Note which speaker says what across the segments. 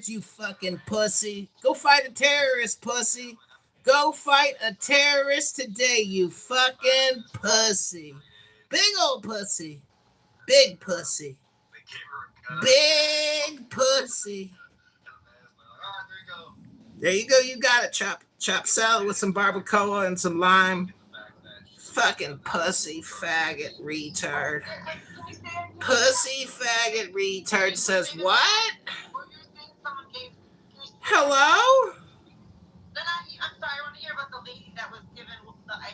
Speaker 1: words, you fucking pussy. Go fight a terrorist, pussy. Go fight a terrorist today, you fucking pussy. Big old pussy. Big pussy. Big pussy. There you go. You got it. Chop salad with some barbacoa and some lime. Fucking pussy faggot retard. Pussy faggot retard says what? Hello?
Speaker 2: I'm sorry, I want to hear about the lady that was given the ice.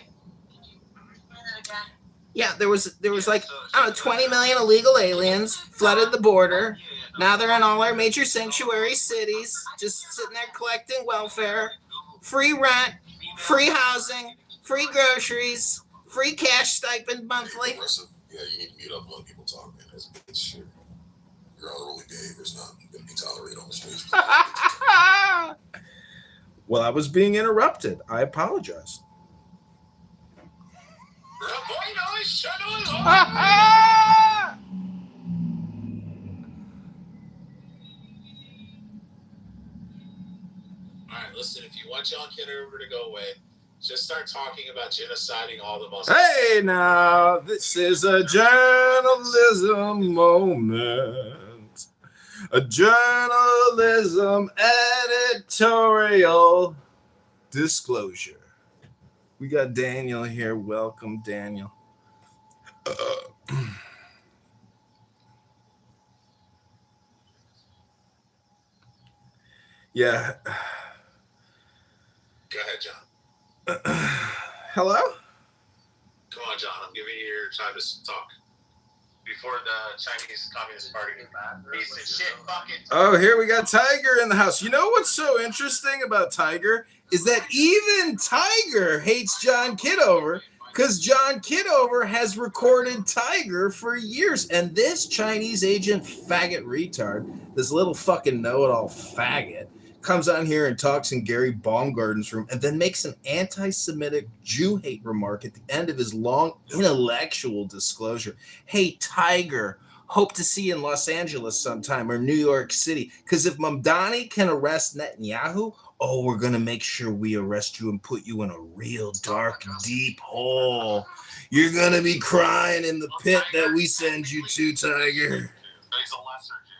Speaker 2: Can you explain that again?
Speaker 1: Yeah, there was like, I don't know, 20 million illegal aliens flooded the border. Now they're in all our major sanctuary cities, just sitting there collecting welfare, free rent, free housing, free groceries, free cash stipend monthly.
Speaker 3: Yeah, you need to mute up when people talk, man. It's your unruly behavior is not going to be tolerated on the streets.
Speaker 1: Well, I was being interrupted. I apologize.
Speaker 4: Alright, listen, if you want John Kitover to go away, just start talking about genociding all the Muslims.
Speaker 1: Hey, now, this is a journalism moment. A journalism editorial disclosure. We got Daniel here. Welcome, Daniel. Yeah.
Speaker 4: Go ahead, John.
Speaker 1: Hello?
Speaker 4: Come on, John. I'm giving you your time to talk. Before the Chinese Communist Party piece of shit fucking.
Speaker 1: Oh, here we got Tiger in the house. You know what's so interesting about Tiger is that even Tiger hates John Kitover because John Kitover has recorded Tiger for years. And this Chinese agent faggot retard, this little fucking know-it-all faggot, comes on here and talks in Gary Baumgarten's room and then makes an anti-Semitic Jew hate remark at the end of his long intellectual disclosure. Hey, Tiger, hope to see you in Los Angeles sometime or New York City. Because if Mamdani can arrest Netanyahu, oh, we're going to make sure we arrest you and put you in a real dark, deep hole. You're going to be crying in the pit that we send you to, Tiger.
Speaker 4: He's a lesser Jew.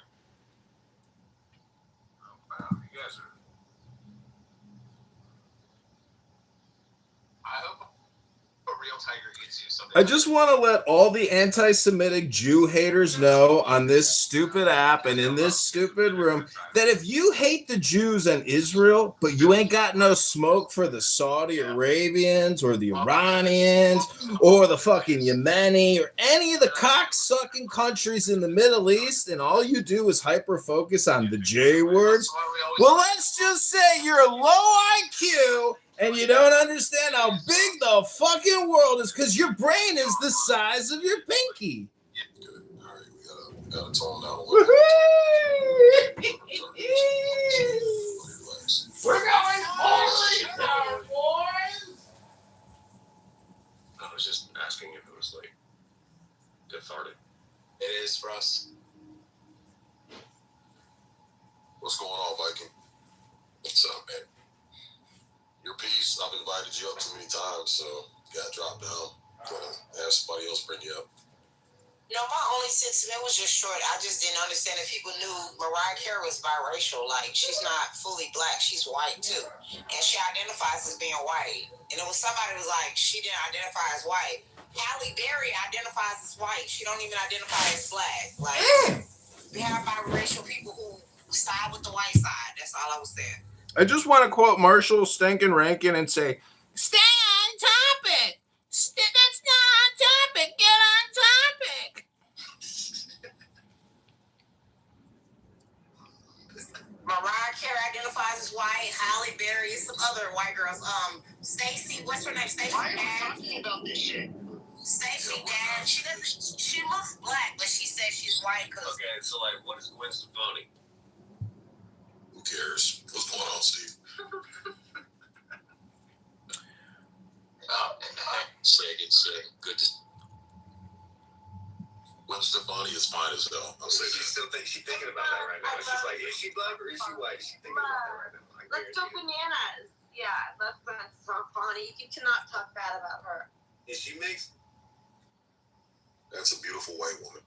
Speaker 4: I hope a real tiger gets you something.
Speaker 1: I just want to let all the anti-Semitic Jew haters know on this stupid app and in this stupid room that if you hate the Jews and Israel, but you ain't got no smoke for the Saudi Arabians or the Iranians or the fucking Yemeni or any of the cock-sucking countries in the Middle East, and all you do is hyper-focus on the J words, well, let's just say you're low IQ and you don't understand how big the fucking world is because your brain is the size of your pinky.
Speaker 3: Good. All right, we gotta tone down a little bit.
Speaker 1: We're going holy now, boys.
Speaker 3: I was just asking if it was like cathartic.
Speaker 4: It is for us.
Speaker 3: What's going on, Viking? What's up, man? Your piece, I've invited you up too many times, so you gotta drop down. Gotta have somebody else bring you up.
Speaker 5: No, my only sentiment was just short. I just didn't understand if people knew Mariah Carey was biracial. Like, she's not fully black. She's white, too. And she identifies as being white. And it was somebody who was like, she didn't identify as white. Halle Berry identifies as white. She don't even identify as black. Like, we have biracial people who side with the white side. That's all I was saying.
Speaker 1: I just want to quote Marshall Stankin Rankin and say, stay on topic. That's not on topic. Get on topic.
Speaker 5: Mariah Carey identifies as white. Halle Berry, some other white girls. Stacey, what's her name? Stacey
Speaker 4: Why are you
Speaker 5: Dash.
Speaker 4: talking about this shit?
Speaker 5: Stacey Dash. She looks black, but she says she's white because.
Speaker 4: Okay, so like, what is Gwen Stefani?
Speaker 3: Who cares? What's going on, Steve?
Speaker 4: Sick, it's sick. Good to.
Speaker 3: Gwen Stefani is fine as hell. I'm say
Speaker 4: She
Speaker 3: that.
Speaker 4: still thinks she's thinking about that right now. She's like, is she black or is she white? She's thinking about that right now.
Speaker 2: Let's go bananas. Yeah, that's so funny. You cannot talk bad about her.
Speaker 4: Is she mixed?
Speaker 3: That's a beautiful white woman.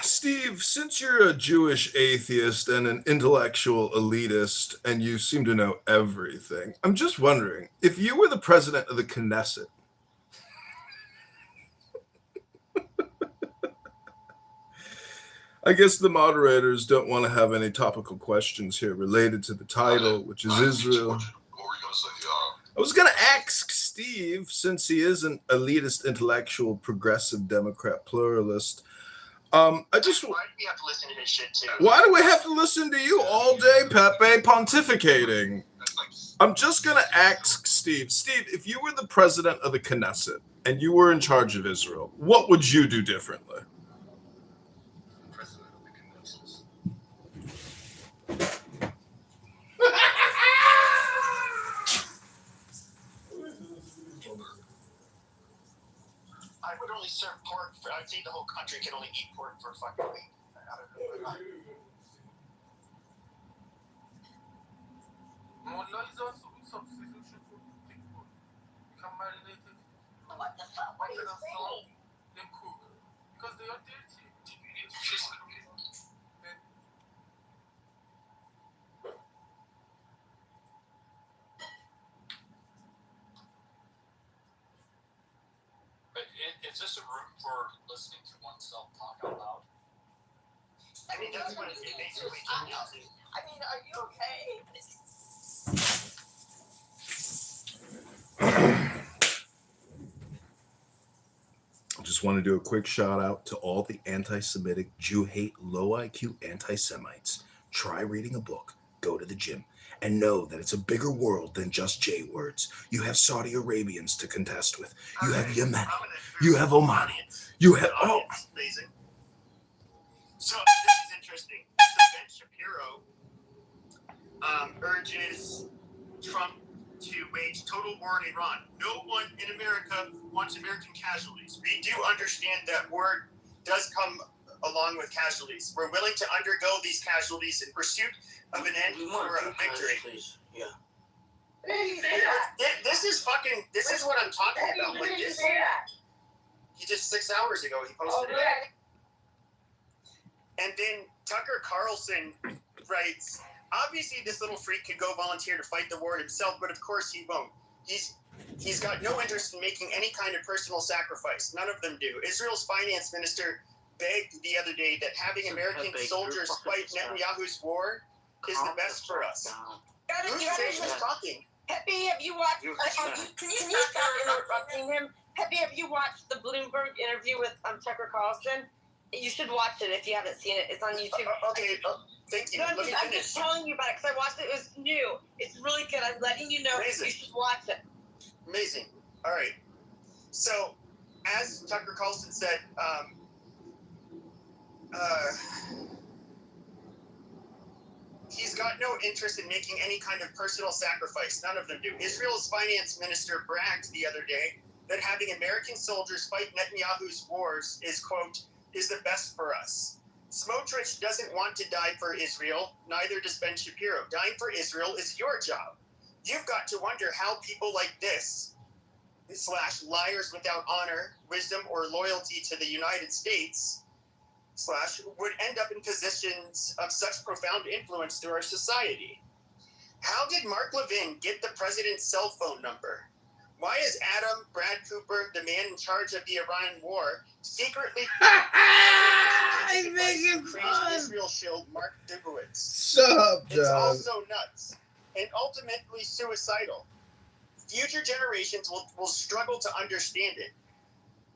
Speaker 1: Steve, since you're a Jewish atheist and an intellectual elitist, and you seem to know everything, I'm just wondering, if you were the president of the Knesset, I guess the moderators don't want to have any topical questions here related to the title, which is Israel.
Speaker 3: What were you going to say?
Speaker 1: I was going to ask Steve, since he is an elitist, intellectual, progressive, Democrat, pluralist, I just...
Speaker 4: Why do we have to listen to his shit too?
Speaker 1: Why do we have to listen to you all day, Pepe, pontificating? I'm just going to ask Steve. Steve, if you were the president of the Knesset and you were in charge of Israel, what would you do differently?
Speaker 3: President of the Knesset.
Speaker 4: I would only serve pork. I'd say the whole country can only eat pork for a fucking week.
Speaker 2: What the fuck? What are you saying?
Speaker 6: Because they are dirty. Is this a room for listening to oneself talk out loud?
Speaker 4: I mean, that's what it basically came down to.
Speaker 2: I mean, are you okay?
Speaker 1: I just want to do a quick shout out to all the anti-Semitic, Jew-hate, low-IQ anti-Semites. Try reading a book, go to the gym, and know that it's a bigger world than just J words. You have Saudi Arabians to contest with. You have Yemeni. You have Omani. You have... Oh,
Speaker 4: Amazing. So this is interesting. So Ben Shapiro urges Trump to wage total war in Iran. No one in America wants American casualties. We do understand that war does come along with casualties. We're willing to undergo these casualties in pursuit of an end for a victory.
Speaker 5: Yeah.
Speaker 4: This is fucking. This is what I'm talking about.
Speaker 2: When
Speaker 4: Like
Speaker 2: did you
Speaker 4: this.
Speaker 2: say that?
Speaker 4: He just 6 hours ago he posted it. And then Tucker Carlson writes, obviously this little freak could go volunteer to fight the war himself, but of course he won't. He's got no interest in making any kind of personal sacrifice. None of them do. Israel's finance minister begged the other day that having American soldiers fight Netanyahu's war is the best for us. Who's talking?
Speaker 2: Pepe, have you watched? Can you stop interrupting him? Pepe, have you watched the Bloomberg interview with Tucker Carlson? You should watch it if you haven't seen it. It's on YouTube.
Speaker 4: Okay, thank you.
Speaker 2: No,
Speaker 4: Let me
Speaker 2: I'm
Speaker 4: finish.
Speaker 2: just telling you about it because I watched it. It was new. It's really good. I'm letting you know.
Speaker 4: Amazing.
Speaker 2: You should watch it.
Speaker 4: Amazing. All right. So, as Tucker Carlson said, he's got no interest in making any kind of personal sacrifice. None of them do. Israel's finance minister bragged the other day that having American soldiers fight Netanyahu's wars is, quote, is the best for us. Smotrich doesn't want to die for Israel, neither does Ben Shapiro. Dying for Israel is your job. You've got to wonder how people like this, / liars without honor, wisdom, or loyalty to the United States, / would end up in positions of such profound influence through our society. How did Mark Levin get the president's cell phone number? Why is Adam Brad Cooper, the man in charge of the Iran war, secretly Israel shield Mark Dubowitz?
Speaker 1: shut up,
Speaker 4: It's
Speaker 1: John.
Speaker 4: also nuts and ultimately suicidal. Future generations will struggle to understand it.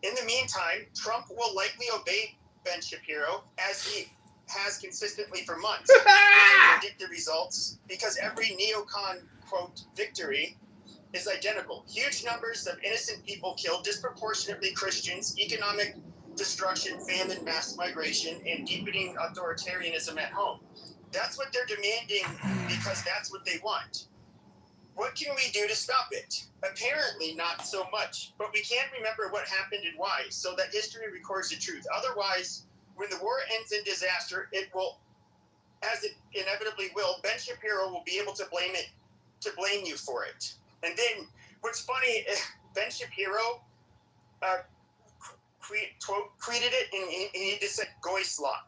Speaker 4: In the meantime, Trump will likely obey Ben Shapiro, as he has consistently for months, and predict the results, because every neocon, quote, victory is identical. Huge numbers of innocent people killed, disproportionately Christians, economic destruction, famine, mass migration, and deepening authoritarianism at home. That's what they're demanding because that's what they want. What can we do to stop it? Apparently not so much, but we can't remember what happened and why, so that history records the truth. Otherwise, when the war ends in disaster, it will, as it inevitably will, Ben Shapiro will be able to blame you for it. And then, what's funny, Ben Shapiro tweeted it, and he just said, "Goy slop."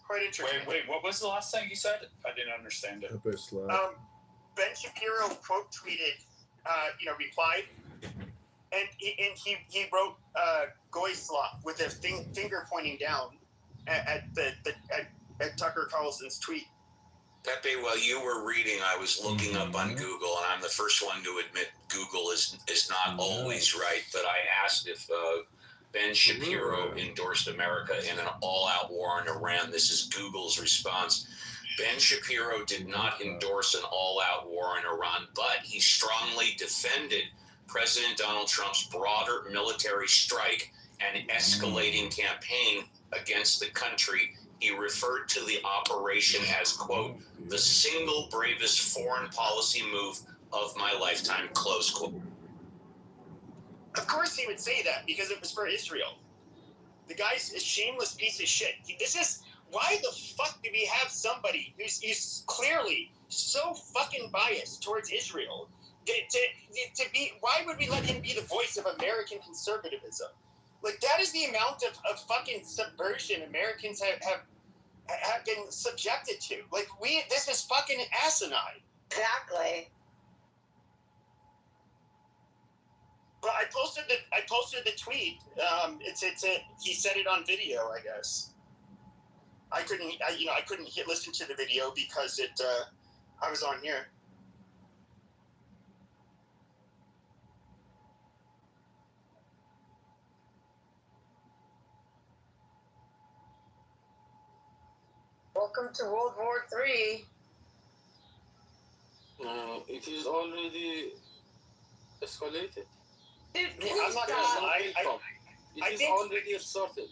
Speaker 4: Quite interesting.
Speaker 6: Wait, what was the last thing you said? I didn't understand it.
Speaker 4: Ben Shapiro quote tweeted, replied, and he wrote "Goy slop" with a finger pointing down at Tucker Carlson's tweet.
Speaker 7: Pepe, while you were reading, I was looking up on Google, and I'm the first one to admit Google is not always right. But I asked if Ben Shapiro endorsed America in an all-out war on Iran. This is Google's response. Ben Shapiro did not endorse an all-out war on Iran, but he strongly defended President Donald Trump's broader military strike and escalating campaign against the country. He referred to the operation as, quote, the single bravest foreign policy move of my lifetime, close quote.
Speaker 4: Of course he would say that, because it was for Israel. The guy's a shameless piece of shit. Why the fuck do we have somebody who's clearly so fucking biased towards Israel to be? Why would we let him be the voice of American conservatism? Like, that is the amount of fucking subversion Americans have been subjected to. Like, this is fucking asinine.
Speaker 2: Exactly.
Speaker 4: But I posted the tweet. He said it on video, I guess. I couldn't listen to the video because I was on here.
Speaker 2: Welcome to World War III.
Speaker 8: It is already escalated.
Speaker 2: Dude,
Speaker 4: I'm not gonna lie.
Speaker 8: It is already started.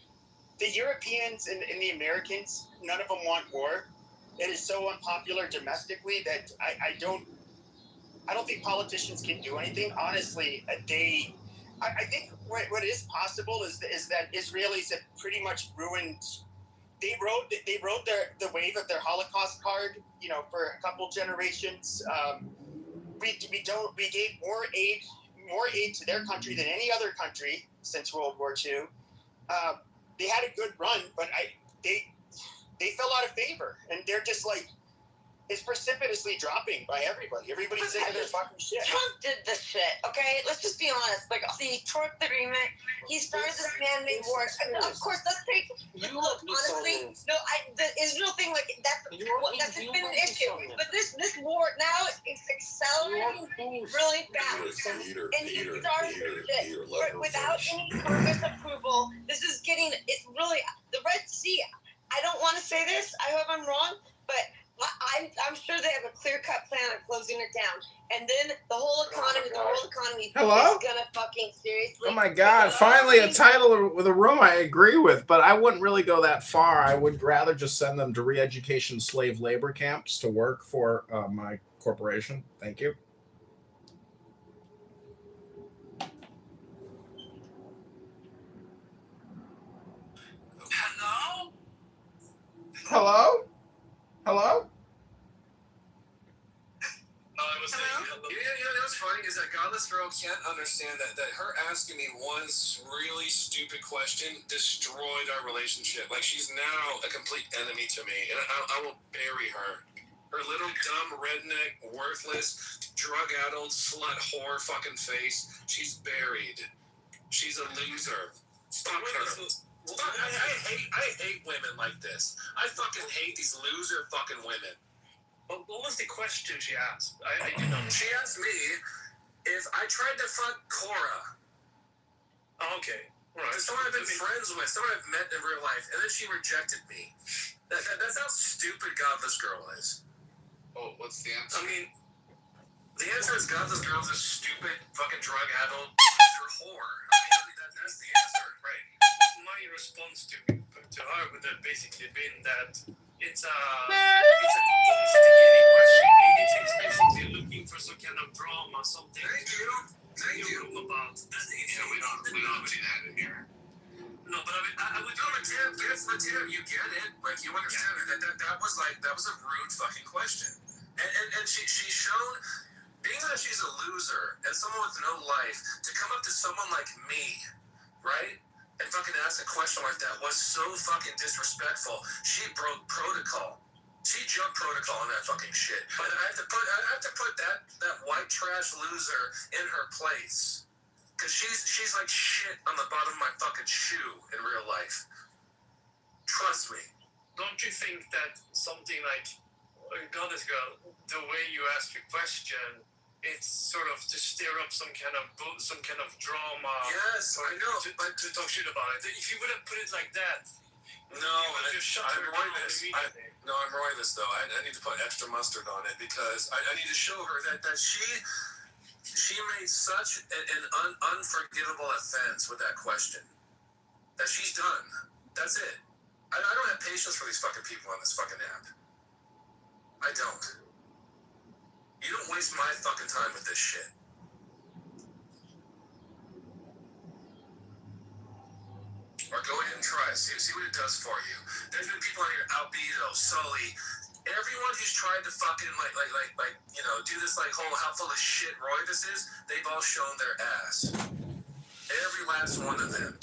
Speaker 4: The Europeans and the Americans, none of them want war. It is so unpopular domestically that I don't think politicians can do anything. Honestly, I think what is possible is that Israelis have pretty much ruined. They rode the wave of their Holocaust card, for a couple generations. We gave more aid to their country than any other country since World War II. They had a good run, but they fell out of favor, and they're just like, it's precipitously dropping by everybody. Everybody's sick of their fucking shit.
Speaker 2: Trump did this shit, okay? Let's just be honest. Like, the Trump agreement, he started this man-made war. And of course, let's take... Look, honestly, no, the Israel thing, like, that's been an issue. But this war now is accelerating really fast. And he started this shit. Without any Congress approval, this is getting... It's really... The Red Sea, I don't want to say this. I hope I'm wrong, but... I'm sure they have a clear-cut plan on closing it down. And then the whole economy
Speaker 1: Hello?
Speaker 2: is going to fucking seriously...
Speaker 1: Oh my God, finally a title with a room I agree with, but I wouldn't really go that far. I would rather just send them to re-education slave labor camps to work for my corporation. Thank you. Hello? Hello?
Speaker 3: I was saying, what's funny is that Godless Girl can't understand that her asking me one really stupid question destroyed our relationship. Like, she's now a complete enemy to me, and I will bury her. Her little dumb redneck, worthless, drug-addled, slut whore fucking face. She's buried. She's a loser. Fuck her. I hate women like this. I fucking hate these loser fucking women. What was the question she asked? I didn't know. She asked me if I tried to fuck Cora. Oh, okay. Right. Someone I've been friends with, someone I've met in real life, and then she rejected me. That's how stupid Godless Girl is. Oh, what's the answer? I mean, the answer is Godless Girl's a stupid, fucking drug-addled whore. I mean, that's the answer, right? My response to her would have basically been that, it's an instigating question. It's basically looking for some kind of drama, something
Speaker 7: Thank you.
Speaker 3: about.
Speaker 7: We don't do that in here.
Speaker 3: No, but I would
Speaker 7: No, but Tim, you get it. Like, you understand it. That was a rude fucking question. And she's shown, being that she's a loser and someone with no life, to come up to someone like me, right? And fucking ask a question like that was so fucking disrespectful. She broke protocol. She jumped protocol on that fucking shit. But I have to put that white trash loser in her place. Cause she's like shit on the bottom of my fucking shoe in real life. Trust me.
Speaker 3: don't you think that something like Goddess Girl, the way you ask your question, it's sort of to stir up some kind of drama.
Speaker 7: Yes, I know, but
Speaker 3: to talk shit about it. If you would have put it like that,
Speaker 7: I'm writing this. I'm writing this though. I need to put extra mustard on it because I need to show her that she made such an unforgivable offense with that question that she's done. That's it. I don't have patience for these fucking people on this fucking app. I don't. You don't waste my fucking time with this shit. Or go ahead and try it. See what it does for you. There's been people on here, Albedo, Sully, everyone who's tried to fucking do this whole how full of shit Roy this is, they've all shown their ass. Every last one of them.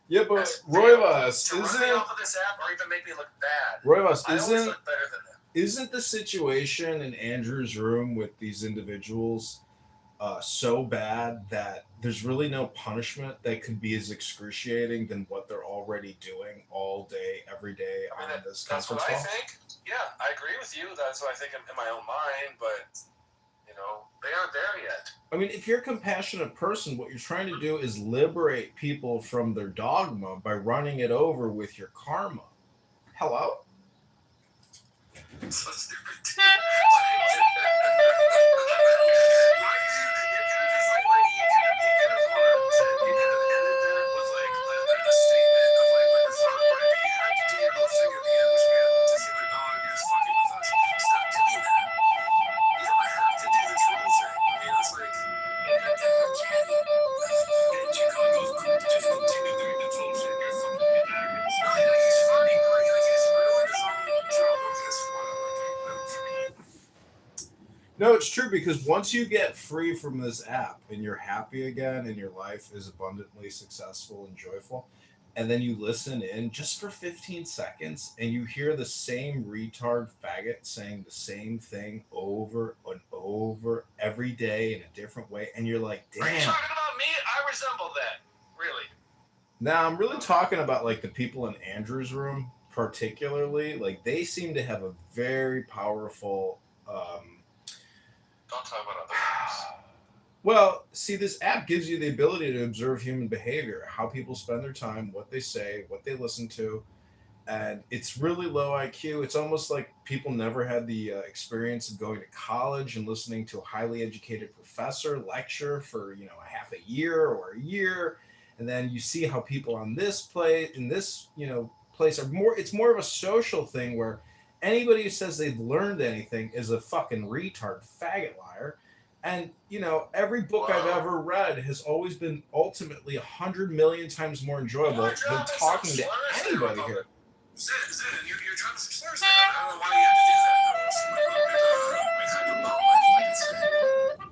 Speaker 1: Yeah, but Roivas
Speaker 7: to run me off of this app or even make me look bad.
Speaker 1: Roivas
Speaker 7: I always look better than them.
Speaker 1: Isn't the situation in Andrew's room with these individuals so bad that there's really no punishment that could be as excruciating than what they're already doing all day, every day on this
Speaker 7: that's
Speaker 1: conference
Speaker 7: what
Speaker 1: call?
Speaker 7: I think. Yeah, I agree with you. That's what I think in my own mind, but they aren't there yet.
Speaker 1: I mean, if you're a compassionate person, what you're trying to do is liberate people from their dogma by running it over with your karma. Hello?
Speaker 7: So stupid.
Speaker 1: No, it's true because once you get free from this app and you're happy again and your life is abundantly successful and joyful, and then you listen in just for 15 seconds and you hear the same retard faggot saying the same thing over and over every day in a different way, and you're like, damn.
Speaker 7: Are you talking about me? I resemble that. Really?
Speaker 1: Now, I'm really talking about the people in Andrew's room, particularly. They seem to have a very powerful
Speaker 7: Don't talk about other things.
Speaker 1: Well, see, this app gives you the ability to observe human behavior, how people spend their time, what they say, what they listen to, and it's really low IQ. It's almost like people never had the experience of going to college and listening to a highly educated professor lecture for a half a year or a year, and then you see how people on this place are more. It's more of a social thing where anybody who says they've learned anything is a fucking retard, faggot liar. And, every book I've ever read has always been ultimately 100 million times more enjoyable than talking to anybody here.
Speaker 7: Zin, you're dropping some slurs there. I don't know why you have to do that.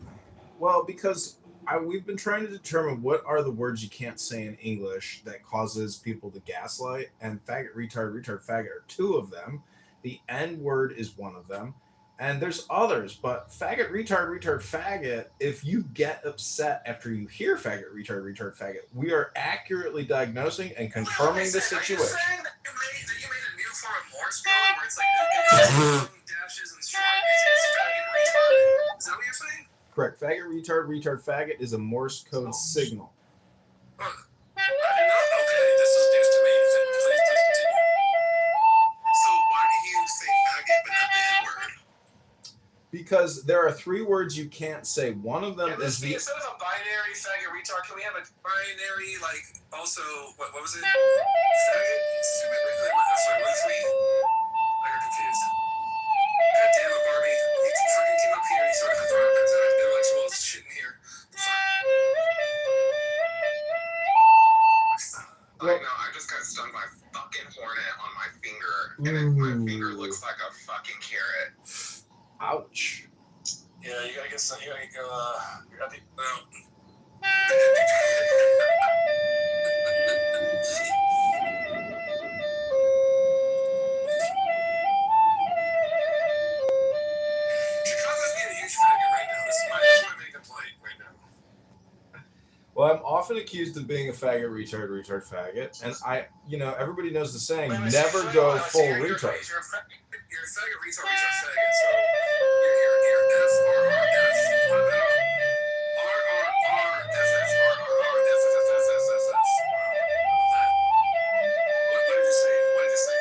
Speaker 1: Well, because we've been trying to determine what are the words you can't say in English that causes people to gaslight, and faggot, retard, faggot are two of them. The N word is one of them. And there's others, but faggot, retard, faggot, if you get upset after you hear faggot, retard, faggot, we are accurately diagnosing and confirming the situation.
Speaker 7: Are you saying that you made a new form of Morse code where it's it's dashes and strings? It's faggot, retard? Is that what you're saying?
Speaker 1: Correct. Faggot, retard, faggot is a Morse code signal.
Speaker 7: I did not. Okay, this is news to me. Please continue. So why do you say faggot but not the N-word?
Speaker 1: Because there are three words you can't say. One of them is the...
Speaker 7: Instead of a binary faggot retard, can we have a binary, also, what was it? Faggot? Stupid, sorry, what is we? I got confused.
Speaker 3: fucking hornet on my finger, and my finger looks like a fucking carrot.
Speaker 1: Ouch.
Speaker 3: Yeah, you gotta get some. You gotta go. You gotta be. Chicago's being a huge faggot right now. This is my main complaint right now.
Speaker 1: Well, I'm often accused of being a faggot, retard, faggot, and everybody knows the saying, never go full retard.
Speaker 3: You're a faggot, retard, faggot. So you're F-R-R-S. What about R-R-R-F-F-R-R-R-F-F-F-F-F-F? What did you say? What did you say?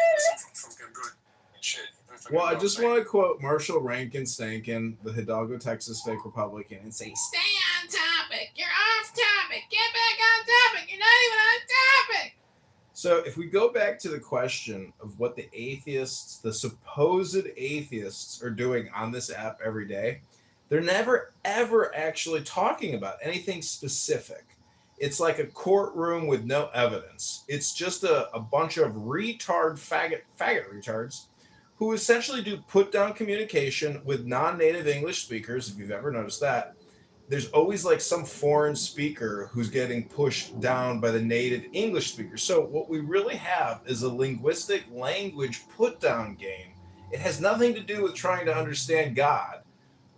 Speaker 3: From good shit.
Speaker 1: Well, I just want to quote Marshall Rankin Stankin, the Hidalgo, Texas fake Republican, and say, stay on topic. You're off topic. Get back on topic. You're not even on topic. So if we go back to the question of what the atheists, the supposed atheists, are doing on this app every day, they're never, ever actually talking about anything specific. It's like a courtroom with no evidence. It's just a bunch of faggot retards who essentially do put-down communication with non-native English speakers, if you've ever noticed that. There's always like some foreign speaker who's getting pushed down by the native English speaker. So what we really have is a linguistic language put-down game. It has nothing to do with trying to understand God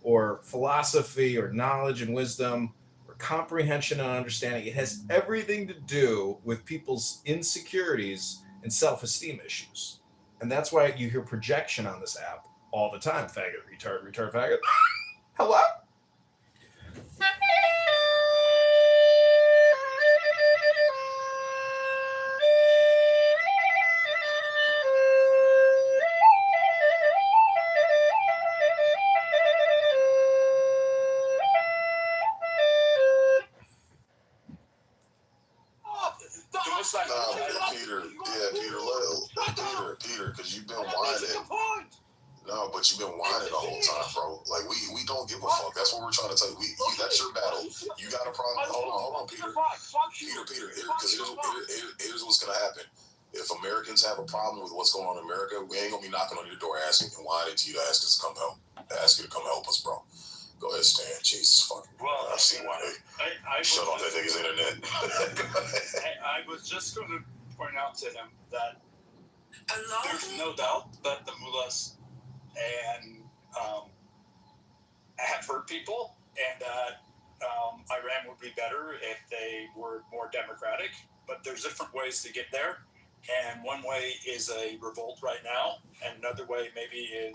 Speaker 1: or philosophy or knowledge and wisdom or comprehension and understanding. It has everything to do with people's insecurities and self-esteem issues. And that's why you hear projection on this app all the time. Faggot, retard, faggot. Hello?
Speaker 9: Peter, because you've been whining. No, but you've been whining the whole time, bro. Like, we don't give a fuck. That's what we're trying to tell you. That's your battle. You got a problem. Hold on, Peter. Peter, because here's what's going to happen. If Americans have a problem with what's going on in America, we ain't going to be knocking on your door asking and whining to you to ask us to come help. Ask you to come help us, bro. Go ahead, Stan. Jesus fucking.
Speaker 10: Well,
Speaker 9: I see why they shut off that nigga's internet.
Speaker 10: I was just going to point out to him that there's no doubt that the mullahs and have hurt people, and that Iran would be better if they were more democratic. But there's different ways to get there, and one way is a revolt right now, and another way maybe is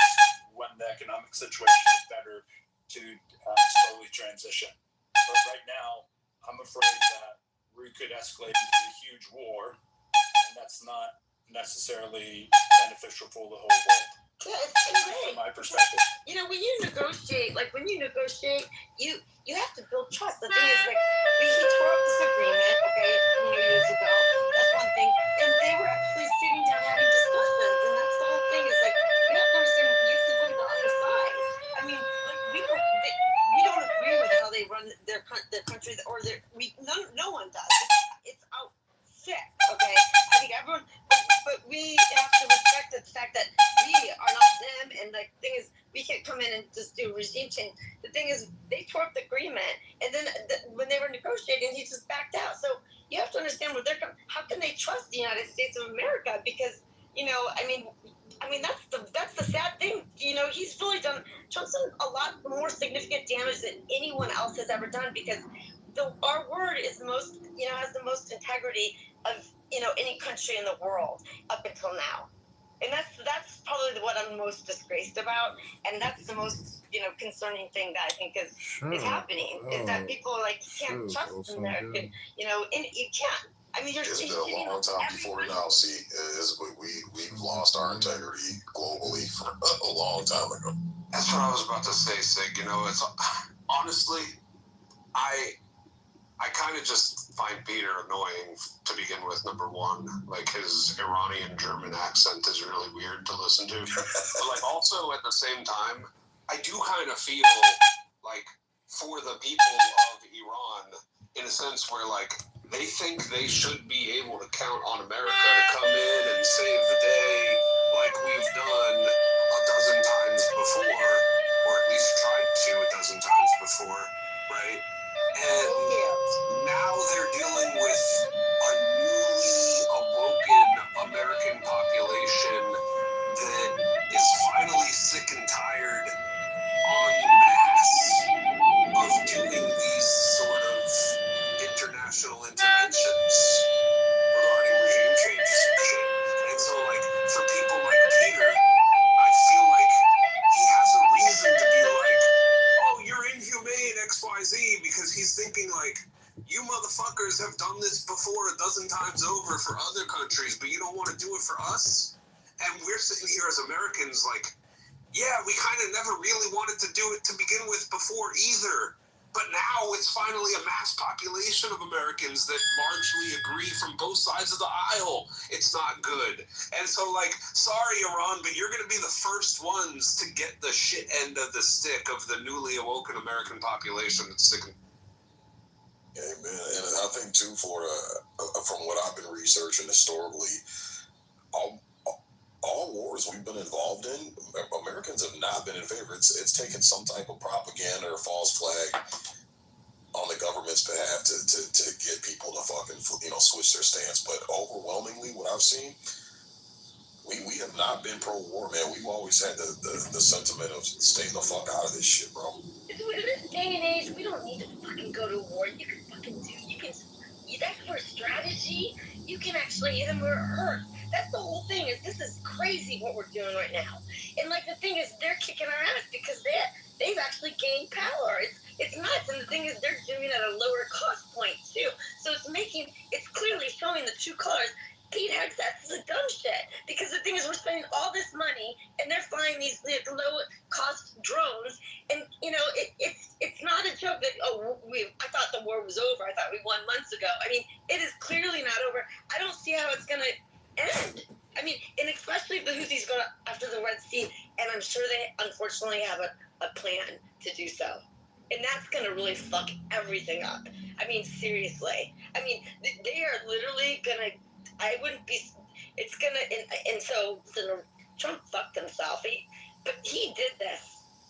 Speaker 10: when the economic situation is better to slowly transition. But right now, I'm afraid that we could escalate into a huge war, and that's not necessarily beneficial for the whole world.
Speaker 2: Yeah, it's
Speaker 10: from my perspective.
Speaker 2: You know, when you negotiate, you have to build trust. The thing is, like, he tore up this agreement, okay, years ago. That's one thing. And they were actually sitting down having discussions, and that's the whole thing. Is like, you have to understand, you have to go to the other side. I mean, like, we don't agree with how they run their country, or no one does. It's out sick, okay? I think everyone, but we have to respect the fact that we are not them, and the thing is, we can't come in and just do regime change. The thing is, they tore up the agreement, and then when they were negotiating, he just backed out. So you have to understand where they're coming. How can they trust the United States of America? Because, I mean, that's the sad thing. He's really done, Trump's done a lot more significant damage than anyone else has ever done, because our word is the most, has the most integrity of, any country in the world up until now. And that's probably what I'm most disgraced about, and that's the most concerning thing that I think is happening, is that people can't trust American, and you can't. I mean,
Speaker 9: it's been a long time before we now see we've lost our integrity globally for a long time ago.
Speaker 3: That's what I was about to say, Sig. It's honestly, I kind of just find Peter annoying to begin with, number one. Like, his Iranian German accent is really weird to listen to. But, also at the same time, I do kind of feel like for the people of Iran, in a sense where, they think they should be able to count on America to come in and save the day like we've done a dozen times before, or at least tried to a dozen times before, right? And now they're dealing with a newly awoken American population that is finally sick and tired en masse of doing these sort of international interventions regarding regime changes and shit. And so, like, for people like Peter, I feel like he has a reason to be like, oh, you're inhumane, XYZ, because he's thinking, like, you motherfuckers have done this before a dozen times over for other countries, but you don't want to do it for us? And we're sitting here as Americans like, yeah, we kind of never really wanted to do it to begin with before either. But now it's finally a mass population of Americans that largely agree from both sides of the aisle it's not good. And so, like, sorry, Iran, but you're going to be the first ones to get the shit end of the stick of the newly awoken American population that's sick.
Speaker 9: Amen. And I think, too, from what I've been researching historically, all wars we've been involved in, Americans have not been in favor. It's taken some type of propaganda or false flag on the government's behalf to get people to fucking, switch their stance. But overwhelmingly, what I've seen, we have not been pro-war, man. We've always had the sentiment of stay the fuck out of this shit, bro.
Speaker 2: In this day and age, we don't need to fucking go to war. You can fucking that's for strategy. You can actually hit them where it hurts. That's the whole thing. This is crazy what we're doing right now. And like the thing is, they're kicking our ass because they've actually gained power. It's nuts. And the thing is, they're doing it at a lower cost point too. So it's clearly showing the true colors. Pete Hegseth is a dumb shit because the thing is, we're spending all this money and they're flying these low cost drones, and it's not a joke that I thought the war was over. I thought we won months ago. I mean, it is clearly not over. I don't see how it's gonna end. I mean, and especially if the Houthis go after the Red Sea, and I'm sure they unfortunately have a plan to do so, and that's gonna really fuck everything up. I mean, seriously. I mean, they are literally gonna. I wouldn't be. It's gonna. And so Trump fucked himself. But he did this.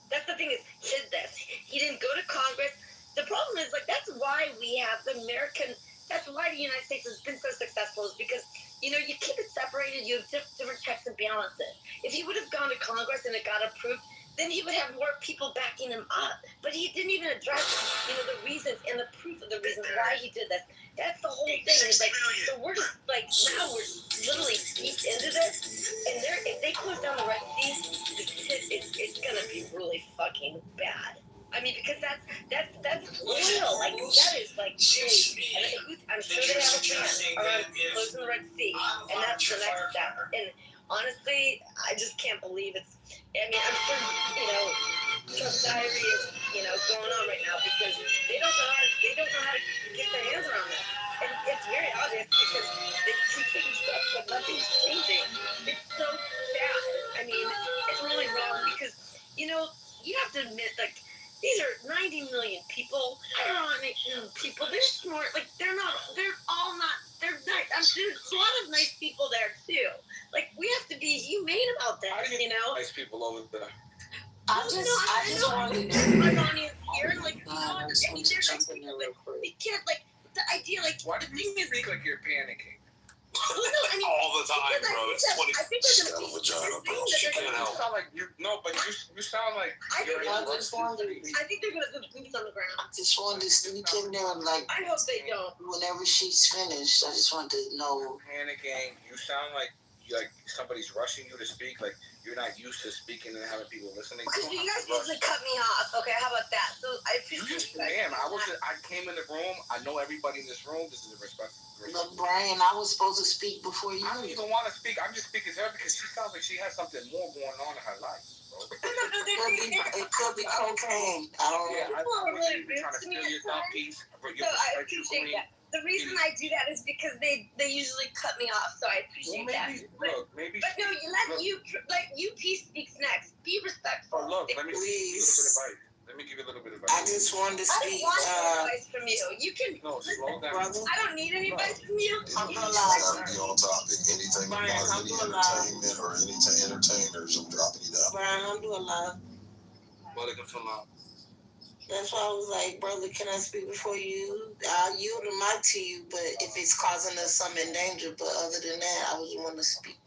Speaker 2: That's the thing is, he did this. He didn't go to Congress. The problem is, like, that's why we have the American. That's why the United States has been so successful, is because you keep it separated. You have different checks and balances. If he would have gone to Congress and it got approved, then he would have more people backing him up. But he didn't even address, the reasons and the proof of the reasons why he did this. That's the whole thing. It's like, so we're just like, now we're literally deep into this, and if they close down the Red Sea, it's gonna be really fucking bad. I mean, because that's oil. Like, that is like big. And I'm sure they have a plan around closing the Red Sea, and that's the next step. And honestly, I just can't believe it's. I mean, I'm sure Trump's diary is going on right now because they don't know how to get their hands around this, and it's very obvious because they keep taking steps but nothing's changing. It's so sad. I mean, it's really wrong because you have to admit, like, these are 90 million people. I don't know how many people. They're smart. Like, they're all not. They're nice. There's a lot of nice people there too. Like, we have to be humane about that.
Speaker 3: Nice people over there.
Speaker 5: I just wanted to.
Speaker 2: My audience here, like,
Speaker 5: I just want to jump in there real quick.
Speaker 2: we can't, like, the idea, like,
Speaker 3: Why
Speaker 2: the
Speaker 3: do
Speaker 2: thing
Speaker 3: you
Speaker 2: is,
Speaker 3: speak like you're panicking?
Speaker 2: well, no, I mean,
Speaker 3: All the time,
Speaker 2: because
Speaker 3: bro. It's 20.
Speaker 2: I think they're
Speaker 9: Shut up, vagina, bro.
Speaker 3: You sound like you sound like you're in
Speaker 5: I just wanted.
Speaker 2: I think they're gonna put boots on the ground.
Speaker 5: I just wanted to sneak in there and like.
Speaker 2: I hope they don't.
Speaker 5: Whenever she's finished, I just wanted to know.
Speaker 3: panicking. You sound like somebody's rushing you to speak. Like you're not used to speaking and having people listening.
Speaker 2: Because you guys usually cut me off. Okay, how about that? So I appreciate you guys.
Speaker 3: Ma'am, I came in the room. I know everybody in this room. This is a respect.
Speaker 5: Look, Brian, I was supposed to speak before you.
Speaker 3: I don't even want to speak. I'm just speaking to her because she sounds like she has something more going on in her life, bro.
Speaker 5: It could be cocaine. I don't know.
Speaker 3: Yeah,
Speaker 2: People are really rude
Speaker 3: trying to
Speaker 2: to me
Speaker 3: steal
Speaker 2: at
Speaker 3: your
Speaker 2: times.
Speaker 3: piece.
Speaker 2: So I appreciate that. The reason I do that is because they usually cut me off, so I appreciate that.
Speaker 3: Maybe.
Speaker 2: But no, let you peace speaks next. Be respectful.
Speaker 3: Oh, look, let me
Speaker 5: Please.
Speaker 3: give you a bit of advice. Let me give you a little bit of
Speaker 5: I just wanted to
Speaker 2: I
Speaker 5: speak.
Speaker 2: don't want advice from you. You can.
Speaker 3: No, slow down.
Speaker 5: Brother,
Speaker 2: I don't need any advice from you.
Speaker 5: I'm
Speaker 9: You
Speaker 5: gonna
Speaker 9: gotta
Speaker 5: lie.
Speaker 9: be on topic. Anything
Speaker 5: Brian,
Speaker 9: about
Speaker 5: I'm
Speaker 9: any
Speaker 5: doing live.
Speaker 9: entertainment or any entertainers, I'm dropping you down.
Speaker 5: Brian, I'm doing live.
Speaker 3: Walaikum salam.
Speaker 5: That's why I was like, brother, can I speak before you? I'll yield the mic to you, but if it's causing us some danger, but other than that, I was want to speak.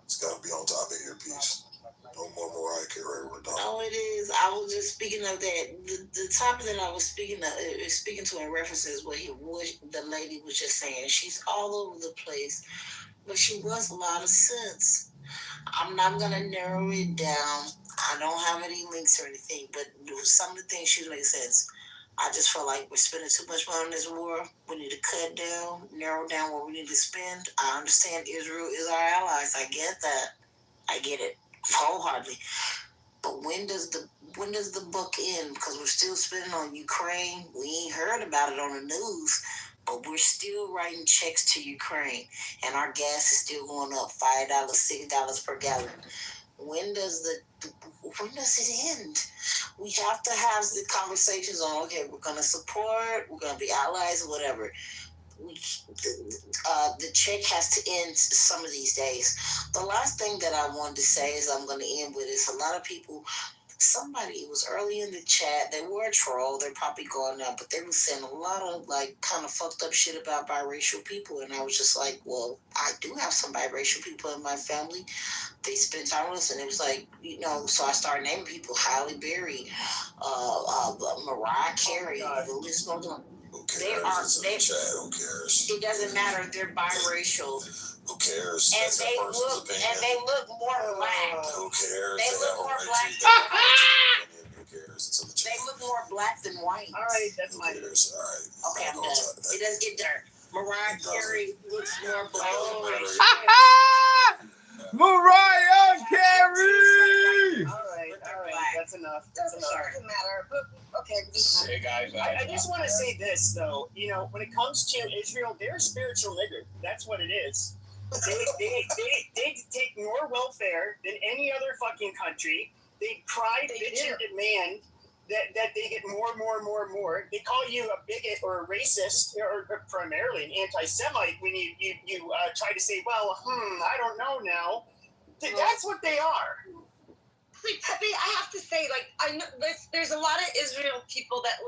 Speaker 9: It's gotta be on topic here, peace. No more Mariah Carey. We're done.
Speaker 5: No, it is. I was just speaking of that. The topic that I was speaking to in references what the lady was just saying. She's all over the place, but she was a lot of sense. I'm not gonna narrow it down. I don't have any links or anything, but some of the things she makes sense. I just feel like we're spending too much money on this war. We need to cut down, narrow down what we need to spend. I understand Israel is our allies. I get that. I get it wholeheartedly. But when does the book end? Because we're still spending on Ukraine. We ain't heard about it on the news, but we're still writing checks to Ukraine, and our gas is still going up $5, $6 per gallon. When does it end? We have to have the conversations on, okay, we're going to support, we're going to be allies, whatever. The check has to end some of these days. The last thing that I wanted to say is I'm going to end with is a lot of people, it was early in the chat, they were a troll, they're probably going up, but they were saying a lot of like kind of fucked up shit about biracial people, and I was just like, well, I do have some biracial people in my family. They spent time with us, and it was like, so I started naming people: Halle Berry, Mariah Carey, the list goes on.
Speaker 9: Who cares? Who cares?
Speaker 5: It doesn't matter. They're biracial.
Speaker 9: Who cares?
Speaker 5: And
Speaker 9: That's that person's opinion.
Speaker 5: they look more black.
Speaker 9: Who cares?
Speaker 5: They look more black.
Speaker 9: Who cares? It's on the chat.
Speaker 5: They look more black than white.
Speaker 2: All right, that's my.
Speaker 9: Who cares? All right.
Speaker 5: Okay, I'm done. It does get there. Mariah Carey looks more black than white.
Speaker 1: Mariah Carey!
Speaker 4: All right, that's enough.
Speaker 2: Doesn't matter. But okay.
Speaker 3: Hey guys,
Speaker 4: I just want to say this though. When it comes to Israel, they're a spiritual nigger. That's what it is. They take more welfare than any other fucking country. They cry, bitch, and demand that they get more. They call you a bigot or a racist or primarily an anti-Semite when you try to say, well, I don't know now. That's what they are.
Speaker 2: I have to say, like, I know there's a lot of Israel people that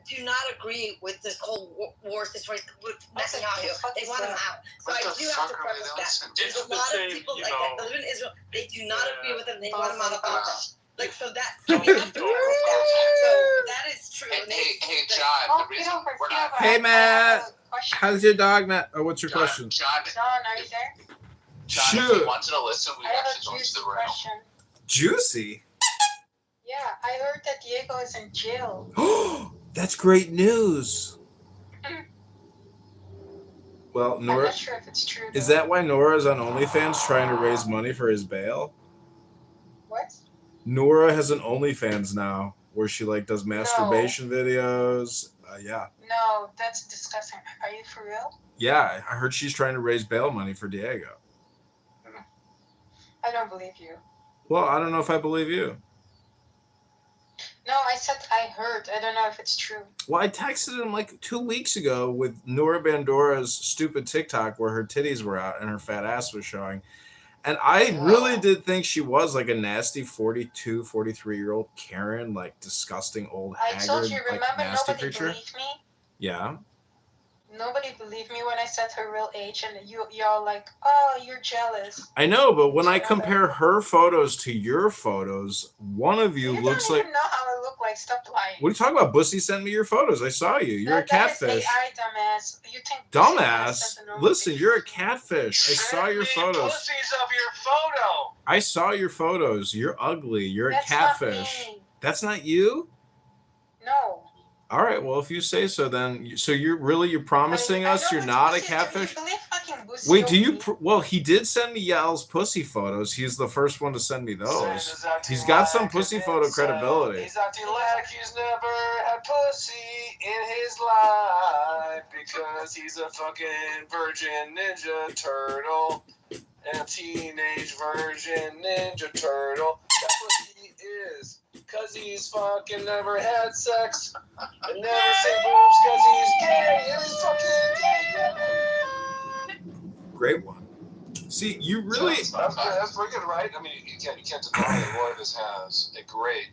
Speaker 2: do not agree with this whole war situation with Netanyahu. They want him out. So I do have to preface that. There's a lot of people like that live in Israel. They do not agree with him. They want him out of office. Like, so that we have to preface that. So that is true.
Speaker 6: Hey, John. The reason we're not.
Speaker 1: Hey, Matt. How's your dog, Matt? Oh, what's your question?
Speaker 6: John,
Speaker 11: are you there?
Speaker 6: John, if you wanted to listen, we actually go to the room.
Speaker 11: Question.
Speaker 1: Juicy?
Speaker 11: Yeah, I heard that Diego is in jail.
Speaker 1: That's great news. Well,
Speaker 11: I'm
Speaker 1: Nora,
Speaker 11: not sure if it's true.
Speaker 1: is that why Nora's on OnlyFans trying to raise money for his bail?
Speaker 11: What?
Speaker 1: Nora has an OnlyFans now where she does masturbation videos. Yeah.
Speaker 11: No, that's disgusting. Are you for real?
Speaker 1: Yeah, I heard she's trying to raise bail money for Diego.
Speaker 11: I don't believe you.
Speaker 1: Well, I don't know if I believe you.
Speaker 11: No, I said I heard. I don't know if it's true.
Speaker 1: Well, I texted him 2 weeks ago with Nora Bandora's stupid TikTok where her titties were out and her fat ass was showing. And I really did think she was a nasty 42, 43-year-old Karen, disgusting old haggard,
Speaker 11: I told you, remember,
Speaker 1: nasty
Speaker 11: nobody
Speaker 1: creature.
Speaker 11: believed me?
Speaker 1: Yeah.
Speaker 11: Nobody believed me when I said her real age, and y'all like, oh, you're jealous.
Speaker 1: I know, but when I compare her photos to your photos, one of you looks
Speaker 11: don't
Speaker 1: like...
Speaker 11: even know how I look like. Stop lying.
Speaker 1: What are you talking about? Bussy sent me your photos. I saw you. You're a catfish.
Speaker 11: That is AI, dumbass. You think
Speaker 1: Dumbass? Listen, you're a catfish. I saw your photos.
Speaker 6: Pussies of your photo.
Speaker 1: I saw your photos. You're ugly. You're
Speaker 11: That's
Speaker 1: a catfish.
Speaker 11: not me.
Speaker 1: That's not you?
Speaker 11: No.
Speaker 1: All right. Well, if you say so, then so you're promising us you're not a catfish?
Speaker 11: Do you believe fucking Bussy
Speaker 1: Wait, do
Speaker 11: over
Speaker 1: you?
Speaker 11: me?
Speaker 1: Well, he did send me Yal's pussy photos. He's the first one to send me those. He's got some pussy photo credibility.
Speaker 6: He's acting like he's never had pussy in his life because he's a fucking virgin ninja turtle. And a teenage virgin ninja turtle. That's what he is. because he's fucking never had sex. And never seen boobs because he's gay. And he's fucking gay.
Speaker 1: Great one. See, you really...
Speaker 6: That's pretty good, right? I mean, you can't deny that Roivas has a great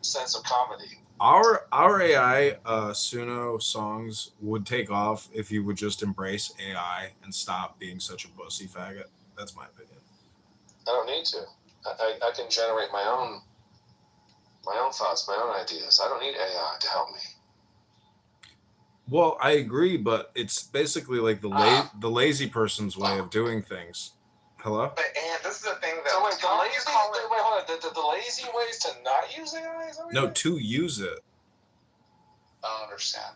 Speaker 6: sense of comedy.
Speaker 1: Our AI Suno songs would take off if you would just embrace AI and stop being such a pussy faggot. That's my opinion.
Speaker 6: I don't need to. I can generate my own thoughts, my own ideas. I don't need AI to help me.
Speaker 1: Well, I agree, but it's basically like the lazy person's way of doing things. Hello?
Speaker 12: But and this is the thing that
Speaker 6: So wait, the lazy ways to not use AI? Is that what
Speaker 1: No,
Speaker 6: you're
Speaker 1: to use it.
Speaker 12: I don't understand.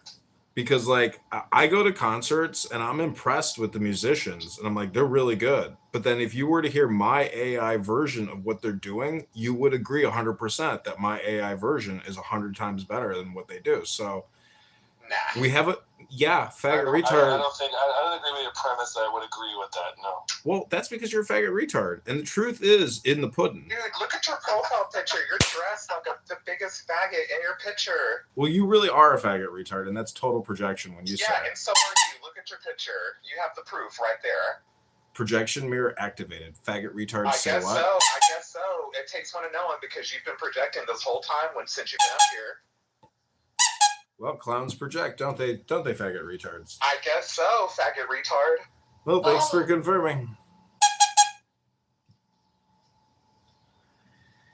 Speaker 1: Because like I go to concerts and I'm impressed with the musicians and I'm like, they're really good. But then if you were to hear my AI version of what they're doing, you would agree 100% that my AI version is 100 times better than what they do. So
Speaker 12: Nah.
Speaker 1: we have a faggot retard.
Speaker 6: I don't agree with your premise that I would agree with that. No.
Speaker 1: Well, that's because you're a faggot retard. And the truth is in the pudding.
Speaker 12: Dude, look at your profile picture. You're dressed like the biggest faggot in your picture.
Speaker 1: Well, you really are a faggot retard, and that's total projection when you say
Speaker 12: Yeah,
Speaker 1: it.
Speaker 12: and so are you. Look at your picture. You have the proof right there.
Speaker 1: Projection mirror activated. Faggot retard,
Speaker 12: I
Speaker 1: say
Speaker 12: guess
Speaker 1: what?
Speaker 12: so. I guess so. It takes one to know him because you've been projecting this whole time since you've been up here.
Speaker 1: Well, clowns project, don't they? Don't they, faggot retards?
Speaker 12: I guess so, faggot retard.
Speaker 1: Well, thanks for confirming.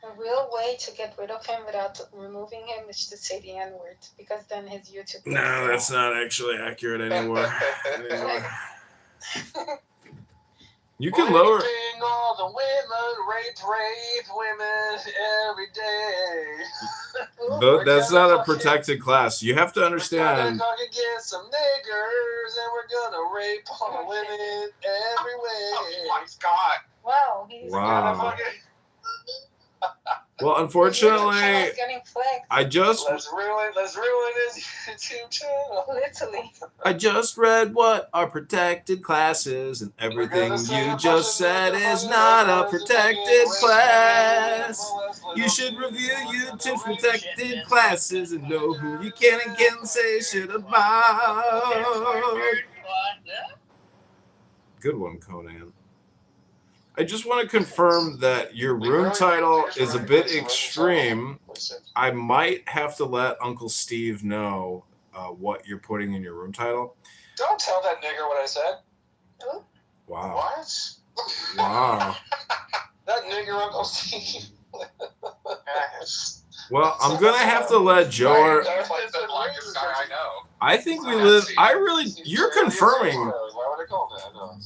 Speaker 11: A real way to get rid of him without removing him is to say the N-word, because then his YouTube...
Speaker 1: No, that's not actually accurate anymore. You can lower...
Speaker 6: all the women, rape women every day.
Speaker 1: That's not a protected class. You have to understand...
Speaker 6: We're gonna get some niggers and we're gonna rape all the women every way.
Speaker 12: Oh my God.
Speaker 11: Wow, he's
Speaker 1: Wow. Well, unfortunately, I just...
Speaker 6: Let's ruin his YouTube channel.
Speaker 11: Literally.
Speaker 1: I just read what are protected classes, and everything you just said is not a protected class. You should review YouTube's protected classes and know who you can and can't say shit about. Good one, Conan. I just want to confirm that your room title is a bit extreme. I might have to let Uncle Steve know what you're putting in your room title.
Speaker 6: Don't tell that nigger what I said.
Speaker 1: Wow.
Speaker 6: What?
Speaker 1: Wow.
Speaker 6: That nigger Uncle Steve.
Speaker 1: Well, I'm going to have to let Joe... I think we live... You're confirming...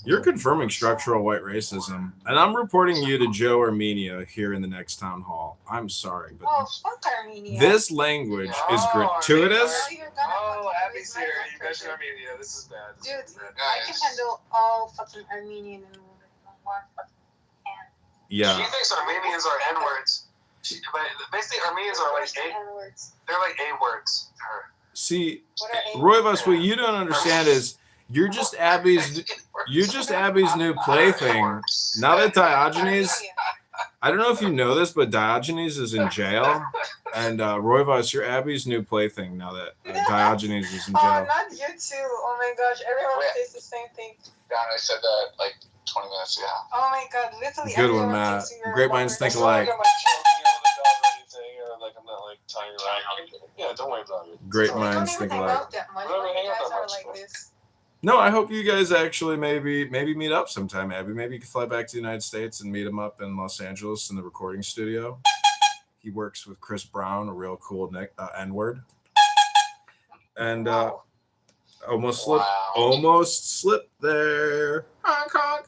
Speaker 1: You're confirming structural white racism. And I'm reporting you to Joe Armenia here in the next town hall. I'm sorry, but...
Speaker 11: Oh, fuck Armenia.
Speaker 1: This language is gratuitous.
Speaker 6: Oh, Abby's here. You mentioned Armenia. This is bad.
Speaker 11: Dude, I can handle all fucking Armenian in one fucking hand.
Speaker 1: Yeah.
Speaker 6: She thinks Armenians are N-words. Basically, Armenians are like
Speaker 11: N-words.
Speaker 6: they're like A-words to her.
Speaker 1: See, Roivas, what you don't understand is you're just Abby's new plaything. Now that Diogenes, I don't know if you know this, but Diogenes is in jail, and Roivas, you're Abby's new plaything now that Diogenes is in jail.
Speaker 11: Oh, not you too. Oh my gosh, everyone says the same thing.
Speaker 12: Yeah, I said that like 20 minutes ago.
Speaker 11: Oh my god, literally.
Speaker 1: Good one, Matt. Great minds think alike.
Speaker 6: I'm not like tying around. Yeah, don't worry about it.
Speaker 1: Great minds think alike.
Speaker 11: That much when you guys are like this.
Speaker 1: No, I hope you guys actually maybe meet up sometime, Abby. Maybe you can fly back to the United States and meet him up in Los Angeles in the recording studio. He works with Chris Brown, a real cool N-word. And almost slipped there. Honk, honk.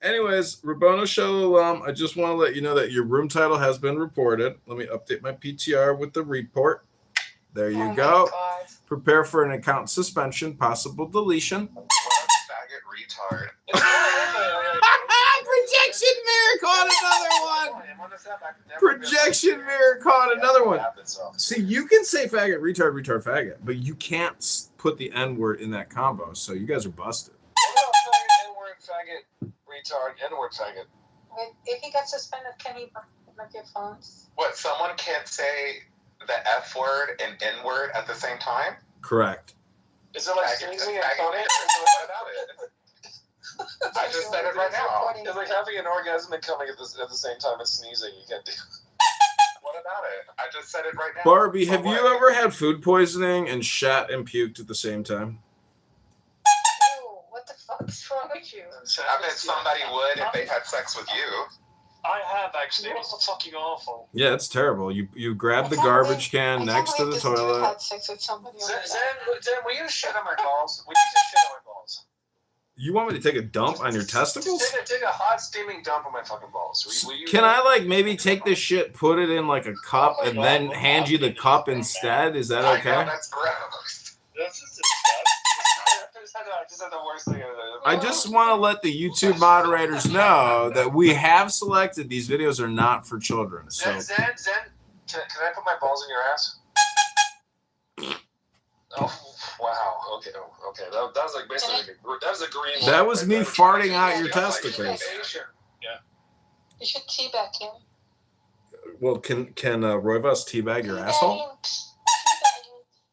Speaker 1: Anyways, Rabboni Shalom, I just want to let you know that your room title has been reported. Let me update my PTR with the report. There you go. Prepare for an account suspension, possible deletion.
Speaker 12: What a faggot retard.
Speaker 1: Projection mirror caught another one. Projection mirror caught another one. See, you can say faggot, retard, retard, faggot, but you can't put the N-word in that combo, so you guys are busted.
Speaker 6: N-word, faggot, retard, N-word, faggot.
Speaker 11: If he gets suspended, can he of your phones?
Speaker 12: What? Someone can't say the F word and N word at the same time?
Speaker 1: Correct.
Speaker 6: Is it like sneezing and funny?
Speaker 12: What about it? I just said it right now.
Speaker 6: It's like having an orgasm and coming at the same time as sneezing. You can't do.
Speaker 12: What about it? I just said it right now.
Speaker 1: Barbie, have you ever had food poisoning and shat and puked at the same time?
Speaker 11: Ew, what the fuck is wrong with you?
Speaker 12: I bet somebody would if they had sex with you.
Speaker 6: I have actually. It was fucking awful.
Speaker 1: Yeah, it's terrible. You grab the garbage can next to the
Speaker 11: Dude
Speaker 1: toilet.
Speaker 11: had sex with somebody on
Speaker 6: Zen,
Speaker 11: the
Speaker 6: will you shit on my balls? Will you just shit on my balls?
Speaker 1: You want me to take a dump on your testicles?
Speaker 6: Take a hot steaming dump on my fucking balls. Will you
Speaker 1: Can I like maybe take this shit, put it in like a cup, and then hand you the cup instead? Is that
Speaker 12: I know,
Speaker 1: okay?
Speaker 12: that's gross.
Speaker 8: That's just
Speaker 6: I just said the worst thing ever.
Speaker 1: I just want to let the YouTube moderators know that we have selected these videos are not for children. So
Speaker 6: Zen, can I put my balls in your ass? Oh, wow. Okay. That was like basically that was a green.
Speaker 1: that was me farting out your testicles.
Speaker 11: You should teabag him.
Speaker 1: Well, can Roivas teabag your asshole?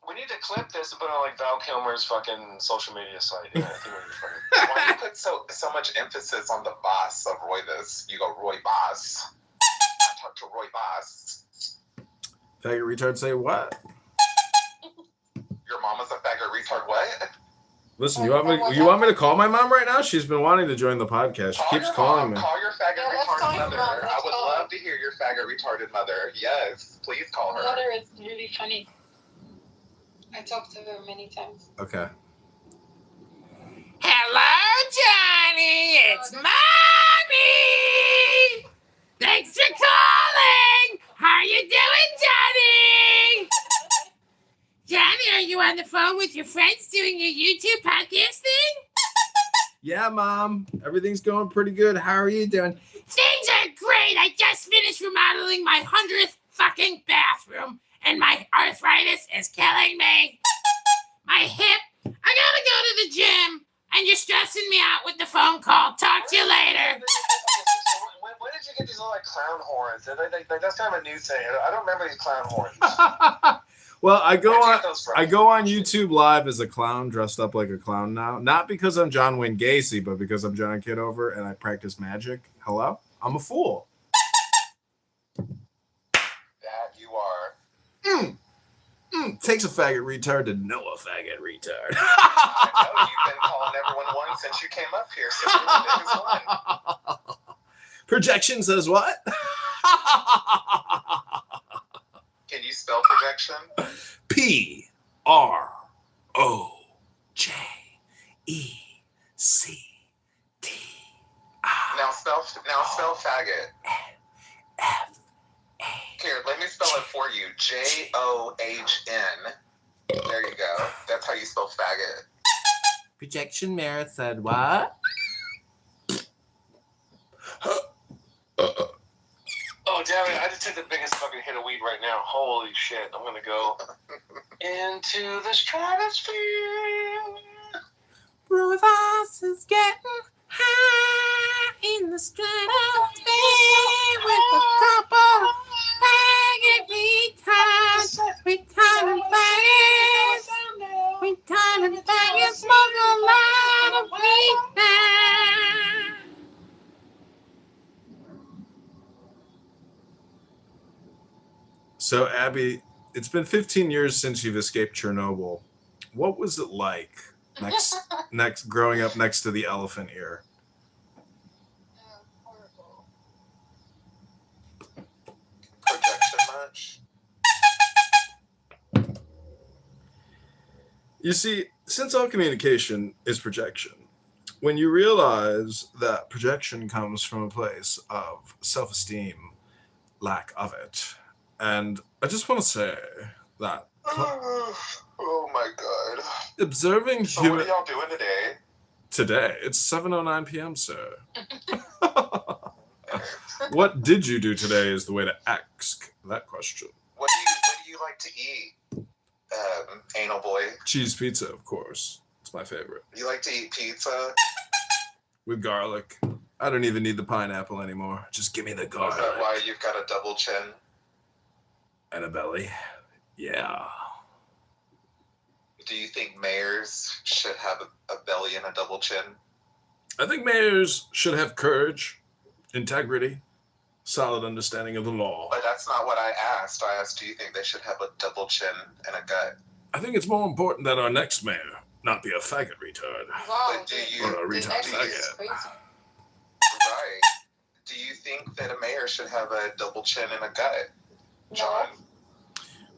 Speaker 6: We need to clip this and put it on like Val Kilmer's fucking social media site. Yeah, I think we're funny.
Speaker 12: Why do you put so much emphasis on the boss of Roivas? You go, Roy Boss. I talk to Roy Boss.
Speaker 1: Faggot retard say what?
Speaker 12: Your mama's a faggot retard. What?
Speaker 1: Listen, you want me to call my mom right now? She's been wanting to join the podcast. She keeps calling me.
Speaker 12: Call your faggot retarded mother.
Speaker 11: Mom.
Speaker 12: I would love to hear your faggot retarded mother. Yes, please call her.
Speaker 11: My mother is really funny. I talked to her many times.
Speaker 1: Okay. Hello, Johnny. It's Mommy. Thanks for calling. How you doing, Johnny? Johnny, are you on the phone with your friends doing your YouTube podcast thing? Yeah, Mom. Everything's going pretty good. How are you doing? Things are great. I just finished remodeling my 100th fucking bathroom, and my arthritis is killing me. My hip. I gotta go to the gym, and you're stressing me out with the phone call. Talk to you later.
Speaker 6: When did you get these little like clown horns? That's kind of a new thing. I don't remember these clown horns.
Speaker 1: Well, I go
Speaker 6: Where'd you get those from?
Speaker 1: I go on YouTube Live as a clown, dressed up like a clown now. Not because I'm John Wayne Gacy, but because I'm John Kitover and I practice magic. Hello? I'm a fool.
Speaker 12: That you are.
Speaker 1: Takes a faggot retard to know a faggot retard.
Speaker 12: I know you've been calling everyone one since you came up here. So you're the biggest one.
Speaker 1: Projection says what?
Speaker 12: Can you spell projection?
Speaker 1: PROJECT.
Speaker 12: Now spell faggot. Here, let me spell it for you. JOHN. There you go. That's how you spell faggot.
Speaker 1: Projection Mara said what?
Speaker 6: Oh, damn it. I just took the biggest fucking hit of weed right now. Holy shit. I'm going to go into the stratosphere.
Speaker 1: Roivas is getting high in the stratosphere with a couple faggot retards. Retarded faggots. Retarded faggots smoke a lot of weed now. So, Abby, it's been 15 years since you've escaped Chernobyl. What was it like next growing up next to the elephant ear?
Speaker 11: Horrible.
Speaker 12: Projection much?
Speaker 1: You see, since all communication is projection, when you realize that projection comes from a place of self-esteem, lack of it, and I just want to say that
Speaker 12: Oh my god.
Speaker 1: observing
Speaker 12: So what
Speaker 1: human
Speaker 12: are y'all doing today?
Speaker 1: today, it's 7:09 p.m., sir. What did you do today is the way to ask that question.
Speaker 12: What do you like to eat? Anal boy.
Speaker 1: Cheese pizza, of course. It's my favorite.
Speaker 12: You like to eat pizza?
Speaker 1: With garlic. I don't even need the pineapple anymore. Just give me the
Speaker 12: Is that
Speaker 1: garlic
Speaker 12: why you've got a double chin?
Speaker 1: and a belly. Yeah.
Speaker 12: Do you think mayors should have a belly and a double chin?
Speaker 1: I think mayors should have courage, integrity, solid understanding of the law.
Speaker 12: But that's not what I asked. I asked, do you think they should have a double chin and a gut?
Speaker 1: I think it's more important that our next mayor not be a faggot retard.
Speaker 11: Wow,
Speaker 12: But do you,
Speaker 1: Or a
Speaker 11: the
Speaker 1: retard
Speaker 11: next is
Speaker 1: faggot.
Speaker 11: crazy.
Speaker 12: right? Do you think that a mayor should have a double chin and a gut, John?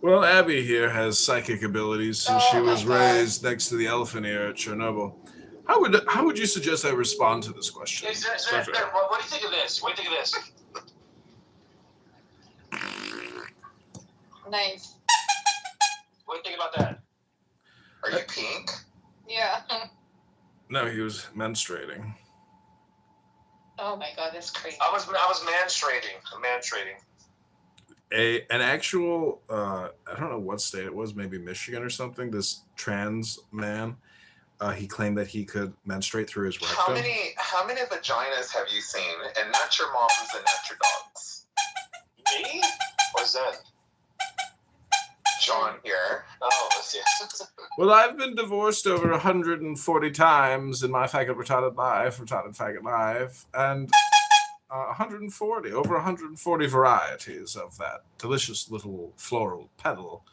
Speaker 1: Well, Abby here has psychic abilities since she
Speaker 11: Oh my
Speaker 1: was
Speaker 11: God.
Speaker 1: raised next to the elephant ear at Chernobyl. How would you suggest I respond to this question?
Speaker 6: What do you think of this? What do you think of this?
Speaker 11: Nice.
Speaker 6: What do you think about that?
Speaker 12: Are you pink?
Speaker 11: Yeah.
Speaker 1: No, he was menstruating.
Speaker 11: Oh my God, that's crazy.
Speaker 6: I was menstruating.
Speaker 1: An actual I don't know what state it was, maybe Michigan or something. This trans man, he claimed that he could menstruate through his rectum.
Speaker 12: How many vaginas have you seen? And not your moms and not your dogs.
Speaker 6: Me? What's that?
Speaker 12: John here.
Speaker 6: Oh, yes.
Speaker 1: Well, I've been divorced over 140 times in my faggot retarded faggot life, and 140 varieties of that delicious little floral petal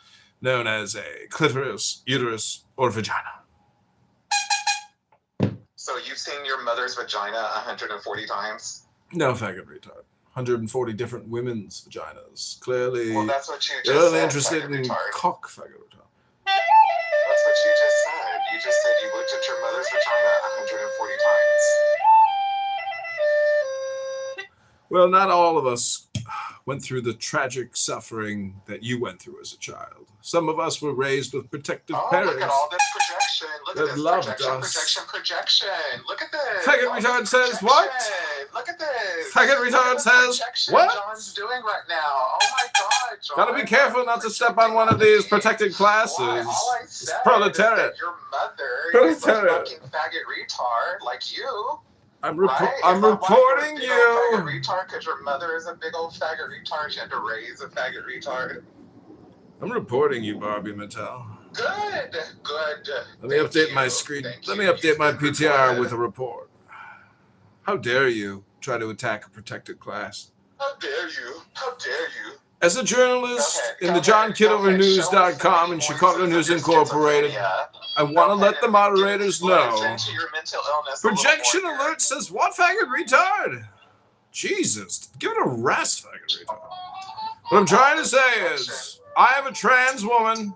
Speaker 1: known as a clitoris, uterus, or vagina.
Speaker 12: So you've seen your mother's vagina 140 times?
Speaker 1: No, faggot retard. 140 different women's vaginas. Clearly,
Speaker 12: Well, that's what you
Speaker 1: you're
Speaker 12: just
Speaker 1: only
Speaker 12: said,
Speaker 1: interested
Speaker 12: faggot
Speaker 1: in
Speaker 12: retard.
Speaker 1: cock faggot retard.
Speaker 12: That's what you just said. You just said you looked at your mother's vagina 140 times.
Speaker 1: Well, not all of us went through the tragic suffering that you went through as a child. Some of us were raised with protective parents.
Speaker 12: Look at all this projection. Look
Speaker 1: that
Speaker 12: at this
Speaker 1: loved
Speaker 12: projection,
Speaker 1: us.
Speaker 12: projection. Look at this.
Speaker 1: Faggot
Speaker 12: All
Speaker 1: retard
Speaker 12: this
Speaker 1: says
Speaker 12: projection.
Speaker 1: what?
Speaker 12: Look at this.
Speaker 1: Faggot
Speaker 12: Look
Speaker 1: retard
Speaker 12: at the
Speaker 1: says
Speaker 12: projection
Speaker 1: what?
Speaker 12: John's doing right now. Oh my God, John.
Speaker 1: Gotta be careful not to step on one of these protected classes.
Speaker 12: Why? All I
Speaker 1: It's
Speaker 12: said
Speaker 1: proletariat.
Speaker 12: is that your mother is a
Speaker 1: Proletariat.
Speaker 12: fucking faggot retard like you.
Speaker 1: I'm
Speaker 12: Right?
Speaker 1: I'm
Speaker 12: Is that why
Speaker 1: reporting
Speaker 12: you're a big old
Speaker 1: you.
Speaker 12: faggot retard because your mother is a big old faggot retard. She had to raise a faggot retard.
Speaker 1: I'm reporting you, Barbie Mattel.
Speaker 12: Good.
Speaker 1: Let me update my screen. Let me update my PTR with a report. How dare you try to attack a protected class?
Speaker 12: How dare you? How dare you?
Speaker 1: As a journalist
Speaker 12: Okay,
Speaker 1: in the JohnKitoverNews.com and Chicago News Incorporated, I want to let the moderators know.
Speaker 12: Into your mental illness a little
Speaker 1: Projection
Speaker 12: more here.
Speaker 1: alert says, what faggot retard? Jesus, give it a rest, faggot retard. What I'm trying to say is, I am a trans woman,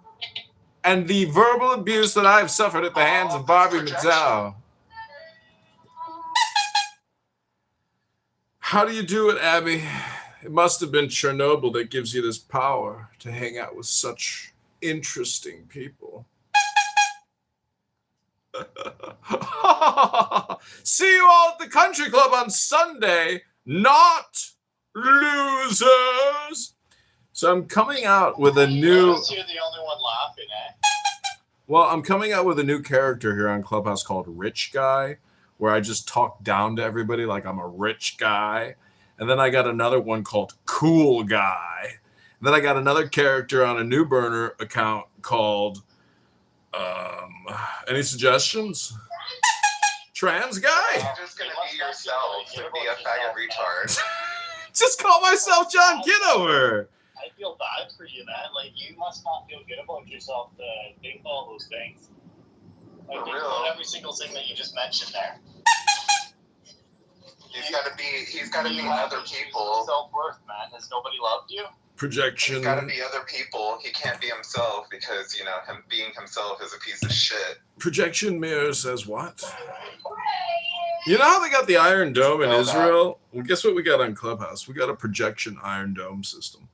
Speaker 1: and the verbal abuse that I've suffered at the hands of Barbie Mattel. How do you do it, Abby? It must have been Chernobyl that gives you this power to hang out with such interesting people. See you all at the country club on Sunday, not losers. So I'm coming out with a new...
Speaker 6: You're the only one laughing, eh?
Speaker 1: Well, I'm coming out with a new character here on Clubhouse called Rich Guy, where I just talk down to everybody like I'm a rich guy. And then I got another one called Cool Guy. And then I got another character on a New Burner account called... any suggestions? Trans Guy?
Speaker 12: You're just gonna be yourself and be a faggot retard.
Speaker 1: Just call myself John Kitover.
Speaker 6: I feel bad for you, man. Like, you must not feel good about yourself to think all those things. Like,
Speaker 12: For
Speaker 6: think
Speaker 12: real.
Speaker 6: about every single thing that you just mentioned there.
Speaker 12: He's gotta be other people.
Speaker 6: Self-worth, man. Has nobody loved you?
Speaker 1: Projection.
Speaker 12: He's gotta be other people. He can't be himself because, you know, him being himself is a piece of shit.
Speaker 1: Projection mirror says what? You know how they got the Iron Dome in
Speaker 12: Know that.
Speaker 1: Israel? Well, guess what we got on Clubhouse? We got a projection Iron Dome system.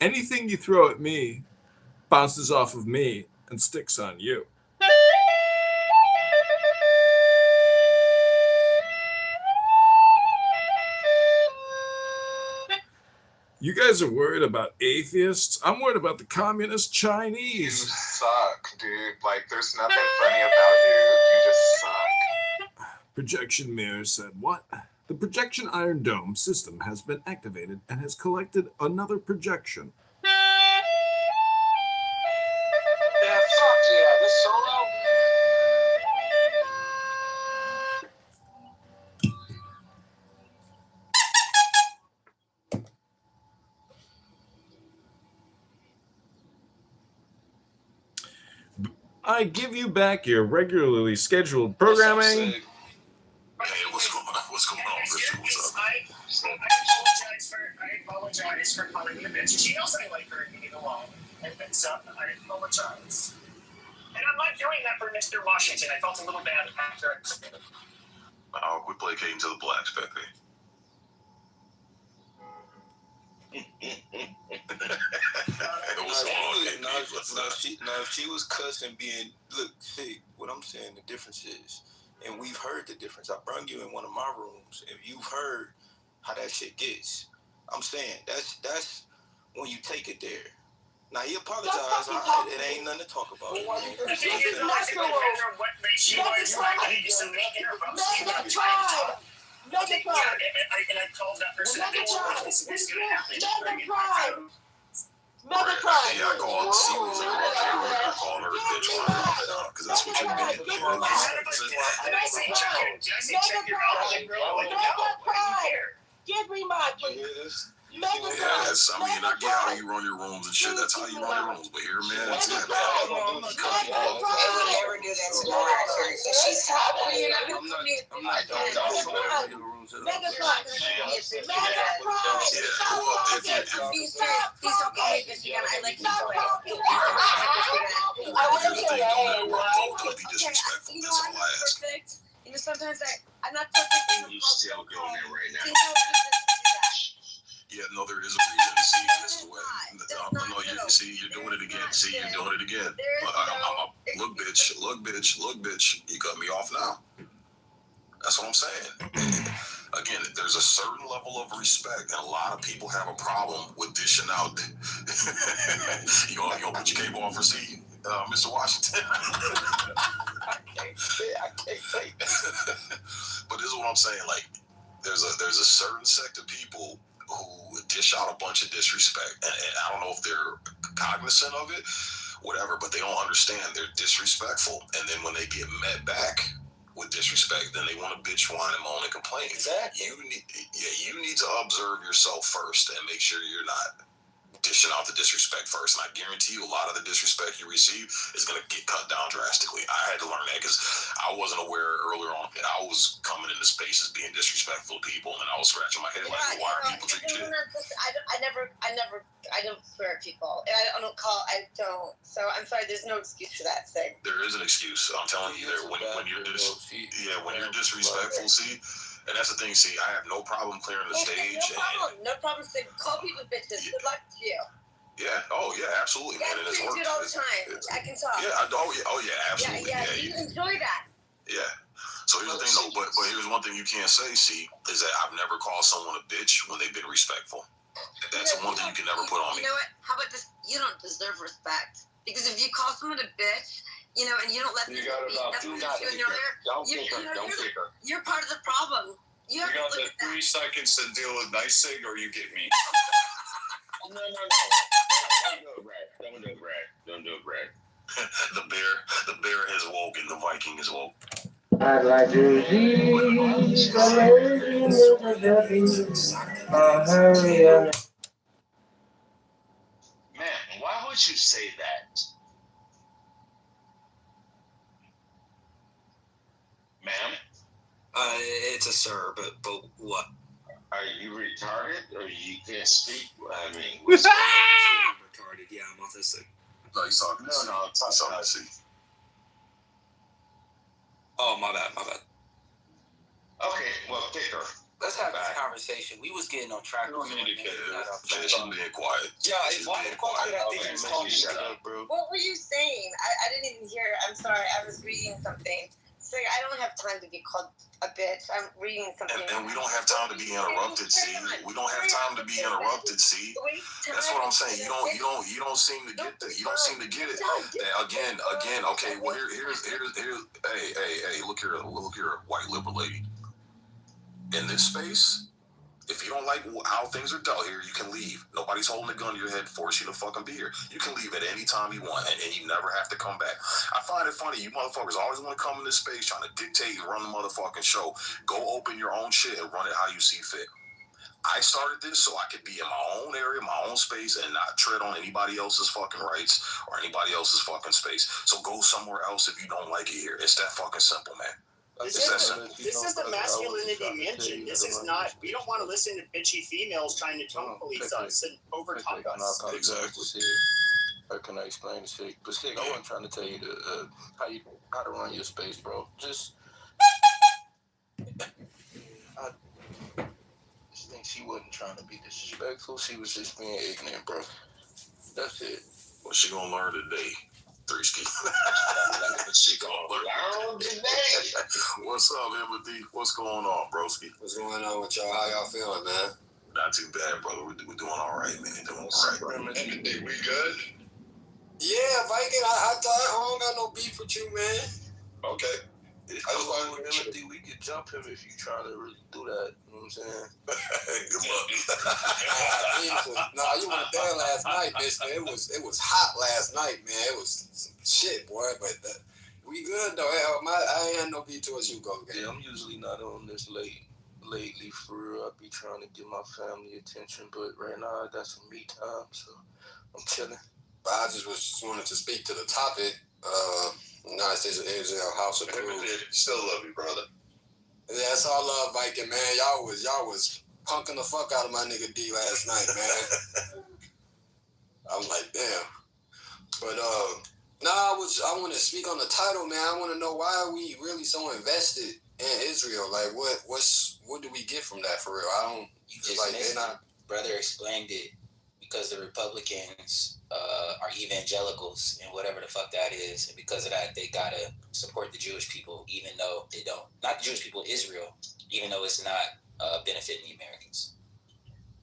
Speaker 1: Anything you throw at me bounces off of me and sticks on you. You guys are worried about atheists? I'm worried about the communist
Speaker 12: You
Speaker 1: Chinese.
Speaker 12: suck, dude. Like, there's nothing funny about you. You just suck.
Speaker 1: Projection mirror said, what? The projection iron dome system has been activated and has collected another projection.
Speaker 6: Yeah, fuck yeah. This solo.
Speaker 1: I give you back your regularly scheduled programming.
Speaker 9: Hey, what's going on, Richard? What's up?
Speaker 4: I apologize for calling you a bitch. She knows I like her and getting along. And I apologize. And I'm not doing that for Mr. Washington. I felt a little bad after I said it.
Speaker 9: Oh, quit placating to the blacks, Pepe.
Speaker 13: If she was cussing, being look, see what I'm saying. The difference is, and we've heard the difference. I brung you in one of my rooms, and you've heard how that shit gets. I'm saying that's when you take it there. Now he apologized. It ain't nothing to talk about.
Speaker 4: The thing is, it doesn't matter what race she was. I need somebody here about and I told that person that this is going to happen.
Speaker 9: Yeah, I called Series I called her a bitch because that's what you did.
Speaker 5: Give me my
Speaker 9: Yeah, that's, I mean, I get how you run your rooms and shit. That's how you run your rooms. But here, man, it's that bad.
Speaker 5: I would never do that to Mariah Carey because she's happy.
Speaker 9: Yeah, well,
Speaker 2: Please don't call me bitch again. I like you so much.
Speaker 9: here's the thing, don't be disrespectful. That's all I ask.
Speaker 2: Perfect. You know, sometimes I'm not perfect.
Speaker 7: You still doing it right now.
Speaker 9: Yeah, no, there is a reason. See, this is what. No, you're doing it again. See, you're doing it again. Look, bitch. You cut me off now. That's what I'm saying. Again, there's a certain level of respect, and a lot of people have a problem with dishing out. you gonna put your cable on for C, Mr. Washington?
Speaker 13: I can't say.
Speaker 9: But this is what I'm saying. Like, there's a certain sect of people who dish out a bunch of disrespect, and I don't know if they're cognizant of it, whatever, but they don't understand. They're disrespectful, and then when they get met back with disrespect, then they want to bitch, whine, and moan and complain.
Speaker 13: Exactly.
Speaker 9: You need to observe yourself first and make sure you're not dishing out the disrespect first. And I guarantee you, a lot of the disrespect you receive is going to get cut down drastically. I had to learn that because I wasn't aware earlier on. I was coming into spaces being disrespectful to people, and I was scratching my head like, why are people treating shit?
Speaker 2: I don't swear at people. And I don't. So I'm sorry. There's no excuse for that thing.
Speaker 9: There is an excuse. I'm telling you, when you're disrespectful, see. And that's the thing, see, I have no problem clearing the stage.
Speaker 2: No problem. So call people bitches. Good luck to you.
Speaker 9: Yeah. Oh, yeah, absolutely, man. And it's worked.
Speaker 2: You do it all the time. I can talk.
Speaker 9: Yeah. Oh, yeah, absolutely.
Speaker 2: Yeah. You enjoy that.
Speaker 9: Yeah. So here's the thing, though. But here's one thing you can't say, see, is that I've never called someone a bitch when they've been respectful. That's the one thing you can never put on me.
Speaker 2: You know what? How about this? You don't deserve respect. Because if you call someone a bitch, you know, and you don't let them you're part of the problem. You got the
Speaker 10: 3 seconds to deal with nice thing, or you get me.
Speaker 7: No. Don't do it, Brad.
Speaker 9: The bear has woke and the Viking is woke.
Speaker 14: I'd like to see hurry up.
Speaker 7: Man, why would you say that? Ma'am?
Speaker 15: It's a sir, but what?
Speaker 7: Are you retarded or you can't speak? I mean,
Speaker 15: what's retarded? Yeah, I'm autistic.
Speaker 9: No, he's talking to C.
Speaker 7: No,
Speaker 9: He's talking to C.
Speaker 15: Oh, my bad.
Speaker 7: Okay, well, pick her.
Speaker 15: Let's have this conversation. We was getting on track.
Speaker 9: She's being quiet.
Speaker 15: Yeah, it's quiet. I think he's talking. Shut up, bro.
Speaker 2: What were you saying? I didn't even hear. I'm sorry. I was reading something. So I don't have time to be called a bit. I'm reading something.
Speaker 9: And we don't have time to be interrupted, see? We don't have time to be interrupted, see? That's what I'm saying. You don't seem to get that. You don't seem to get it. Again. Okay. Well, here's. Hey. Look here, white liberal lady. In this space, if you don't like how things are dealt here, you can leave. Nobody's holding a gun to your head, force you to fucking be here. You can leave at any time you want, and you never have to come back. I find it funny, you motherfuckers always want to come in this space trying to dictate and run the motherfucking show. Go open your own shit and run it how you see fit. I started this so I could be in my own area, my own space, and not tread on anybody else's fucking rights or anybody else's fucking space. So go somewhere else if you don't like it here. It's that fucking simple, man.
Speaker 4: This is the masculinity mentioned. This is not. We don't want to listen to bitchy females trying to tone police us and overtalk us.
Speaker 9: Exactly.
Speaker 6: How can I explain this shit? But shit, I wasn't trying to tell you how to run your space, bro. Just I just think she wasn't trying to be disrespectful. She was just being ignorant, bro. That's it.
Speaker 9: Well, she gonna learn today. She gonna learn today. What's up, Empathy? What's going on, broski?
Speaker 16: What's going on with y'all? How y'all feeling, man?
Speaker 9: Not too bad, brother. We're doing all right, man. Doing all right.
Speaker 16: Empathy, we good? Yeah, Viking. I don't got no beef with you, man.
Speaker 9: Okay.
Speaker 6: Empathy, we could jump him if you try to really do that. You know what I'm saying?
Speaker 9: Good luck.
Speaker 16: Nah, you went there last night, bitch. It was hot last night, man. It was some shit, boy. But we good though. I ain't no beef towards you, go.
Speaker 6: Yeah, I'm usually not on this lately. For real, I be trying to get my family attention, but right now I got some me time, so I'm chilling.
Speaker 16: But I just wanted to speak to the topic. United States of Israel, House of Cruz.
Speaker 9: Still love you, brother.
Speaker 16: Yeah, that's all love, Viking, man. Y'all was punking the fuck out of my nigga D last night, man. I'm like, damn. But I want to speak on the title, man. I want to know why are we really so invested in Israel? Like, what do we get from that for real? I don't.
Speaker 15: You just missed it. Brother explained it. Because the Republicans are evangelicals and whatever the fuck that is, and because of that, they gotta support the Jewish people, even though they don't. Not the Jewish people, Israel, even though it's not benefiting the Americans.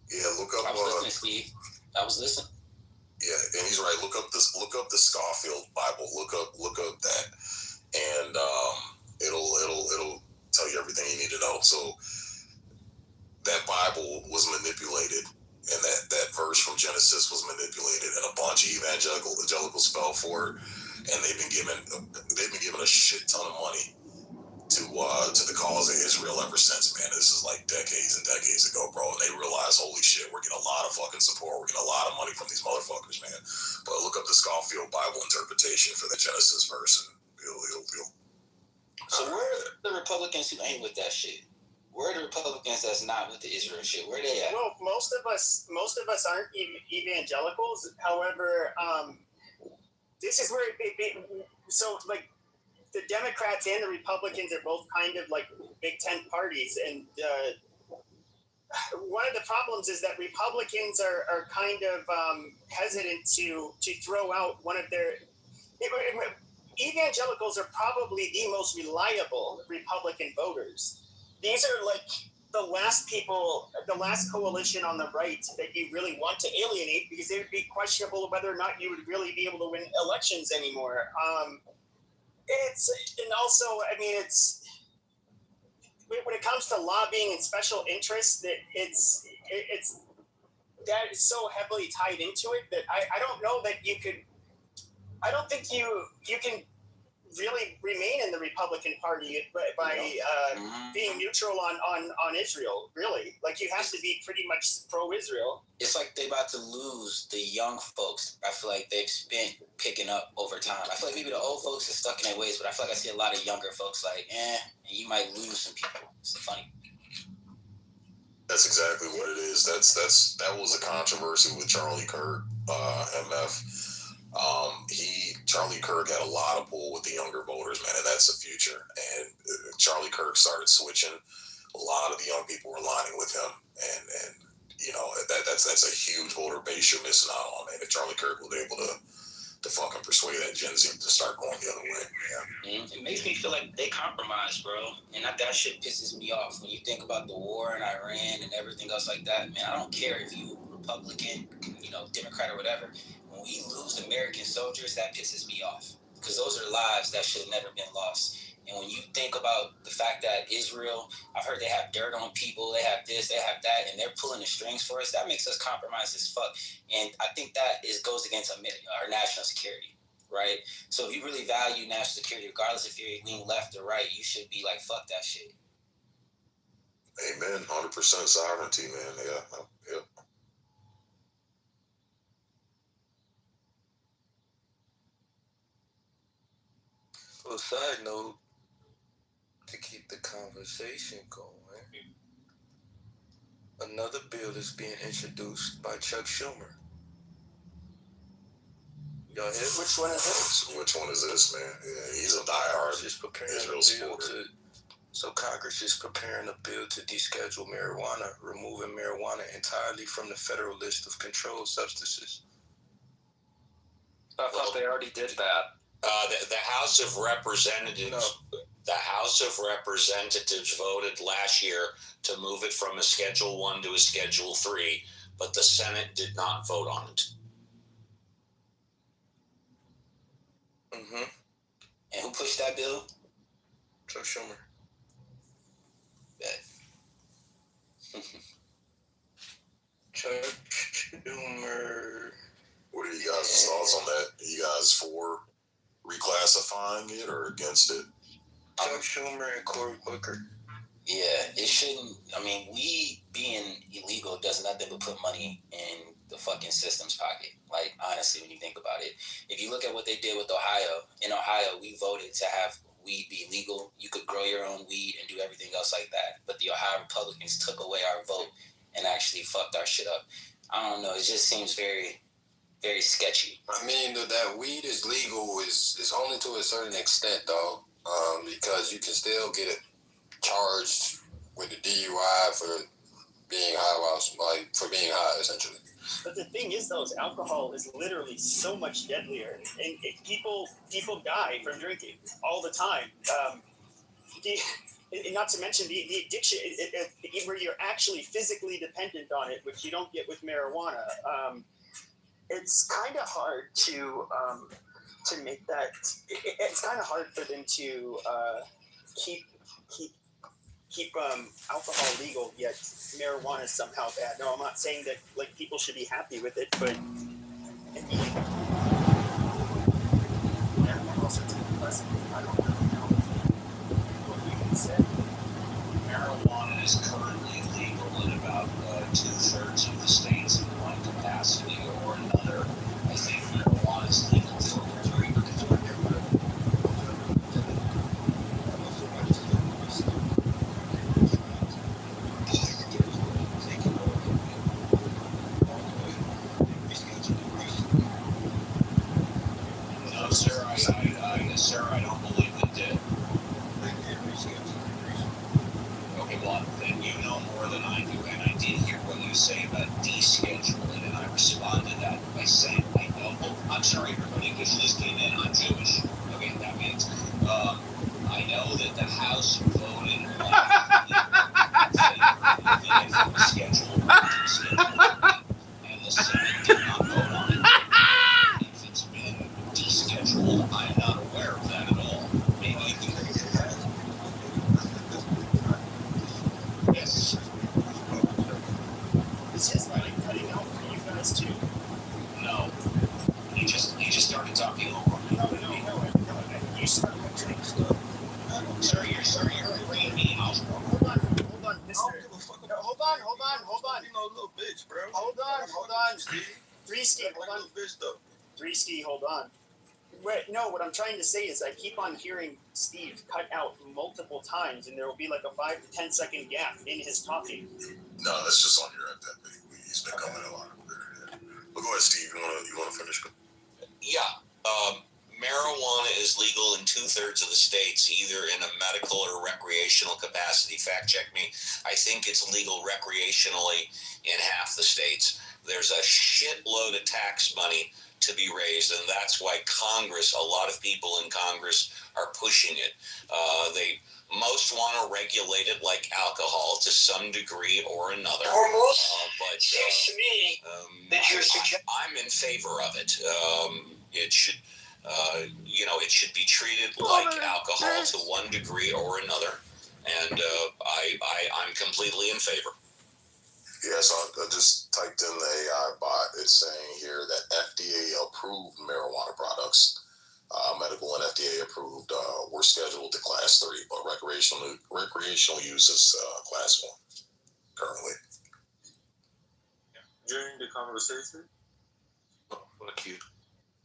Speaker 9: Yeah, look up.
Speaker 15: I was listening, Steve. I was listening.
Speaker 9: Yeah, and he's right. Look up the Scofield Bible. Look up that, and it'll tell you everything you need to know. So that Bible was manipulated. And that verse from Genesis was manipulated, and a bunch of evangelicals fell for it, and they've been given a shit ton of money to the cause of Israel ever since, man. This is like decades and decades ago, bro. And they realized, holy shit, we're getting a lot of fucking support. We're getting a lot of money from these motherfuckers, man. But look up the Scofield Bible interpretation for the Genesis verse, and you'll
Speaker 15: So where are the Republicans who ain't with that shit? Where are the Republicans that's not with the Israel shit? Where they at?
Speaker 4: Well, most of us aren't evangelicals. However, this is where so like the Democrats and the Republicans are both kind of like Big Tent parties, and one of the problems is that Republicans are kind of hesitant to throw out one of their. Evangelicals are probably the most reliable Republican voters. These are like the last coalition on the right that you really want to alienate, because it would be questionable whether or not you would really be able to win elections anymore. It's when it comes to lobbying and special interests, that it's that is so heavily tied into it that I don't know that you could. I don't think you can really remain in the Republican Party by being neutral on Israel. Really, like you have to be pretty much pro-Israel.
Speaker 15: It's like they about to lose the young folks. I feel like they've been picking up over time. I feel like maybe the old folks are stuck in their ways, but I feel like I see a lot of younger folks like, and you might lose some people. It's funny.
Speaker 9: That's exactly what it is. That was a controversy with Charlie Kirk, MF. Charlie Kirk had a lot of pull with the younger voters, man, and that's the future. And Charlie Kirk started switching. A lot of the young people were lining with him, and you know that's a huge voter base you're missing out on. And if Charlie Kirk was able to to fucking persuade that Gen Z to start going the other way. Yeah.
Speaker 15: It makes me feel like they compromise, bro. And that shit pisses me off. When you think about the war in Iran and everything else like that, man, I don't care if you Republican, Democrat or whatever. When we lose American soldiers, that pisses me off. Because those are lives that should have never been lost. And when you think about the fact that Israel, I've heard they have dirt on people, they have this, they have that, and they're pulling the strings for us, that makes us compromise as fuck. And I think that goes against our national security, right? So if you really value national security, regardless if you're leaning left or right, you should be like, fuck that shit.
Speaker 9: Amen. 100% sovereignty, man. Yeah.
Speaker 13: Well, side note, to keep the conversation going, another bill is being introduced by Chuck Schumer. Y'all hear?
Speaker 9: Which one is this? Which one is this, man? Yeah, he's a diehard Israel supporter.
Speaker 13: So Congress is preparing a bill to deschedule marijuana, removing marijuana entirely from the federal list of controlled substances.
Speaker 17: I thought they already did that.
Speaker 7: The House of Representatives. The House of Representatives voted last year to move it from a Schedule 1 to a Schedule 3, but the Senate did not vote on it.
Speaker 13: Mm-hmm.
Speaker 15: And who pushed that bill?
Speaker 13: Chuck Schumer. Chuck Schumer.
Speaker 9: What are you guys' thoughts on that? Are you guys for reclassifying it or against it?
Speaker 13: Chuck Schumer and Cory Booker.
Speaker 15: Yeah, it shouldn't. I mean, weed being illegal does nothing but put money in the fucking system's pocket. Like, honestly, when you think about it. If you look at what they did with Ohio, in Ohio, we voted to have weed be legal. You could grow your own weed and do everything else like that. But the Ohio Republicans took away our vote and actually fucked our shit up. I don't know. It just seems very, very sketchy.
Speaker 16: I mean, that weed is legal is only to a certain extent, though, because you can still get it charged with the DUI for being high, for being high, essentially.
Speaker 4: But the thing is, though, is alcohol is literally so much deadlier, and people die from drinking all the time. And not to mention the addiction, where you're actually physically dependent on it, which you don't get with marijuana. It's kind of hard to make that. It's kind of hard for them to keep alcohol legal, yet marijuana is somehow bad. No, I'm not saying that like people should be happy with it, but I don't really know what you can say.
Speaker 7: Marijuana is currently legal in about 2/3 of the states in one capacity or another. I think marijuana is legal for three. No, sir, I don't believe it did. Okay, well, then you know more than I do, and I did hear what you say about descheduling, and I responded to that by saying, I know. Oh, I'm sorry, everybody, because you just came in. I'm Jewish. Okay, that means I know that the House voted on the schedule, and the Senate did not vote on it. If it's been descheduled, I'm not aware of that at all. Maybe you can figure it out. Yes.
Speaker 4: This is like cutting out for you guys too.
Speaker 7: No. He just started talking over me.
Speaker 4: No. You started mentioning stuff.
Speaker 7: Sir, you're bringing me out.
Speaker 4: Hold on, mister. Hold on.
Speaker 16: You know, little bitch, bro.
Speaker 4: Hold on. Three-ski, hold on.
Speaker 16: Bitch, though.
Speaker 4: Three-ski, hold on. Wait, no, what I'm trying to say is I keep on hearing Steve cut out multiple times, and there will be like a 5 to 10 second gap in his talking.
Speaker 9: No, that's just on your end. He's been coming a lot. But go ahead, Steve. You want to finish?
Speaker 7: Yeah. Marijuana is legal in 2/3 of the states, either in a medical or recreational capacity. Fact check me. I think it's legal recreationally in half the states. There's a shitload of tax money to be raised, and that's why Congress, a lot of people in Congress are pushing it. They most want to regulate it like alcohol to some degree or another. But
Speaker 5: Seems to me that you're suggesting
Speaker 7: I'm in favor of it. It should, it should be treated like alcohol to one degree or another, and I'm completely in favor.
Speaker 9: Yeah, so I just typed in the AI bot. It's saying here that FDA approved marijuana products, medical and FDA approved, were scheduled to class 3, but recreational use is class 1 currently.
Speaker 8: During the conversation? Oh, fuck you.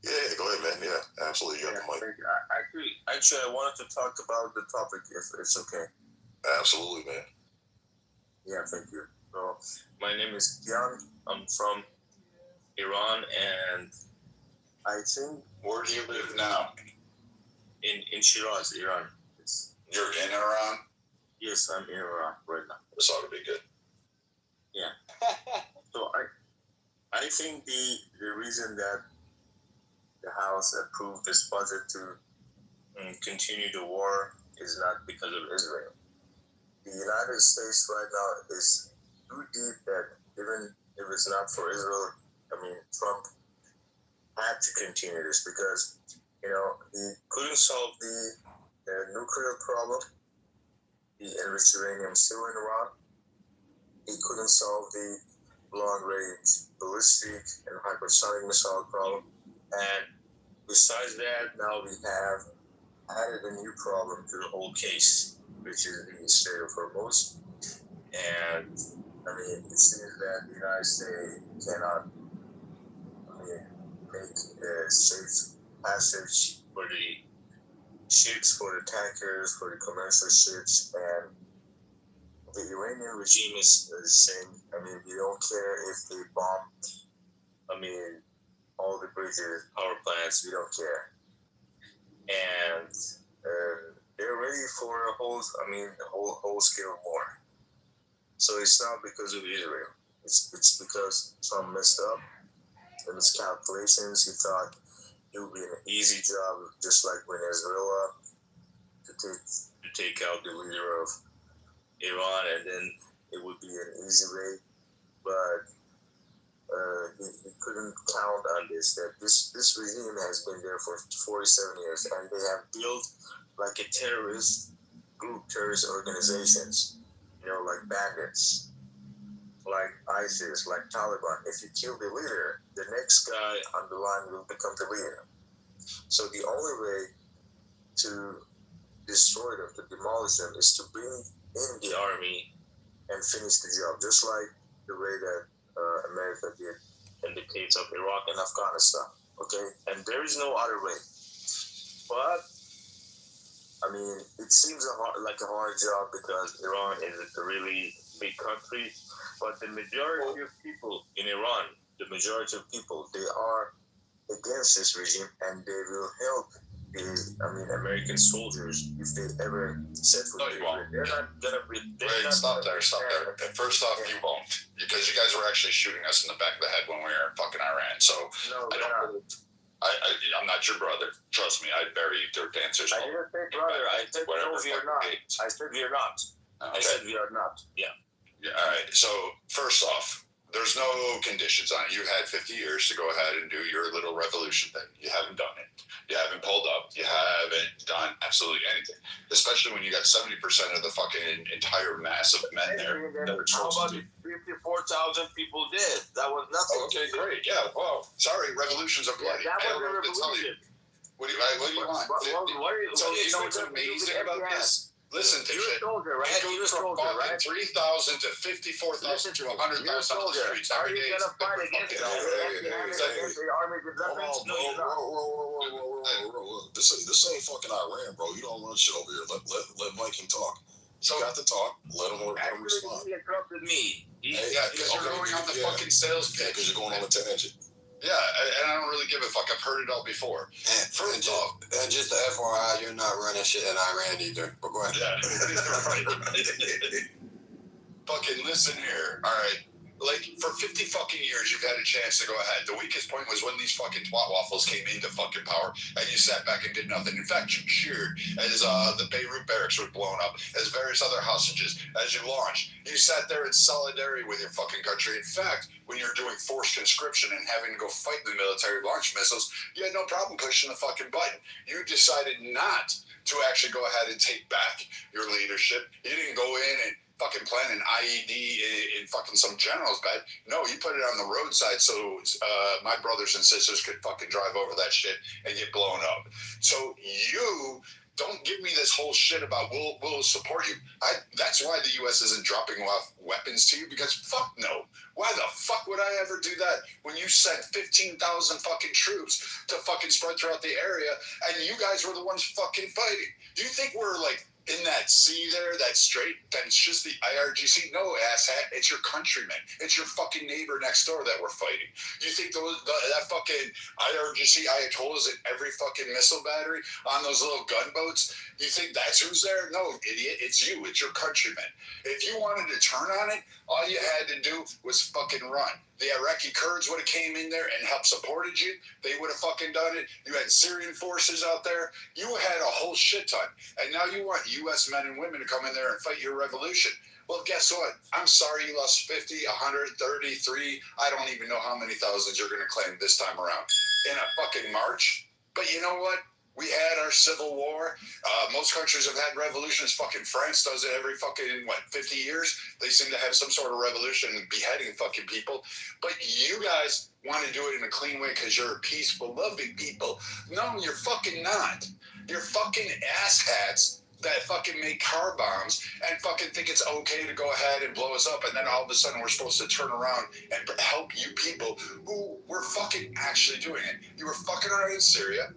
Speaker 9: Yeah, go ahead, man. Yeah, absolutely. You got the mic.
Speaker 8: Thank you. Actually, I wanted to talk about the topic if it's okay.
Speaker 9: Absolutely, man.
Speaker 8: Yeah, thank you. So, my name is Kian. I'm from Iran, and I think...
Speaker 9: Where do you live now?
Speaker 8: In Shiraz, Iran.
Speaker 9: You're in Iran?
Speaker 8: Yes, I'm in Iran right now.
Speaker 9: This ought to be good.
Speaker 8: Yeah. So, I think the reason that the House approved this budget to continue the war is not because of Israel. The United States right now is too deep that even if it's not for Israel, Trump had to continue this because, he couldn't solve the nuclear problem, the enriched uranium still in Iran. He couldn't solve the long-range ballistic and hypersonic missile problem. And besides that, now we have added a new problem to the whole case, which is the Strait of Hormuz. And, it seems that the United States cannot make a safe passage for the ships, for the tankers, for the commercial ships, and the Iranian regime is saying, we don't care if they bomb, all the bridges, power plants, we don't care. And they're ready for a whole scale war. So it's not because of Israel. It's because Trump messed up in his calculations. He thought it would be an easy job, just like Venezuela, to take out the leader of Iran, and then it would be an easy way. But he couldn't count on this, that this regime has been there for 47 years, and they have built like a terrorist group, terrorist organizations, like bandits, like ISIS, like Taliban. If you kill the leader, the next guy on the line will become the leader. So the only way to destroy them, to demolish them, is to bring in the army and finish the job, just like the way that America did in the case of Iraq and Afghanistan. Okay? And there is no other way. But, it seems like a hard job because Iran is a really big country, but the majority of people in Iran, they are against this regime, and they will help the American soldiers if they ever set foot.
Speaker 9: No, you won't.
Speaker 8: They're not gonna be.
Speaker 9: Stop there. First off, you won't, because you guys were actually shooting us in the back of the head when we were in fucking Iran. So
Speaker 8: No,
Speaker 9: I'm not your brother. Trust me, I'd bury you dirt dancers.
Speaker 8: I didn't say brother. I said no, we are not. I said we are not.
Speaker 9: Okay.
Speaker 8: I said we are not. Yeah.
Speaker 9: All right. So first off, there's no conditions on it. You had 50 years to go ahead and do your little revolution thing. You haven't done it. You haven't pulled up. You haven't done absolutely anything. Especially when you got 70% of the fucking entire mass of men there that are
Speaker 8: How
Speaker 9: supposed
Speaker 8: about
Speaker 9: to.
Speaker 8: 54,000 people did? That was nothing.
Speaker 9: Oh, okay, great. Yeah. Well, sorry. Revolutions are bloody.
Speaker 8: That
Speaker 9: I don't
Speaker 8: was a
Speaker 9: know what to tell you.
Speaker 8: revolution.
Speaker 9: What do you want? So you know what's amazing about this? Listen to
Speaker 8: You're a
Speaker 9: shit.
Speaker 8: soldier, right?
Speaker 9: It goes
Speaker 8: You're a
Speaker 9: from
Speaker 8: soldier,
Speaker 9: fucking
Speaker 8: right?
Speaker 9: 3,000 to 54,000 to 100,000
Speaker 8: You're a
Speaker 9: on the
Speaker 8: soldier.
Speaker 9: streets
Speaker 8: Are
Speaker 9: every
Speaker 8: you
Speaker 9: day.
Speaker 8: gonna fight against the army developments? No, you're not.
Speaker 9: Whoa. This ain't fucking Iran, bro. You don't run shit over here. Let Viking talk. You got to talk. Let him respond.
Speaker 8: He interrupted me.
Speaker 9: Yeah, because you're going on the fucking sales pitch. Because you're going on a tangent. Yeah, and I don't really give a fuck. I've heard it all before.
Speaker 16: And just the FYI, you're not running shit in Iran either. But go ahead.
Speaker 9: Yeah. Fucking listen here. All right. like, for 50 fucking years, you've had a chance to go ahead. The weakest point was when these fucking twat waffles came into fucking power, and you sat back and did nothing. In fact, you cheered as the Beirut barracks were blown up, as various other hostages, as you launched. You sat there in solidarity with your fucking country. In fact, when you're doing forced conscription and having to go fight the military launch missiles, you had no problem pushing the fucking button. You decided not to actually go ahead and take back your leadership. You didn't go in and fucking plant an IED in fucking some general's bed. No, you put it on the roadside so my brothers and sisters could fucking drive over that shit and get blown up. So you don't give me this whole shit about we'll support you. That's why the U.S. isn't dropping off weapons to you, because fuck no. Why the fuck would I ever do that when you sent 15,000 fucking troops to fucking spread throughout the area and you guys were the ones fucking fighting? Do you think we're like in that sea there, that strait, that it's just the IRGC? No, asshat, it's your countrymen. It's your fucking neighbor next door that we're fighting. You think that fucking IRGC Ayatollahs in every fucking missile battery on those little gunboats? You think that's who's there? No, idiot, it's you. It's your countrymen. If you wanted to turn on it, all you had to do was fucking run. The Iraqi Kurds would have came in there and helped supported you. They would have fucking done it. You had Syrian forces out there. You had a whole shit ton. And now you want U.S. men and women to come in there and fight your revolution. Well, guess what? I'm sorry you lost 50, 133. I don't even know how many thousands you're going to claim this time around in a fucking march. But you know what? We had our civil war. Most countries have had revolutions. Fucking France does it every fucking, 50 years? They seem to have some sort of revolution and beheading fucking people. But you guys want to do it in a clean way because you're a peaceful, loving people. No, you're fucking not. You're fucking asshats that fucking make car bombs and fucking think it's okay to go ahead and blow us up, and then all of a sudden we're supposed to turn around and help you people who were fucking actually doing it. You were fucking around in Syria.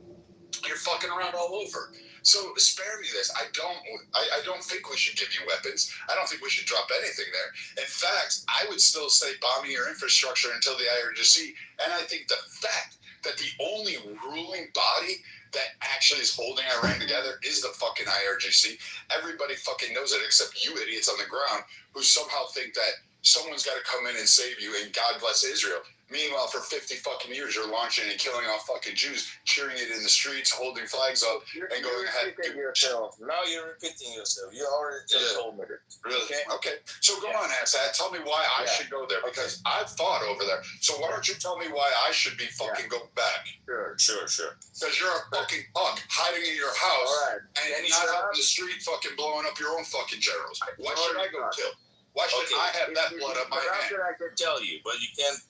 Speaker 9: You're fucking around all over. So spare me this. I don't think we should give you weapons. I don't think we should drop anything there. In fact, I would still say bombing your infrastructure until the IRGC. And I think the fact that the only ruling body that actually is holding Iran together is the fucking IRGC. Everybody fucking knows it except you idiots on the ground who somehow think that someone's got to come in and save you and God bless Israel. Meanwhile, for 50 fucking years, you're launching and killing off fucking Jews, cheering it in the streets, holding flags up, and going ahead.
Speaker 8: Yourself. Now you're repeating yourself. You already just told me this.
Speaker 9: Really? Okay. So go on, asshat. Tell me why I should go there, because I've fought over there. So why don't you tell me why I should be fucking going back?
Speaker 8: Sure.
Speaker 9: Because you're a fucking punk hiding in your house and not out in the street fucking blowing up your own fucking generals. Why should I go kill? Why should I have that blood on my hands?
Speaker 8: I can tell you, but you can't.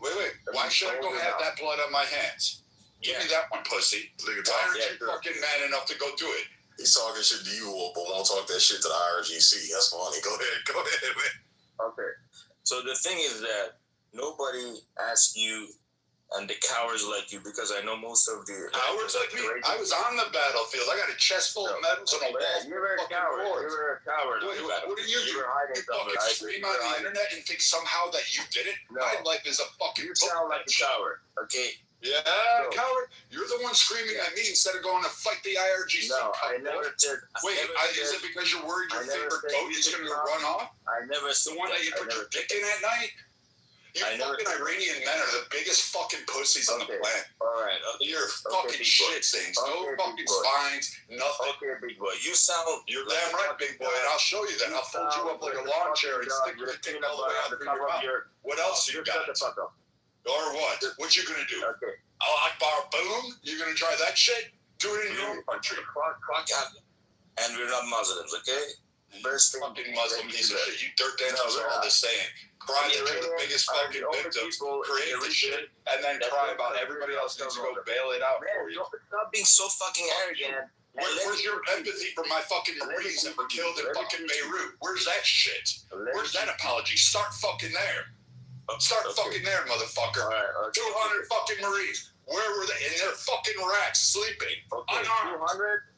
Speaker 9: Wait. Why should I go have that blood on my hands? Give me that one, pussy. Why aren't you fucking man enough to go do it? He's talking shit to you, but won't talk that shit to the IRGC. That's funny. Go ahead, man.
Speaker 8: Okay. So the thing is that nobody asked you and the cowards like you, because I know most of the
Speaker 9: cowards like me. I was on the battlefield. I got a chest full of medals and a wall.
Speaker 8: You were a coward. You were a coward.
Speaker 9: What did you do? You fucking scream on the internet and think somehow that you did it?
Speaker 8: No.
Speaker 9: My life is a fucking.
Speaker 8: You sound like a coward. Okay.
Speaker 9: Yeah, coward. You're the one screaming at me instead of going to fight the IRGC.
Speaker 8: No, I never said.
Speaker 9: Wait, is it because you're worried your favorite goat is going to run off?
Speaker 8: I never said
Speaker 9: the one that you put your dick in at night. You fucking Iranian men are the biggest fucking pussies on the planet.
Speaker 8: All right.
Speaker 9: You're fucking shit things. No fucking spines, nothing.
Speaker 8: Okay, big boy. You sound.
Speaker 9: You're damn right, big boy. And I'll show you that. I'll fold you up like a lawn chair and stick your thing all the way out through your mouth. What else you got? Or what? What you gonna do?
Speaker 8: Okay.
Speaker 9: Akbar, boom? You gonna try that shit? Do it in your own country.
Speaker 8: And we're not Muslims, okay?
Speaker 9: First fucking Muslim piece of shit. You dirt dancers are all the same. Cry that you're the biggest fucking victims, create the shit, and then cry about everybody else needs to go bail it out for you.
Speaker 8: Stop being so fucking arrogant.
Speaker 9: Where's your empathy for my fucking Marines that were killed in fucking Beirut? Where's that shit? Where's that apology? Start fucking there. Start fucking there, motherfucker. 200 fucking Marines. Where were they? In their fucking racks, sleeping. Unarmed.
Speaker 8: 200?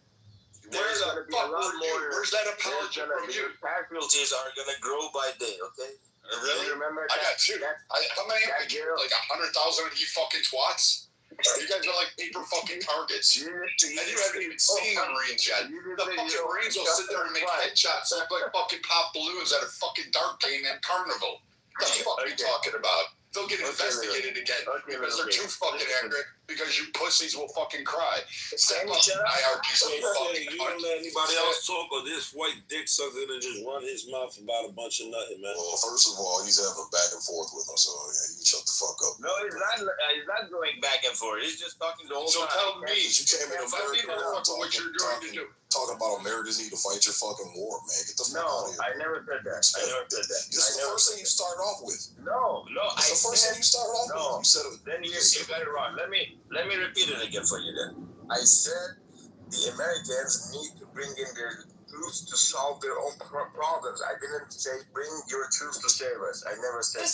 Speaker 9: Where the fuck were you? Where's that apology from you?
Speaker 8: Casualties are gonna grow by day, okay?
Speaker 9: Really?
Speaker 8: Remember
Speaker 9: I got two. How many have you? Like 100,000 of you fucking twats? You guys are like paper fucking targets. And you haven't even seen the Marines yet. The fucking Marines will sit there and make headshots look like fucking pop balloons at a fucking dart game and carnival. What the fuck are you talking about? They'll get investigated again because they're too fucking angry because you pussies will fucking cry. Step up, IRGC.
Speaker 17: You don't let anybody else talk, or this white dick sucker to just run his mouth about a bunch of nothing, man.
Speaker 9: Well, first of all, he's having a back and forth with him, so yeah, you can shut the fuck up.
Speaker 18: No, he's not going back and forth. He's just talking the whole time.
Speaker 9: So tell me, you came in America what you're doing to do. Talking about America's need to fight your fucking war, man. Get the fuck out of here.
Speaker 18: I never said that.
Speaker 9: This is the first thing you started off with.
Speaker 18: No.
Speaker 9: It's the first thing you started off with. You said it.
Speaker 18: Then you got it wrong. Let me repeat it again for you then. I said the Americans need to bring in their troops to solve their own problems. I didn't say bring your troops to save us. I never said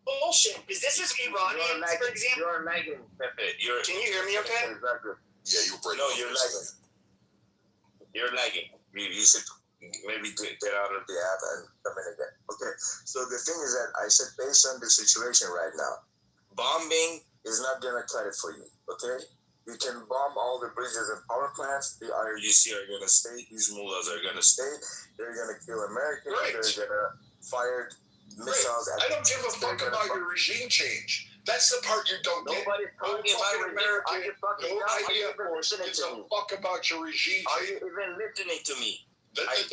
Speaker 4: bullshit. Because this is Iranians, for example.
Speaker 18: You're lagging, Pepe.
Speaker 4: Can you hear me okay?
Speaker 18: Exactly.
Speaker 9: Yeah, you were breaking.
Speaker 18: No, you're lagging. You're lagging. You should maybe get out of the app and come in again. Okay. So the thing is that I said based on the situation right now, bombing is not going to cut it for you. Okay? You can bomb all the bridges and power plants. The IRGC are going to stay. These mullahs are going to stay. They're going to kill Americans.
Speaker 9: Great.
Speaker 18: They're going to fire missiles.
Speaker 9: I don't give a fuck about your regime change. That's the part you don't get.
Speaker 18: Nobody's talking about
Speaker 9: American. No idea gives a fuck about your regime change.
Speaker 18: Are you even listening to me?
Speaker 9: Nobody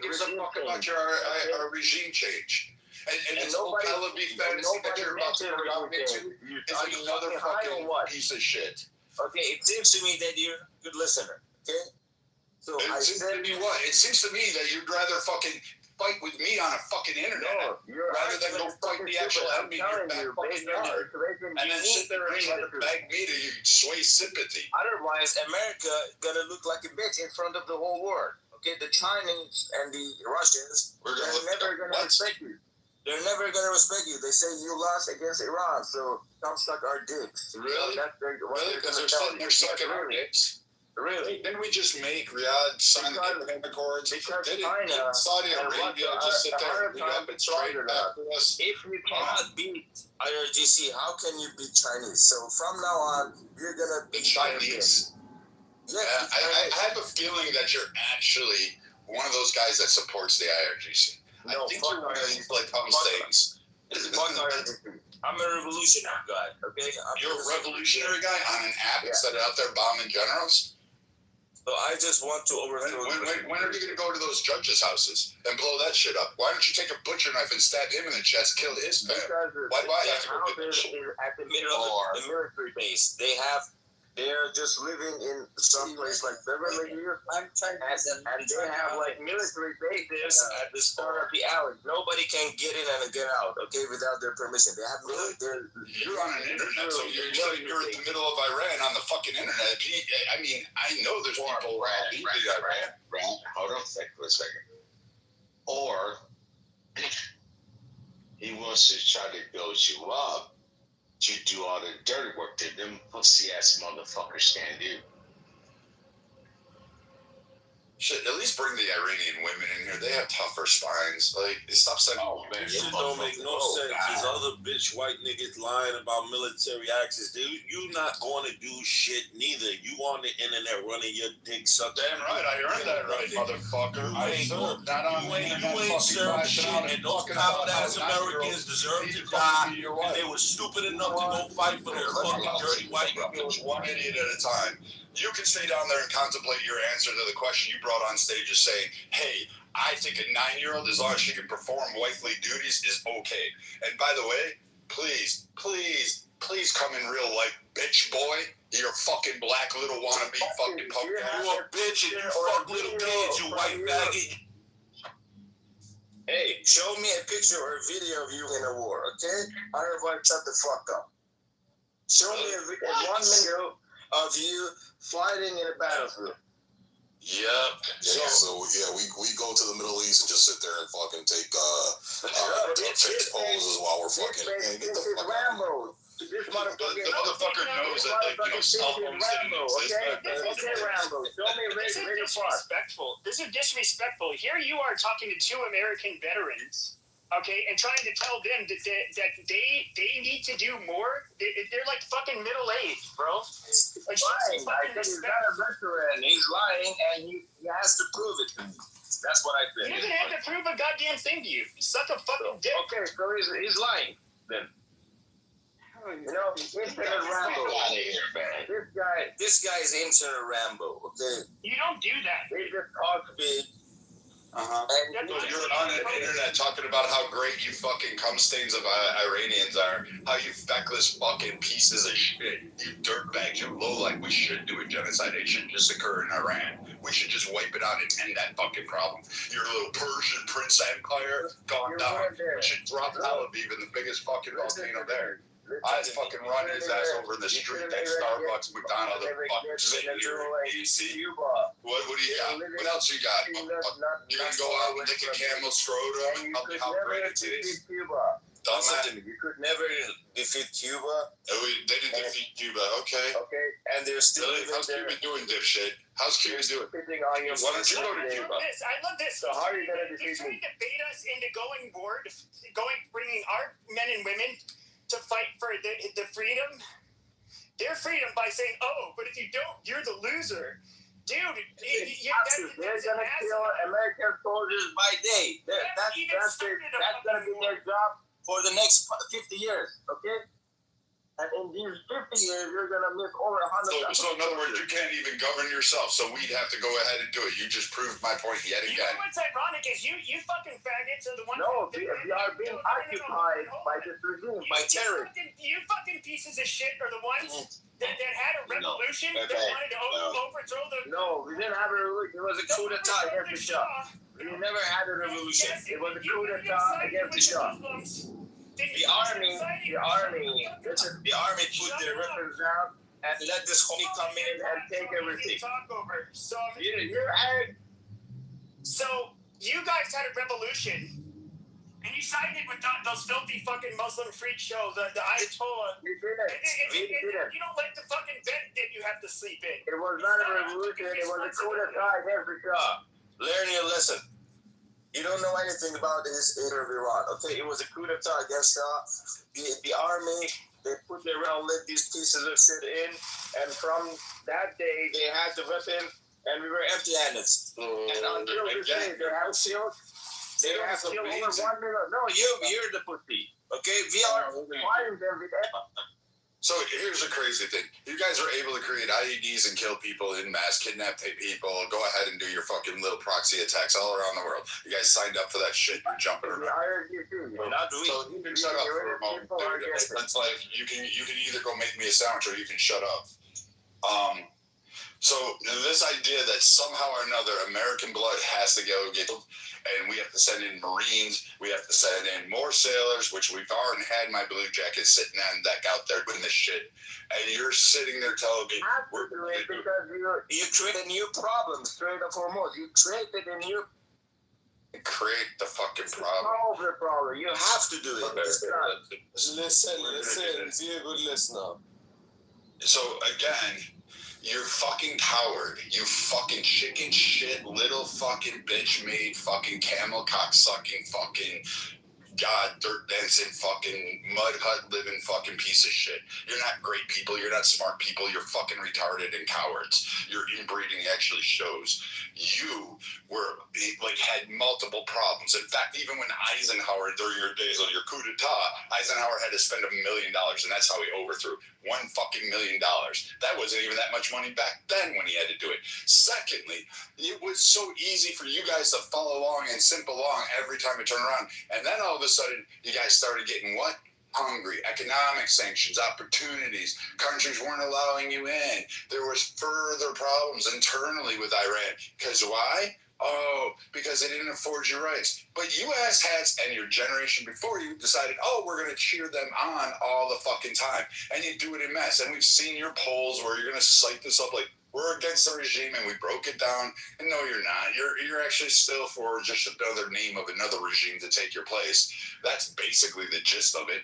Speaker 9: gives a fuck about your regime change. And this whole Palabi fantasy that you're about to bring out into is another fucking piece of shit.
Speaker 18: Okay, it seems to me that you're a good listener. Okay? So
Speaker 9: it seems to me what? It seems to me that you'd rather fucking fight with me on a fucking internet rather than go fight the actual enemy in your back fucking yard and then sit there and try to beg me to sway sympathy.
Speaker 18: Otherwise, America gonna look like a bitch in front of the whole world. Okay, the Chinese and the Russians, they're never gonna respect you. They're never gonna respect you. They say you lost against Iran, so come suck our dicks.
Speaker 9: Really? Really? Because they're sitting there sucking our dicks?
Speaker 18: Really?
Speaker 9: Didn't we just make Riyadh sign the Abraham Accords? Didn't Saudi Arabia just sit there and read up and straight back to us?
Speaker 18: If you cannot beat IRGC, how can you beat Chinese? So from now on, you're gonna beat
Speaker 9: Chinese. Yeah, I have a feeling that you're actually one of those guys that supports the IRGC. I think you're one of these like things.
Speaker 18: I'm a revolutionary guy. Okay,
Speaker 9: you're a revolutionary guy on an app instead of out there bombing generals.
Speaker 18: So I just want to overthrow.
Speaker 9: When are you going to go to those judges' houses and blow that shit up? Why don't you take a butcher knife and stab him in the chest, kill his family? Why do I have to go do that shit?
Speaker 18: At the middle of the military base, they're just living in some place like Beverly Hills, and they have like military bases at the start of the alley. Nobody can get in and get out, okay, without their permission. They have
Speaker 9: You're on an internet, so you're in the middle of Iran on the fucking internet. I mean, I know there's people around Iran.
Speaker 8: Hold on a second. Or he wants to try to build you up to do all the dirty work that them pussy ass motherfuckers can't do.
Speaker 9: Shit, at least bring the Iranian women in here. They have tougher spines. Like, stop saying,
Speaker 17: man, shit don't make no sense. These other bitch white niggas lying about military access. You not going to do shit neither. You on the internet running your dick sucker.
Speaker 9: Damn right, I earned that right, motherfucker. I ain't served. You ain't served shit, and those coward-ass Americans deserve to die. And they were stupid enough to go fight for their fucking dirty white people. One idiot at a time. You can stay down there and contemplate your answer to the question you brought on stage as saying, hey, I think a 9-year-old, as long as she can perform wifely duties, is okay. And by the way, please come in real life, bitch boy. You're fucking black little wannabe fucking punk. You a bitch and you fuck little kids, you white faggot.
Speaker 18: Hey, show me a picture or a video of you in a war, okay? Otherwise, shut the fuck up. Show me a 1 minute of you fighting in a battlefield.
Speaker 9: Yep. Yeah, so we go to the Middle East and just sit there and fucking take poses while we're fucking get the fuck out.
Speaker 18: This
Speaker 9: motherfucker knows that cell phones didn't exist.
Speaker 18: Okay, Rambo. Show me radio
Speaker 4: disrespectful. This is disrespectful. Here you are talking to 2 American veterans. Okay, and trying to tell them that they need to do more. They're like fucking middle-aged, bro. Like,
Speaker 18: he's not a veteran. He's lying, and he has to prove it to me. That's what I think.
Speaker 4: thing to you. Suck a fucking dick.
Speaker 18: Okay, so he's lying then. You know, Internet Rambo. Out of here, man. This guy is Internet Rambo. Okay.
Speaker 4: You don't do that.
Speaker 18: They just talk big.
Speaker 9: And you're on the internet talking about how great you fucking cum stains of Iranians are, how you feckless fucking pieces of shit, you dirtbags, you lowlife. We should do a genocide. It should just occur in Iran. We should just wipe it out and end that fucking problem. Your little Persian Prince Empire gone down. We should drop Tel Aviv in the biggest fucking volcano there. I'd fucking run his ass over in the street at Starbucks, McDonald's, fucking sitting here in DC. What do you got? What else you got? You gonna go out and lick a camel scrotum and tell me how great it is?
Speaker 18: Listen to me. You could never defeat Cuba.
Speaker 9: They didn't defeat Cuba. Okay.
Speaker 18: Okay. And they're still.
Speaker 9: How's Cuba doing, dipshit? How's Cuba doing?
Speaker 18: Why don't you go to Cuba?
Speaker 4: I love this.
Speaker 18: So how are you gonna
Speaker 4: They're
Speaker 18: defeat
Speaker 4: trying
Speaker 18: me?
Speaker 4: to bait us into going war, bringing our men and women to fight for the freedom, their freedom, by saying, "Oh, but if you don't, you're the loser." Dude,
Speaker 18: they're gonna kill American soldiers by day. That's gonna be their job for the next 50 years. Okay. And in these 50 years, you're gonna miss over 100.
Speaker 9: So in other words, you can't even govern yourself. So we'd have to go ahead and do it. You just proved my point yet again.
Speaker 4: You know what's ironic is you fucking faggots are the ones.
Speaker 18: No, we are being occupied by this regime, by terrorists.
Speaker 4: You fucking pieces of shit are the ones that had a revolution that wanted to overthrow the.
Speaker 18: No, we didn't have a revolution. It was a coup d'etat against the Shah. We never had a revolution. It was a coup d'etat against the Shah. The army put their weapons down and let this homie come in and take everything.
Speaker 4: So you guys had a revolution, and you sided with those filthy fucking Muslim freak shows, the Ayatollah.
Speaker 18: We didn't.
Speaker 4: You don't like the fucking bed that you have to sleep in.
Speaker 18: It was not a revolution. It was a coup d'etat against the Shah. Learn your lesson. You don't know anything about the history of Iran. Okay, it was a coup d'etat against the army. They put their around, let these pieces of shit in, and from that day they had the weapon, and we were empty-handed. And until this day, they have killed. They have killed over 1 million. No, you're the pussy. Okay, we are fighting them with that.
Speaker 9: So here's the crazy thing. You guys are able to create IEDs and kill people in mass, kidnap people, go ahead and do your fucking little proxy attacks all around the world. You guys signed up for that shit. You're jumping around. So you can shut up for a moment. It's like you can either go make me a sandwich or you can shut up. So this idea that somehow or another American blood has to go get, and we have to send in Marines, we have to send in more sailors, which we've already had my blue jackets sitting on deck out there doing this shit, and you're sitting there telling me we're doing it
Speaker 18: because you create a new problem straight up foremost. You created a new.
Speaker 9: Create the fucking problem.
Speaker 18: Solve the problem. You have to do it.
Speaker 16: Listen. Be a good listener.
Speaker 9: So again, you're fucking coward. You fucking chicken shit, little fucking bitch made fucking camel cock sucking fucking god dirt dancing fucking mud hut living fucking piece of shit. You're not great people. You're not smart people. You're fucking retarded and cowards. Your inbreeding actually shows. You were had multiple problems. In fact, even when Eisenhower during your days of your coup d'etat, Eisenhower had to spend $1 million, and that's how he overthrew $1 fucking million. That wasn't even that much money back then when he had to do it. Secondly, it was so easy for you guys to follow along and simp along every time you turn around, and then all of a sudden you guys started getting what? Hungry, economic sanctions, opportunities. Countries weren't allowing you in. There was further problems internally with Iran. Because why? Oh, because they didn't afford you rights. But you asshats and your generation before you decided, oh, we're going to cheer them on all the fucking time. And you do it in mass. And we've seen your polls where you're going to cite this up like, we're against the regime and we broke it down. And no, you're not. You're actually still for just another name of another regime to take your place. That's basically the gist of it.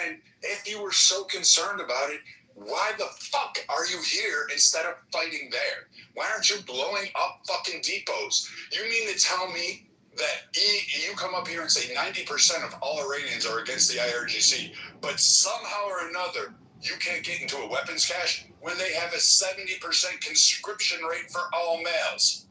Speaker 9: And if you were so concerned about it, why the fuck are you here instead of fighting there? Why aren't you blowing up fucking depots? You mean to tell me that you come up here and say 90% of all Iranians are against the IRGC, but somehow or another, you can't get into a weapons cache when they have a 70% conscription rate for all males?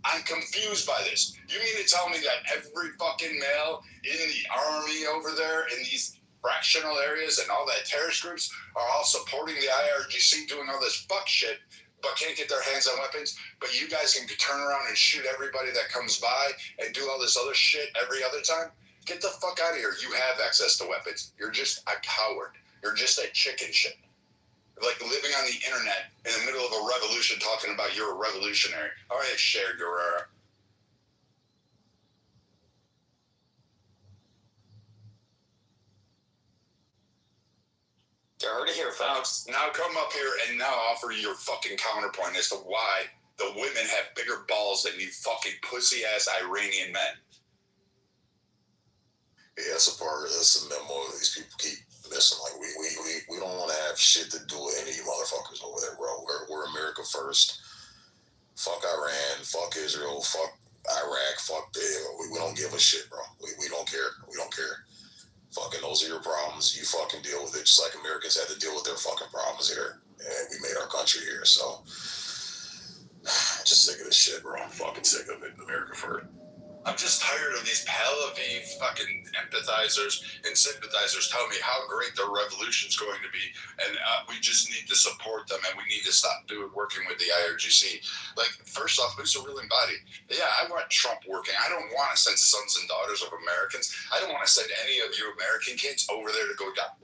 Speaker 19: I'm confused by this. You mean to tell me that every fucking male in the army over there in these fractional areas and all that terrorist groups are all supporting the IRGC doing all this fuck shit, but can't get their hands on weapons, but you guys can turn around and shoot everybody that comes by and do all this other shit every other time? Get the fuck out of here. You have access to weapons. You're just a coward. You're just a chicken shit. Like living on the internet in the middle of a revolution talking about you're a revolutionary. All right, Cher Guerrero.
Speaker 18: You heard it here, folks.
Speaker 19: Now come up here and now offer your fucking counterpoint as to why the women have bigger balls than you fucking pussy-ass Iranian men.
Speaker 9: Yeah, that's a memo these people keep missing. Like, we don't want to have shit to do with any of you motherfuckers over there, bro. We're America first. Fuck Iran, fuck Israel, fuck Iraq, fuck we don't give a shit, bro. We don't care. We don't care. Fucking those are your problems. You fucking deal with it, just like Americans had to deal with their fucking problems here. And we made our country here, so just sick of this shit, bro. I'm fucking sick of it. America first.
Speaker 19: I'm just tired of these Tel Aviv fucking empathizers and sympathizers telling me how great the revolution's going to be, and we just need to support them, and we need to stop working with the IRGC. Like, first off, who's the ruling body? Yeah, I want Trump working. I don't want to send sons and daughters of Americans. I don't want to send any of you American kids over there to go down.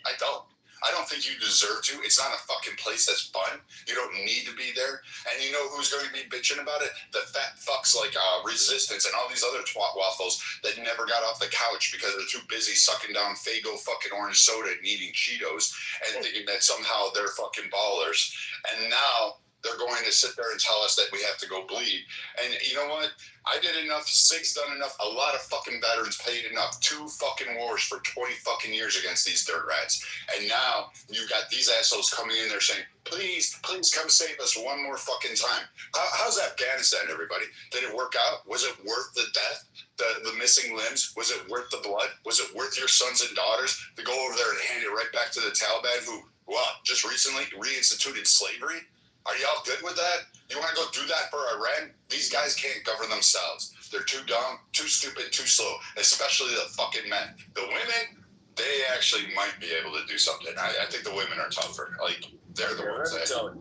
Speaker 19: I don't. I don't think you deserve to. It's not a fucking place that's fun. You don't need to be there. And you know who's going to be bitching about it? The fat fucks like Resistance and all these other twat waffles that never got off the couch because they're too busy sucking down Faygo fucking orange soda and eating Cheetos and thinking that somehow they're fucking ballers. And now they're going to sit there and tell us that we have to go bleed. And you know what? I did enough. Sig's done enough. A lot of fucking veterans paid enough. 2 fucking wars for 20 fucking years against these dirt rats. And now you've got these assholes coming in there saying, please come save us one more fucking time. How's Afghanistan, everybody? Did it work out? Was it worth the death? The missing limbs? Was it worth the blood? Was it worth your sons and daughters to go over there and hand it right back to the Taliban who, just recently reinstituted slavery? Are y'all good with that? You want to go do that for Iran? These guys can't govern themselves. They're too dumb, too stupid, too slow, especially the fucking men. The women, they actually might be able to do something. I think the women are tougher. Like, they're the ones that...
Speaker 18: The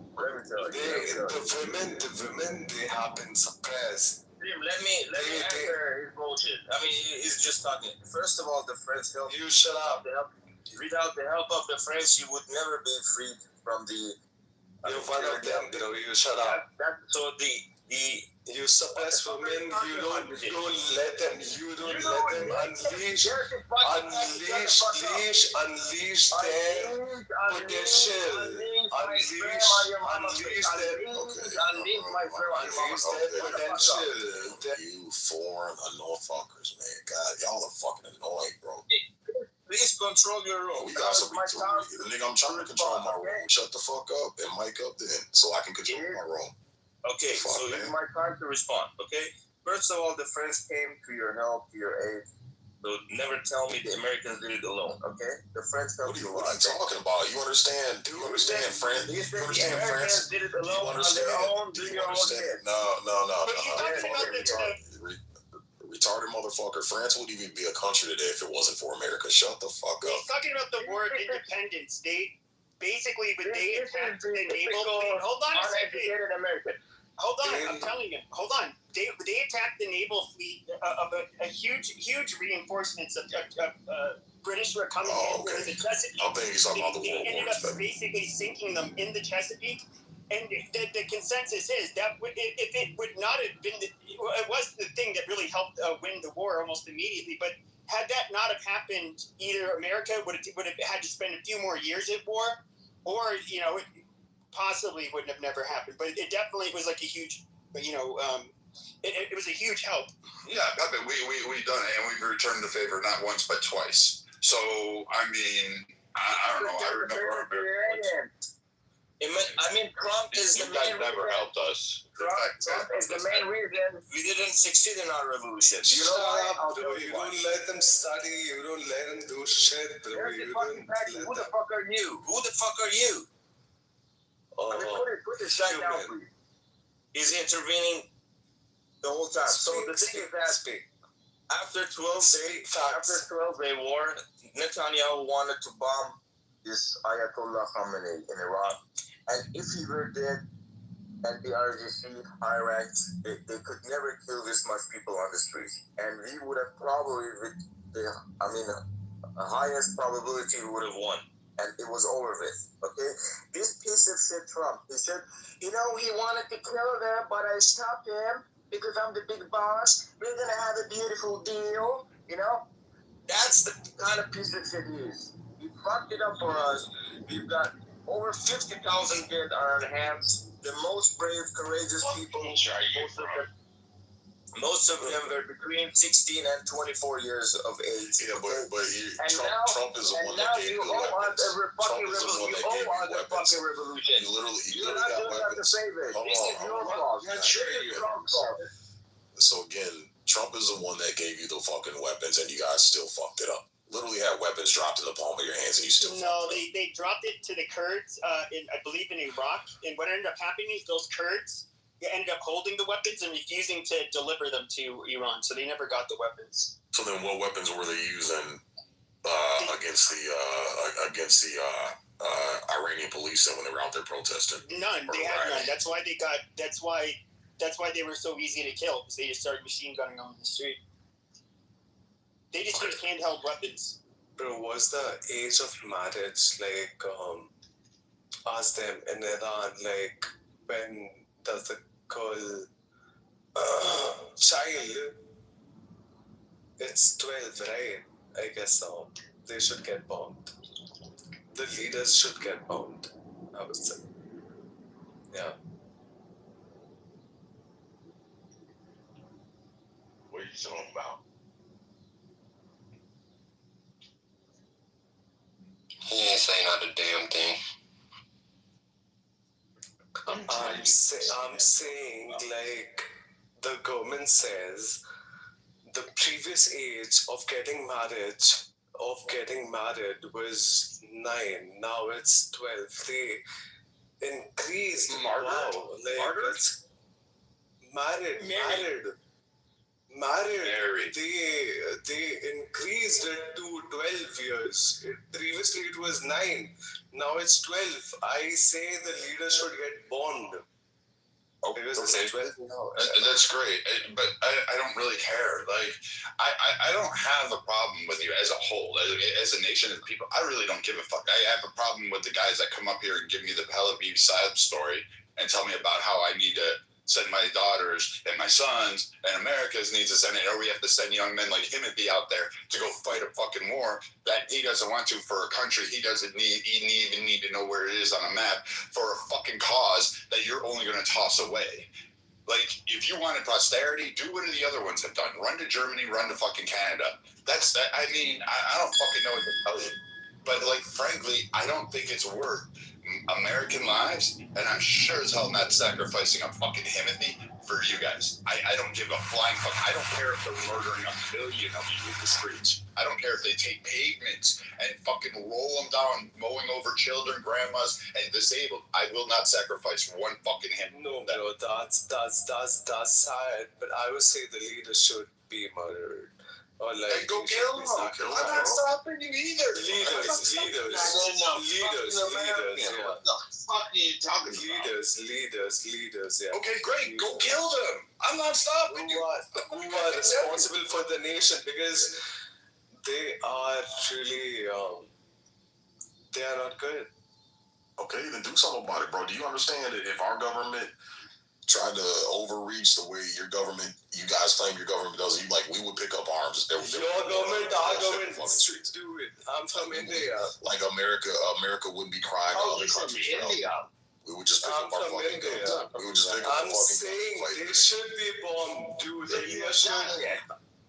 Speaker 18: women, they have been suppressed. Let me answer his bullshit. I mean, he's just talking. First of all, the French help. You shut up. Without the help of the French, you would never be freed from the... You're one of them, bro. You shut up. So you suppress women. You don't let them. You don't let them unleash their potential. Unleash their potential.
Speaker 9: You foreign motherfuckers, man. God, y'all are fucking annoying, bro.
Speaker 18: Please control your room.
Speaker 9: We got some nigga, I'm trying to control my room. Shut the fuck up and mic up then, so I can control my room.
Speaker 18: Okay, so here's my time to respond, okay? First of all, the French came to your help, to your aid. So never tell me the Americans did it alone, okay? The French helped you a lot.
Speaker 9: What are you talking about? You understand? Do you understand, France?
Speaker 18: You understand, France? Did it alone on their own? Do your own shit.
Speaker 9: No. Retarded motherfucker. France would even be a country today if it wasn't for America. Shut the fuck up.
Speaker 4: He's talking about the word independence. They basically, when they attacked the naval fleet. Hold on a second.
Speaker 18: American.
Speaker 4: Hold on, I'm telling you. Hold on. They attacked the naval fleet of a huge reinforcements of British were coming in.
Speaker 9: Okay.
Speaker 4: The Chesapeake.
Speaker 9: I'm thinking he's talking about the
Speaker 4: They
Speaker 9: World
Speaker 4: ended
Speaker 9: Wars.
Speaker 4: up basically sinking them in the Chesapeake. And the consensus is that if it would not have been, it was the thing that really helped win the war almost immediately. But had that not have happened, either America would have had to spend a few more years at war, or it possibly wouldn't have never happened. But it definitely was like a huge, it was a huge help.
Speaker 19: Yeah, but we done it, and we've returned the favor not once but twice. So I mean, I don't know. I remember.
Speaker 18: Trump is the main reason.
Speaker 19: Never helped us.
Speaker 18: Trump is the main reason we didn't succeed in our revolution. You know why?
Speaker 20: You don't let them study. You don't let them do shit.
Speaker 18: Who the fuck are you? Who the fuck are you? Put this guy down, please. He's intervening The whole time. So the thing is that after 12-day war, Netanyahu wanted to bomb this Ayatollah Khamenei in Iraq. And if he were dead, and the RGC, Iraq, they could never kill this much people on the streets. And we would have probably, the highest probability we would have won. And it was over with, okay? This piece of shit Trump, he said, he wanted to kill them, but I stopped him because I'm the big boss. We're going to have a beautiful deal, That's the kind of piece of shit he is. He fucked it up for us. We've got over 50,000 dead on our hands. The most brave, courageous people, most of them were between 16 and 24 years of age.
Speaker 9: Yeah, but Trump is the one that gave you the weapons. Trump is the one that gave you weapons.
Speaker 18: Revolution.
Speaker 9: You literally
Speaker 18: You're not
Speaker 9: got
Speaker 18: doing that to
Speaker 9: weapons.
Speaker 18: save it. This is your fault.
Speaker 9: So again, Trump is the one that gave you the fucking weapons, and you guys still fucked it up. Literally had weapons dropped in the palm of your hands, and you still
Speaker 4: they dropped it to the Kurds, I believe in Iraq. And what ended up happening is those Kurds ended up holding the weapons and refusing to deliver them to Iran, so they never got the weapons.
Speaker 9: So then, what weapons were they using against the Iranian police when they were out there protesting?
Speaker 4: None. They had none. That's why they were so easy to kill, because they just started machine gunning them in the street. They just used handheld weapons.
Speaker 14: Bro, was the age of marriage ask them in Iran, when does the girl child? It's 12, right? I guess so. They should get bombed. The leaders should get bombed, I would say. Yeah.
Speaker 9: What are you talking about?
Speaker 19: He ain't saying not a damn thing.
Speaker 14: I'm saying, the government says the previous age of getting married was 9. Now it's 12. They increased.
Speaker 19: Martyred?
Speaker 14: Wow, married. They increased it to 12 years. Previously it was 9. Now it's 12. I say the leaders should get bond. Because it's 12 now.
Speaker 19: That's great, but I don't really care. I don't have a problem with you as a whole, as a nation of people. I really don't give a fuck. I have a problem with the guys that come up here and give me the Tel Aviv side story and tell me about how I need to send my daughters and my sons and America's needs to send it, or we have to send young men like Timothy out there to go fight a fucking war that he doesn't want to for a country he doesn't need. He even need to know where it is on a map for a fucking cause that you're only going to toss away. If you wanted posterity, do what the other ones have done. Run to Germany, run to fucking Canada. That's that. I mean, I don't fucking know what to tell you. But frankly, I don't think it's worth American lives, and I'm sure as hell not sacrificing a fucking Timothy for you guys. I don't give a flying fuck. I don't care if they're murdering 1 million of you in the streets. I don't care if they take pavements and fucking roll them down, mowing over children, grandmas, and disabled. I will not sacrifice one fucking him.
Speaker 14: No, bro, that's sad. But I would say the leaders should be murdered. Or
Speaker 19: then go kill them. I'm not stopping you either.
Speaker 14: Leaders.
Speaker 19: What the fuck are you talking about?
Speaker 14: Leaders, yeah.
Speaker 19: Okay, great. Go kill them. I'm not stopping you.
Speaker 14: Who are responsible for the nation, because they are really, they are not good.
Speaker 9: Okay, then do something about it, bro. Do you understand that if our government tried to overreach the way you guys claim your government does, we would pick up arms.
Speaker 14: Your government, our government do it. I'm from India.
Speaker 9: America wouldn't be crying to other countries.
Speaker 19: India.
Speaker 9: We would just pick up our fucking guns. We would just pick up our fucking guns.
Speaker 14: I'm saying they should be bombed, dude. India should.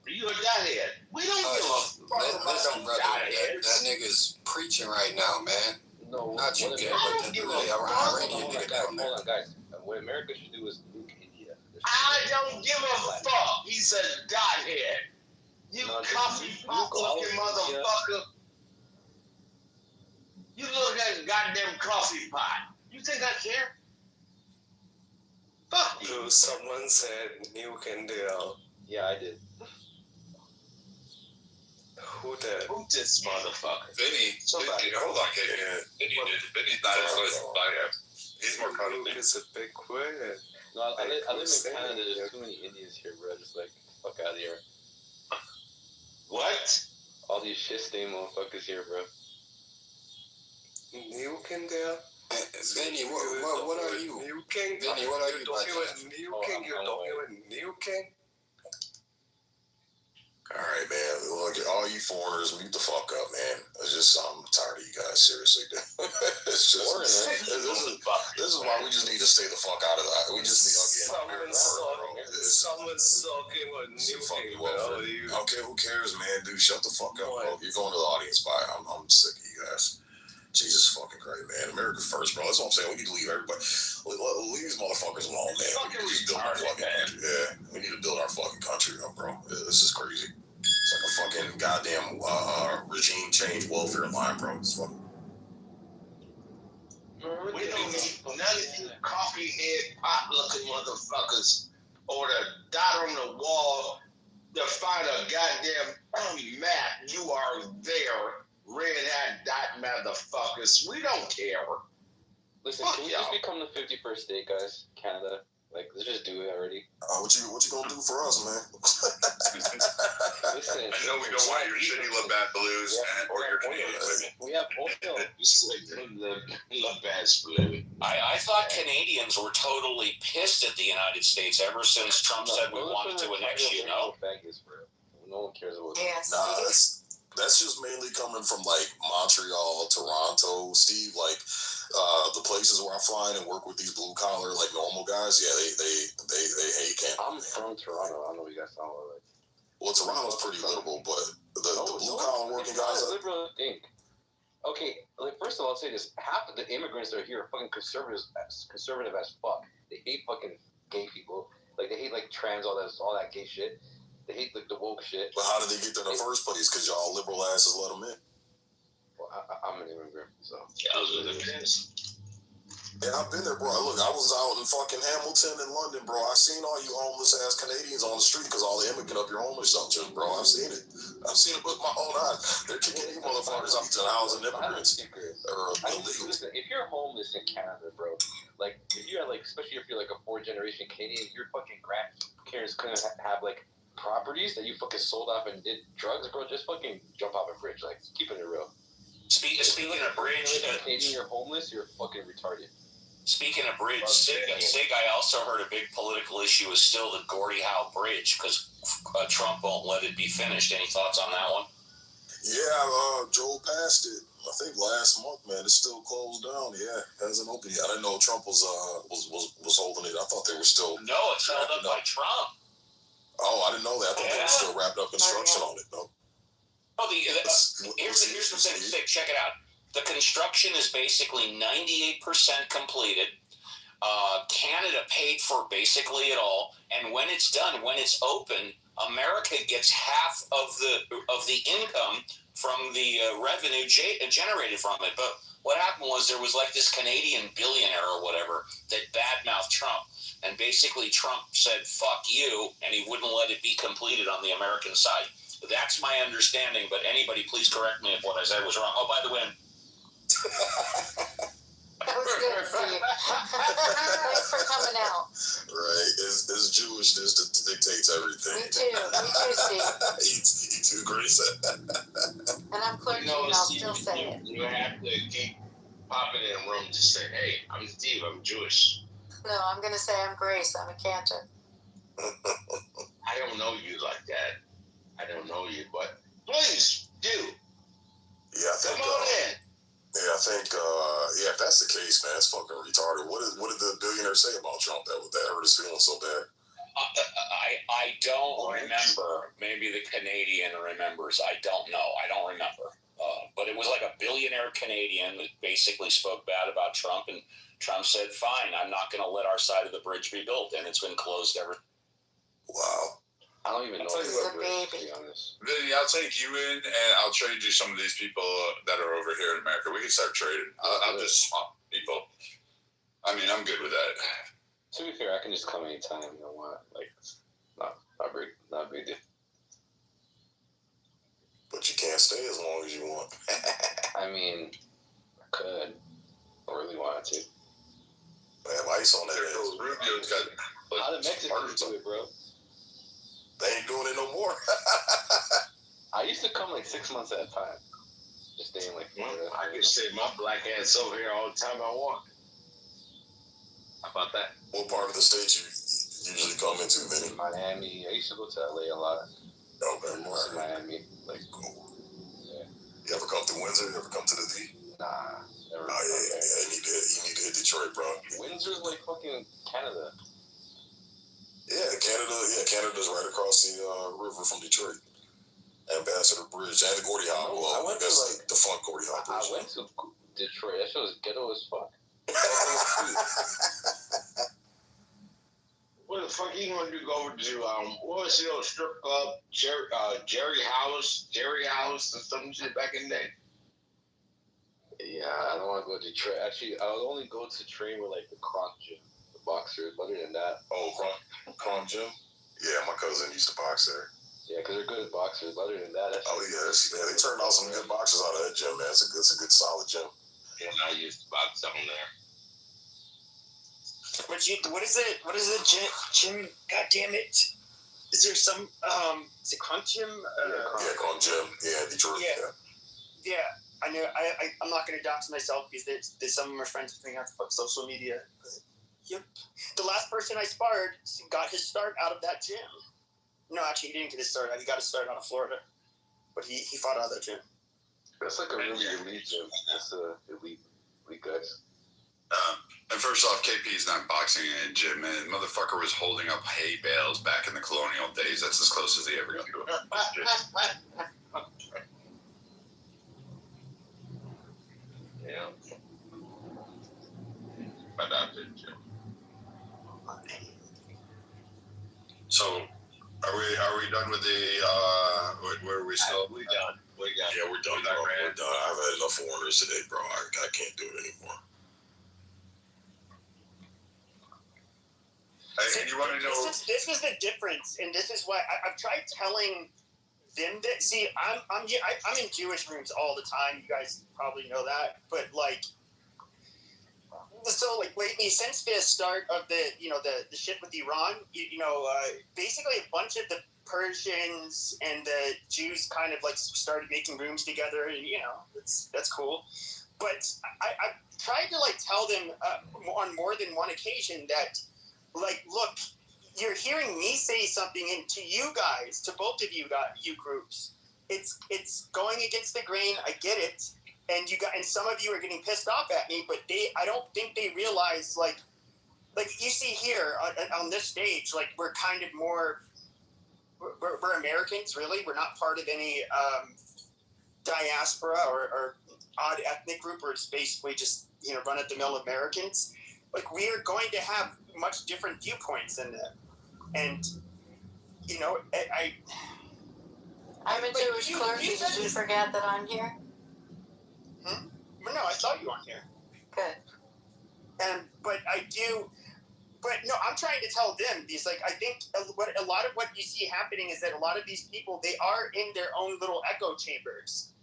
Speaker 19: You a godhead. We don't give a fuck about some godhead.
Speaker 13: That nigga's preaching right now, man.
Speaker 15: No,
Speaker 13: not you, Gary, but the Iranian nigga down there.
Speaker 15: Hold on, guys. What America should do is nuke India.
Speaker 19: I don't give a fuck. He's a godhead. You coffee pot looking motherfucker. You look at a goddamn coffee pot. You think I care?
Speaker 12: Fuck you.
Speaker 14: Someone said Nuke India.
Speaker 12: Yeah, I did.
Speaker 14: Who did?
Speaker 12: Who this motherfucker?
Speaker 19: Vinny.
Speaker 12: Somebody.
Speaker 19: Hold on, Kate. Vinny did. Vinny's not as good. He's more proud of
Speaker 14: Nuke is a big word.
Speaker 12: No, I live in Canada. There's too many Indians here, bro. Just like, fuck out of here. What? All these shit stain motherfuckers here, bro.
Speaker 14: Nuke India?
Speaker 16: Vinny, what are you?
Speaker 14: Nuking?
Speaker 16: Vinny, what are you about to
Speaker 14: You're talking with nuking?
Speaker 9: All right, man. Look, all you foreigners, mute the fuck up, man. I'm tired of you guys, seriously. It's just, this is why we just need to stay the fuck out of that. We just need to get out of
Speaker 14: Someone's talking with nuking, bro.
Speaker 9: Okay, who cares, man? Dude, shut the fuck up, bro. You're going to the audience, bye. I'm sick of you guys. Jesus fucking Christ, man. America first, bro. That's what I'm saying. We need to leave everybody. Leave these motherfuckers alone, man. We need to build our fucking country. Yeah, we need to build our fucking country up, bro. This is crazy. It's like a fucking goddamn regime change welfare line, bro. It's fucking.
Speaker 12: We don't need none of you coffee head pop looking motherfuckers or the dot on the wall to find a goddamn map. You are there. Red hat dot motherfuckers. We don't care. Listen, can we just become the 51st state, guys? Canada. Like, let's just do it already.
Speaker 9: What you gonna do for us, man?
Speaker 12: Listen,
Speaker 19: I know we don't want your shitty Labatt Blues or your Canadian women.
Speaker 12: we have oil. Labatt's Blue.
Speaker 7: I thought Canadians were totally pissed at the United States ever since Trump said we wanted to annex you, no?
Speaker 12: No one cares about
Speaker 2: Yes.
Speaker 9: Nah, that's just mainly coming from like Montreal, Toronto, Steve. Like the places where I fly in and work with these blue collar like normal guys. Yeah, they hate Canada.
Speaker 12: I'm from Toronto. I don't know what you guys sound like.
Speaker 9: Well, Toronto's pretty liberal, but the blue collar working guys.
Speaker 12: Liberal think. Okay, like first of all, I'll say this: half of the immigrants that are here are fucking conservative as fuck. They hate fucking gay people. Like they hate like trans, all that gay shit. They hate like the woke shit.
Speaker 9: But how did they get there in the first place? Because y'all liberal asses let them in.
Speaker 12: Well, I'm an immigrant, so.
Speaker 9: Yeah, I was with the fence. Yeah, I've been there, bro. Look, I was out in fucking Hamilton in London, bro. I seen all you homeless ass Canadians on the street because all the immigrant up your homeless shelters, bro. I've seen it. I've seen it with my own eyes. They're kicking you motherfuckers up to the house and immigrants.
Speaker 12: Listen, if you're homeless in Canada, bro, like if you're like, especially if you're like a 4th generation Canadian, your fucking grandparents couldn't have like properties that you fucking sold off and did drugs, bro. Just fucking jump off a bridge, like keeping it real.
Speaker 7: Speaking of bridge,
Speaker 12: Canadian, you're homeless, you're fucking retarded.
Speaker 7: Speaking of bridge, Sig, I also heard a big political issue is still the Gordie Howe Bridge because Trump won't let it be finished. Any thoughts on that one?
Speaker 9: Yeah, Joel passed it. I think last month, man. It's still closed down. Yeah, hasn't opened yet. I didn't know Trump was holding it. I thought they were still.
Speaker 7: No, it's held up by Trump.
Speaker 9: Oh, I didn't know that. I thought they were still wrapping up construction on it. No.
Speaker 7: Oh, here's the thing. Check it out. The construction is basically 98% completed. Canada paid for basically it all, and when it's done, when it's open, America gets half of the income from the revenue generated from it. But what happened was there was like this Canadian billionaire or whatever that badmouthed Trump, and basically Trump said "fuck you," and he wouldn't let it be completed on the American side. That's my understanding, but anybody please correct me if what I said was wrong. Oh, by the way,
Speaker 2: that was good, Steve. Thanks for coming out.
Speaker 9: Right, his Jewishness that dictates everything.
Speaker 2: Me too, Steve.
Speaker 9: You too, Grace.
Speaker 2: And I'm clergy, and I'll still say it.
Speaker 12: You have to keep popping in a room to say, "Hey, I'm Steve. I'm Jewish."
Speaker 2: No, I'm going to say I'm Grace. I'm a cantor.
Speaker 12: I don't know you like that. I don't know you, but please do.
Speaker 9: Yeah, I think.
Speaker 12: Come on in.
Speaker 9: Yeah, I think. If that's the case, man, it's fucking retarded. What did the billionaire say about Trump that hurt his feelings so bad?
Speaker 7: I don't remember. Maybe the Canadian remembers. I don't know. I don't remember. But it was like a billionaire Canadian that basically spoke bad about Trump, and Trump said, "Fine, I'm not going to let our side of the bridge be built," and it's been closed ever.
Speaker 9: Wow.
Speaker 12: I don't even know.
Speaker 2: This is a baby.
Speaker 19: Vinny, I'll take you in, and I'll trade you some of these people that are over here in America. We can start trading. I'll just swap people. I mean, I'm good with that.
Speaker 12: To be
Speaker 21: fair, I can just come anytime I want. Like, it's not a big deal.
Speaker 9: But you can't stay as long as you want.
Speaker 21: I mean, I could. I really wanted to.
Speaker 9: They have ice on that ass.
Speaker 21: Rubio's got. How did Mexicans do it, bro?
Speaker 9: They ain't doing it no more.
Speaker 21: I used to come like 6 months at a time. Just staying like Florida.
Speaker 12: I can stay my black ass over here all the time I want.
Speaker 21: How about that?
Speaker 9: What part of the state you usually come into, Vinny?
Speaker 21: Miami. I used to go to LA a lot.
Speaker 9: Okay.
Speaker 21: Most of Miami. Like,
Speaker 9: cool. Yeah. You ever come to Windsor? You ever come to the D?
Speaker 21: Nah. Never.
Speaker 9: Oh, yeah. You need to hit Detroit, bro.
Speaker 21: Windsor's like fucking Canada.
Speaker 9: Yeah, Canada's right across the river from Detroit. Ambassador Bridge and the Gordie Howe.
Speaker 21: No,
Speaker 9: well, I guess like the fun Gordie Howe Bridge.
Speaker 21: I went to Detroit. That shit was ghetto as fuck.
Speaker 12: What the fuck you want to go over to? What was the old strip club? Jerry House or some shit back in the day.
Speaker 21: Yeah, I don't want to go to Detroit. Actually, I would only go to train with like the Kronk gym, the boxers. Other than that,
Speaker 9: Kronk gym. Yeah, my cousin used to box there.
Speaker 21: Yeah, because they're good boxers. Other than that,
Speaker 9: they turned out some good boxers out of that gym, man. It's a good solid gym.
Speaker 12: Yeah, I used to box down there.
Speaker 4: What is it? What is the gym? God damn it! Is there some? Is it Kronk Gym?
Speaker 9: Kronk Gym. Yeah, Detroit.
Speaker 4: Yeah. I know. I'm not going to dox myself because there's some of my friends with me on social media. Yep. The last person I sparred got his start out of that gym. No, actually, he didn't get his start. He got his start out of Florida, but he fought out of that gym.
Speaker 21: That's like a really elite gym. That's elite guys.
Speaker 19: And first off, KP's not boxing in a gym, man. Motherfucker was holding up hay bales back in the colonial days. That's as close as he ever got to a
Speaker 12: Yeah. But I did gym.
Speaker 19: So, are we done with the? Where are we still?
Speaker 12: We done.
Speaker 9: Yeah, we're done, bro. We're done. I've had enough foreigners today, bro. I can't do it anymore.
Speaker 19: Hey, you want to know?
Speaker 4: This is the difference, and this is why I've tried telling them that. See, I'm in Jewish rooms all the time. You guys probably know that, but like, so like lately, since the start of the shit with Iran, basically a bunch of the Persians and the Jews kind of like started making rooms together, and that's cool. But I've tried to like tell them on more than one occasion that, like, look, you're hearing me say something, and to you guys, to both of you groups, it's going against the grain. I get it, and some of you are getting pissed off at me, but I don't think they realize like you see here on this stage, like we're kind of more. We're Americans, really. We're not part of any diaspora or odd ethnic group. We're basically just run-of-the-mill Americans. Like, we are going to have much different viewpoints than them, and
Speaker 11: I'm a Jewish clerk. Did you forget that I'm here?
Speaker 4: No, I saw you on here.
Speaker 11: Good.
Speaker 4: But no, I'm trying to tell them these. Like, I think a lot of what you see happening is that a lot of these people, they are in their own little echo chambers,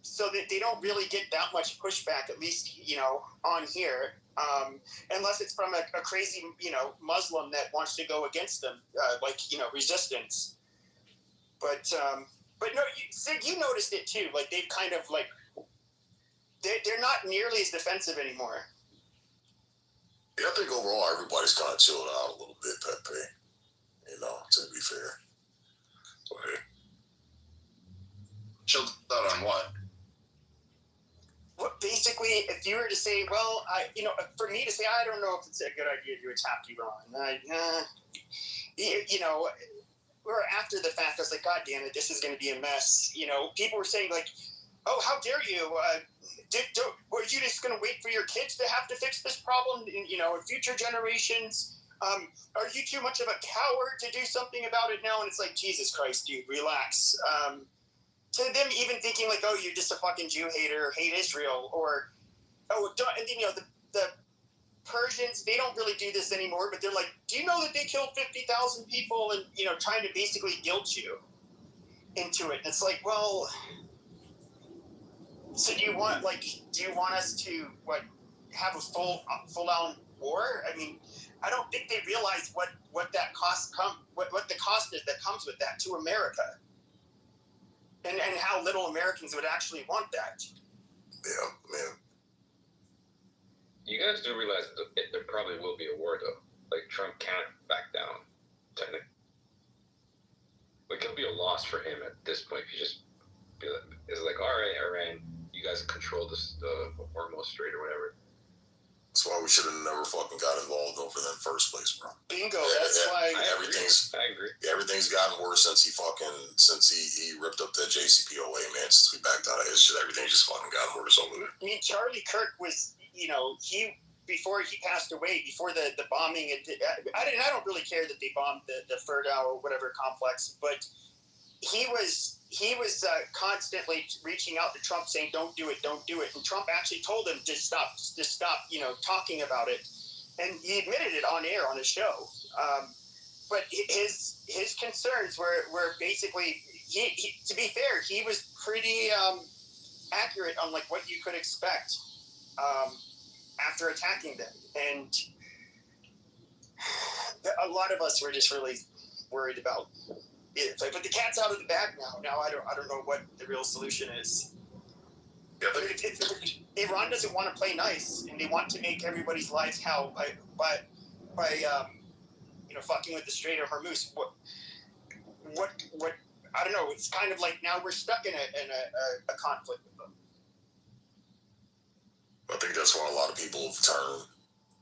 Speaker 4: so that they don't really get that much pushback. At least on here, unless it's from a crazy Muslim that wants to go against them, resistance. But no, Sid, you noticed it too. Like, they've kind of like they're not nearly as defensive anymore.
Speaker 9: Yeah, I think overall everybody's kind of chilled out a little bit, Pepe. To be fair. Go ahead.
Speaker 19: Chilled out on what?
Speaker 4: Well, basically, if you were to say, well, for me to say, I don't know if it's a good idea to attack Iran. Or after the fact, I was like, God damn it, this is going to be a mess. People were saying like, oh, how dare you? Were you just going to wait for your kids to have to fix this problem in future generations? Are you too much of a coward to do something about it now? And it's like, Jesus Christ, dude, relax. To them even thinking like, oh, you're just a fucking Jew hater, hate Israel, or, oh, don't, and the Persians, they don't really do this anymore, but they're like, do you know that they killed 50,000 people and, trying to basically guilt you into it? And it's like, well, so do you want us to, have a full-on war? I mean, I don't think they realize what that what the cost is that comes with that to America. And how little Americans would actually want that.
Speaker 9: Yeah, man.
Speaker 3: You guys do realize there probably will be a war, though. Like, Trump can't back down, technically. Like, it'll be a loss for him at this point if you just be like, it's like, all right, Iran, you guys control the Hormuz Strait or whatever.
Speaker 9: That's why we should have never fucking got involved over that in the first place, bro.
Speaker 4: Bingo. That's why
Speaker 3: I agree.
Speaker 9: Everything's gotten worse since he ripped up that JCPOA, man. Since we backed out of his shit, everything's just fucking gotten worse over there.
Speaker 4: I mean, Charlie Kirk was, before he passed away, before the bombing, I don't really care that they bombed the Ferdow or whatever complex, but he was constantly reaching out to Trump saying, don't do it. And Trump actually told him to stop, talking about it. And he admitted it on air on his show. But his concerns were basically, he to be fair, he was pretty accurate on what you could expect after attacking them. And a lot of us were just really worried about it. But the cat's out of the bag now. Now I don't know what the real solution is. Yeah, Iran doesn't want to play nice, and they want to make everybody's lives hell by fucking with the Strait of Hormuz. What I don't know. It's kind of like now we're stuck in a conflict with them.
Speaker 9: I think that's why a lot of people have turned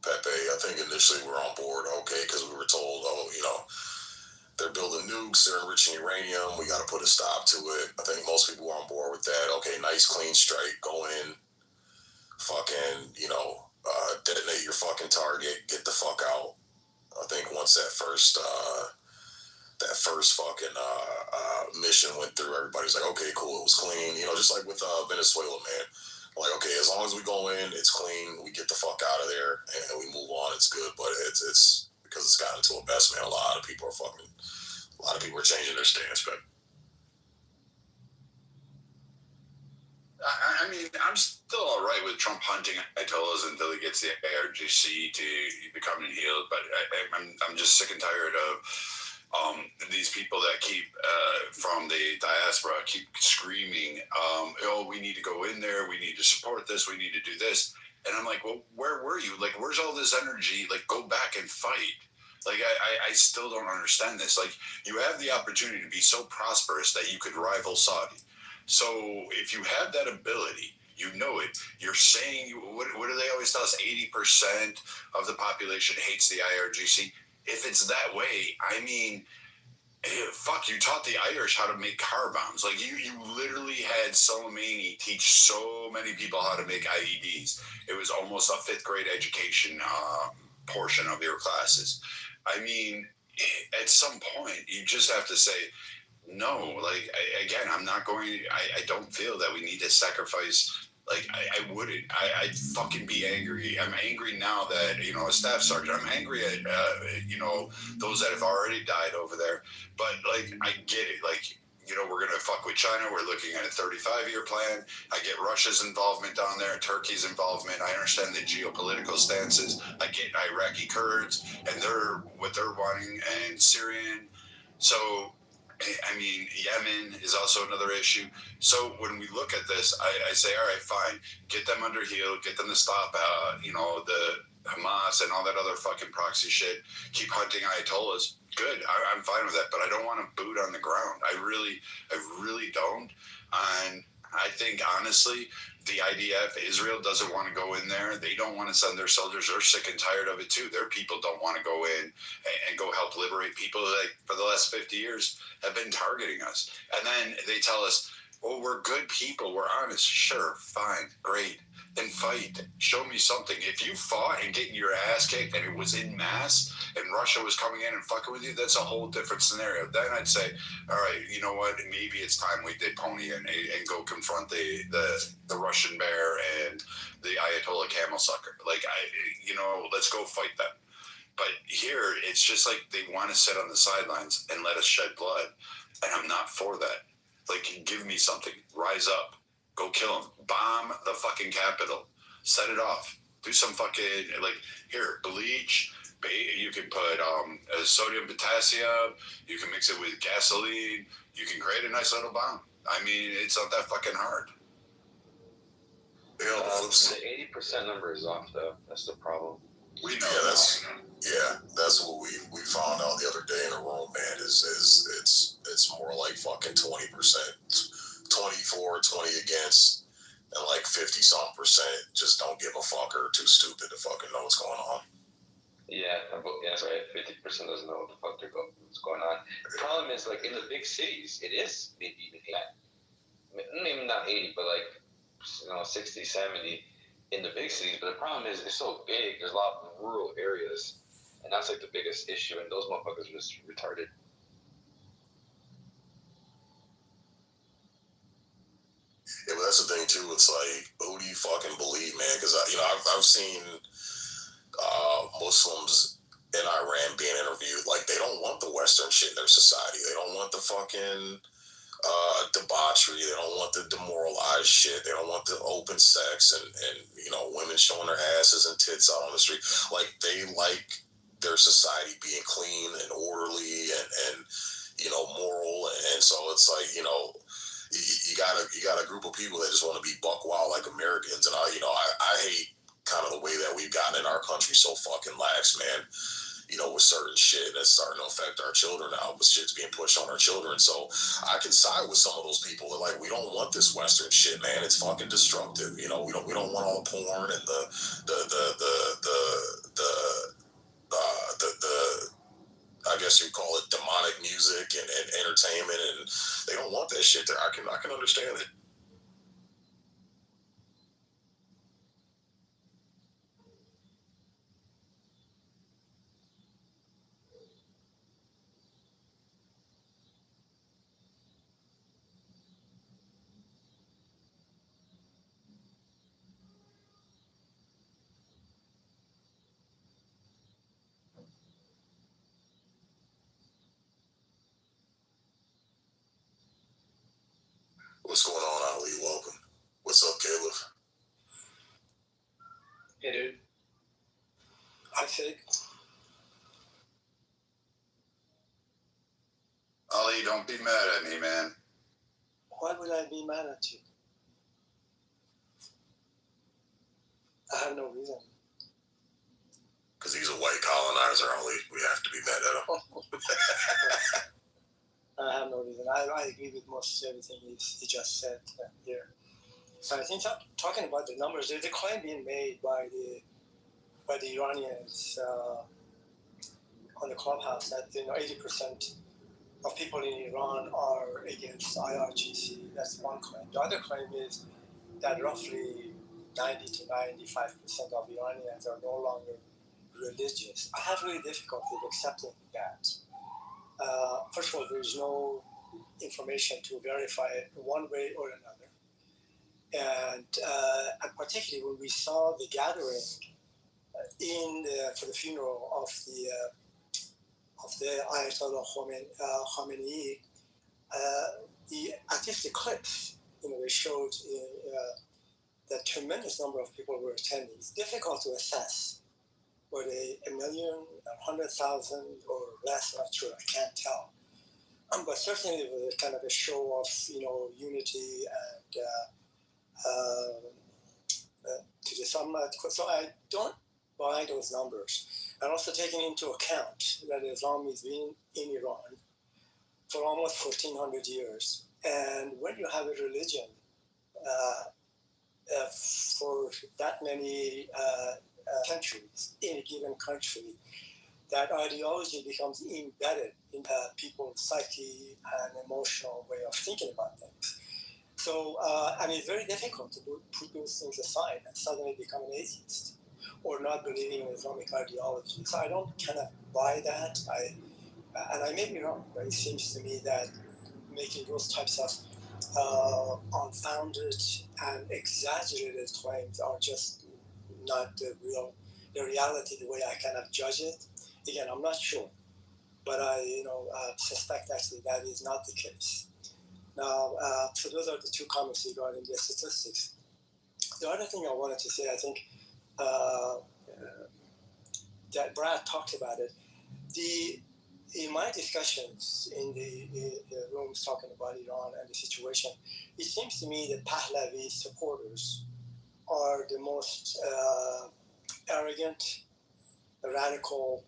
Speaker 9: Pepe. I think initially we were on board, okay, because we were told, they're building nukes, they're enriching uranium, we got to put a stop to it. I think most people were on board with that. Okay, nice, clean strike, go in, fucking, detonate your fucking target, get the fuck out. I think once that first fucking mission went through, everybody's like, okay, cool, it was clean. Just like with Venezuela, man. Like, okay, as long as we go in, it's clean, we get the fuck out of there, and we move on, it's good. But it's because it's gotten to a mess, man. A lot of people are changing their stance, but
Speaker 19: I mean, I'm still all right with Trump hunting Ayatollahs until he gets the ARGC to become healed. But I'm just sick and tired of these people that keep from the diaspora keep screaming, we need to go in there, we need to support this, we need to do this. And I'm like, well, where were you? Like, where's all this energy? Like, go back and fight. Like, I still don't understand this. Like, you have the opportunity to be so prosperous that you could rival Saudi. So if you have that ability, you know it. You're saying, what do they always tell us? 80% of the population hates the IRGC. If it's that way, I mean, fuck, you taught the Irish how to make car bombs. Like, you literally had Soleimani teach so many people how to make IEDs. It was almost a 5th grade education portion of your classes. I mean, at some point, you just have to say, no, like, again, I'm not going, I don't feel that we need to sacrifice. Like, I wouldn't. I'd fucking be angry. I'm angry now that, a staff sergeant. I'm angry at, those that have already died over there. But, like, I get it. Like, we're going to fuck with China. We're looking at a 35-year plan. I get Russia's involvement down there, Turkey's involvement. I understand the geopolitical stances. I get Iraqi Kurds and what they're wanting, and Syrian. So, I mean, Yemen is also another issue. So when we look at this, I say, all right, fine, get them under heel, get them to stop, the Hamas and all that other fucking proxy shit. Keep hunting Ayatollahs. Good, I'm fine with that, but I don't want to boot on the ground. I really don't. And I think, honestly, the IDF, Israel doesn't want to go in there. They don't want to send their soldiers. They're sick and tired of it, too. Their people don't want to go in and go help liberate people that, for the last 50 years, have been targeting us. And then they tell us, Oh, we're good people. We're honest. Sure, fine, great. Then fight. Show me something. If you fought and getting your ass kicked and it was in mass and Russia was coming in and fucking with you, that's a whole different scenario. Then I'd say, all right, you know what? Maybe it's time we did pony and go confront the Russian bear and the Ayatollah camel sucker. Like, let's go fight them. But here, it's just like they want to sit on the sidelines and let us shed blood. And I'm not for that. Like, give me something. Rise up. Go kill them. Bomb the fucking Capitol. Set it off. Do some fucking, here, bleach. You can put sodium potassium. You can mix it with gasoline. You can create a nice little bomb. I mean, it's not that fucking hard.
Speaker 21: The 80% number is off, though. That's the problem.
Speaker 9: We know that's what we found out the other day in the room, man. Is it's more like fucking 20%, 24, 20 against, and like 50-some% just don't give a fuck or are too stupid to fucking know what's going on.
Speaker 21: Yeah, that's right. 50% doesn't know what the fuck what's going on. The problem is, like, in the big cities, it is maybe even maybe not 80, but 60, 70 in the big cities. But the problem is, it's so big. There's a lot of rural areas, and that's like the biggest issue. And those motherfuckers are just retarded.
Speaker 9: Yeah, but that's the thing too. It's like, who do you fucking believe, man? Because I've seen Muslims in Iran being interviewed. Like, they don't want the Western shit in their society. They don't want the fucking debauchery. They don't want the demoralized shit. They don't want the open sex and women showing their asses and tits out on the street. Like, they like their society being clean and orderly and moral. And so it's like, you got a group of people that just want to be buck wild like Americans. And I hate kind of the way that we've gotten in our country so fucking lax, man. With certain shit that's starting to affect our children now, with shit's being pushed on our children. So I can side with some of those people that, like, we don't want this Western shit, man. It's fucking destructive. We don't want all the porn and the I guess you call it demonic music and entertainment, and they don't want that shit there. I can understand it. What's going on, Ali? Welcome. What's up, Caleb?
Speaker 1: Hey, dude. I think.
Speaker 19: Ali, don't be mad at me, man.
Speaker 1: Why would I be mad at you? I have no reason.
Speaker 9: Because he's a white colonizer, Ali. We have to be mad at him.
Speaker 1: I have no reason. I agree with most everything he just said here. So I think talking about the numbers, there's a claim being made by the Iranians on the clubhouse that 80% of people in Iran are against IRGC. That's one claim. The other claim is that roughly 90 to 95% of Iranians are no longer religious. I have really difficulty accepting that. First of all, there is no information to verify it one way or another. And particularly when we saw the gathering for the funeral of the Ayatollah Khamenei, at least the clips, they showed that tremendous number of people were attending. It's difficult to assess. Were they 1 million, 100,000, or less? I'm not sure. I can't tell. But certainly it was kind of a show of, unity and to the some. So I don't buy those numbers. And also taking into account that Islam has been in Iran for almost 1,400 years. And when you have a religion for that many centuries in a given country, that ideology becomes embedded in people's psyche and emotional way of thinking about things. So, and it's very difficult to put those things aside and suddenly become an atheist or not believing in Islamic ideology. So I don't kind of buy that. And I may be wrong, but it seems to me that making those types of unfounded and exaggerated claims are just not the reality, the way I kind of judge it. Again, I'm not sure, but I suspect actually that is not the case. Now, so those are the two comments regarding the statistics. The other thing I wanted to say, I think that Brad talked about it. In my discussions in the rooms talking about Iran and the situation, it seems to me that Pahlavi supporters are the most arrogant, radical,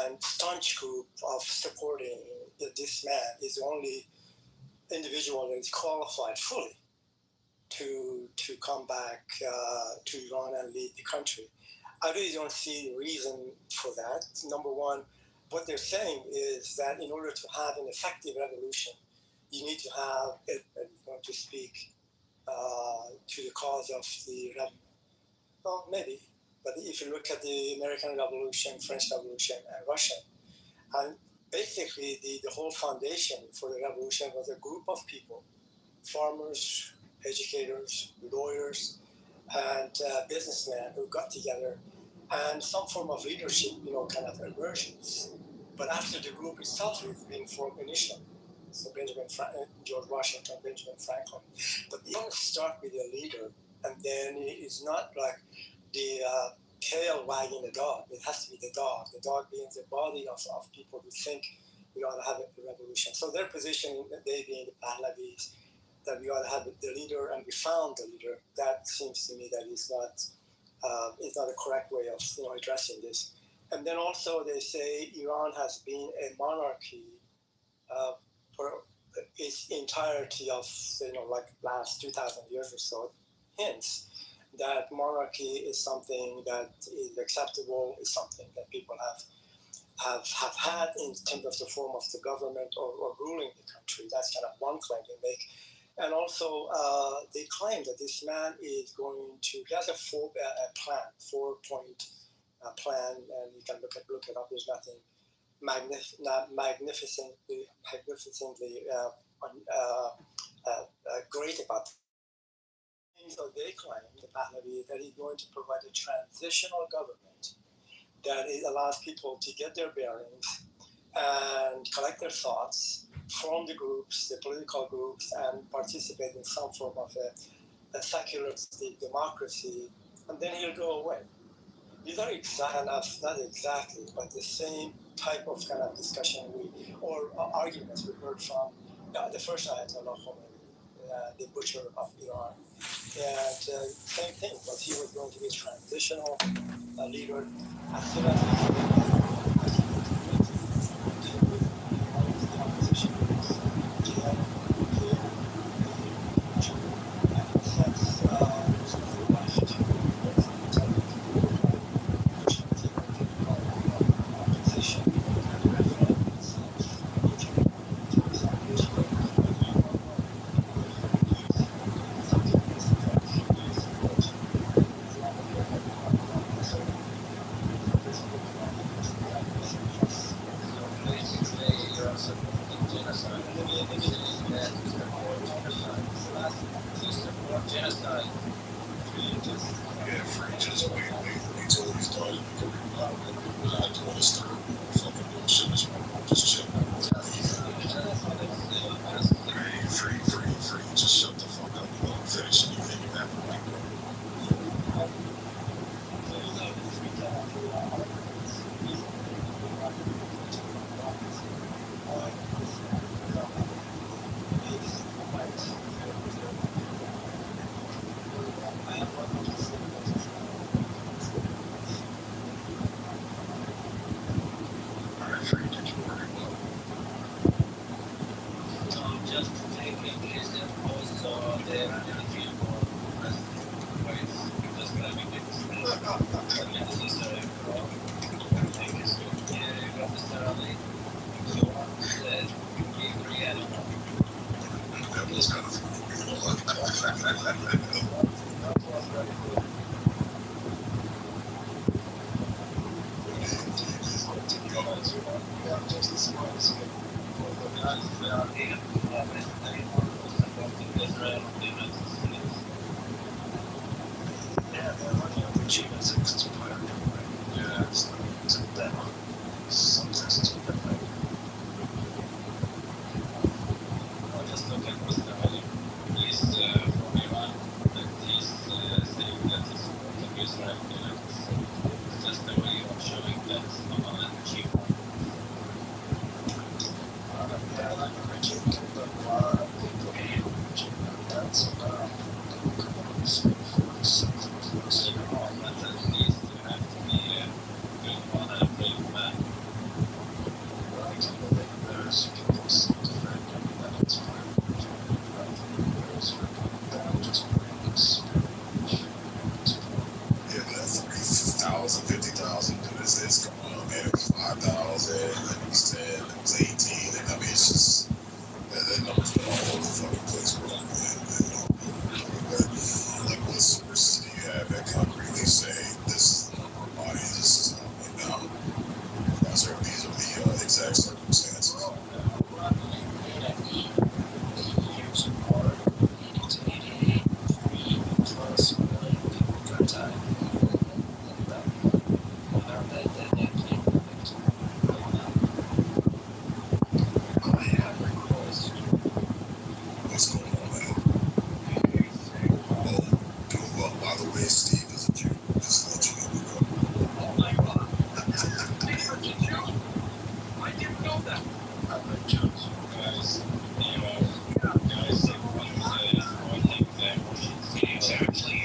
Speaker 1: and staunch group of supporting that this man is the only individual that is qualified fully to come back to Iran and lead the country. I really don't see the reason for that. Number one, what they're saying is that in order to have an effective revolution, you need to have it, going to speak to the cause of the well, maybe. But if you look at the American Revolution, French Revolution, and Russian, and basically the whole foundation for the revolution was a group of people, farmers, educators, lawyers, and businessmen who got together, and some form of leadership, kind of emergence. But after the group itself is being formed initially, so George Washington, Benjamin Franklin, but you don't start with a leader, and then it's not like the tail wagging the dog. It has to be the dog being the body of people who think we ought to have a revolution. So their position, they being the Pahlavis, that we ought to have the leader, and we found the leader. That seems to me that is not a correct way of addressing this. And then also they say Iran has been a monarchy for its entirety of like last 2,000 years or so. Hence, that monarchy is something that is acceptable, is something that people have had in terms of the form of the government or ruling the country. That's kind of one claim they make. And also, they claim that this man is going to, he has a four-point plan, and you can look it up. There's nothing magnificently great about it. So they claim, the Pahlavi, that he's going to provide a transitional government that it allows people to get their bearings and collect their thoughts from the groups, the political groups, and participate in some form of a secular democracy, and then he'll go away. These are not exactly, but the same type of kind of discussion or arguments we heard from the first Ayatollah Khomeini, the butcher of Iran. And same thing, but he was going to be a transitional leader as soon as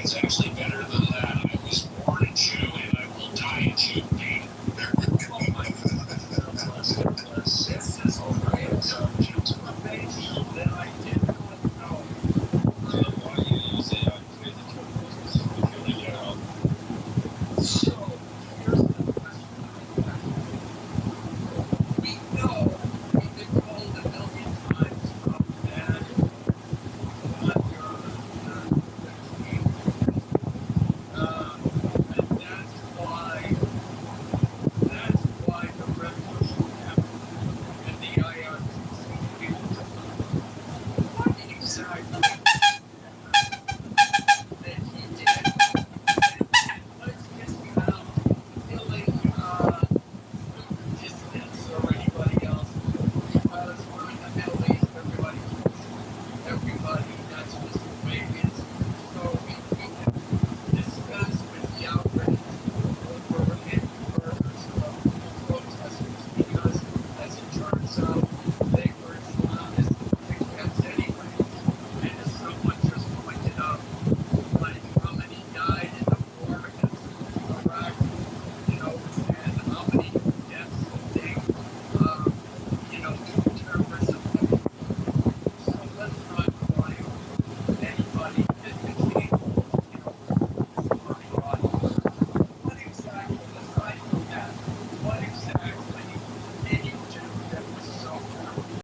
Speaker 10: It's actually better than that. I was born a Jew and I will die a Jew.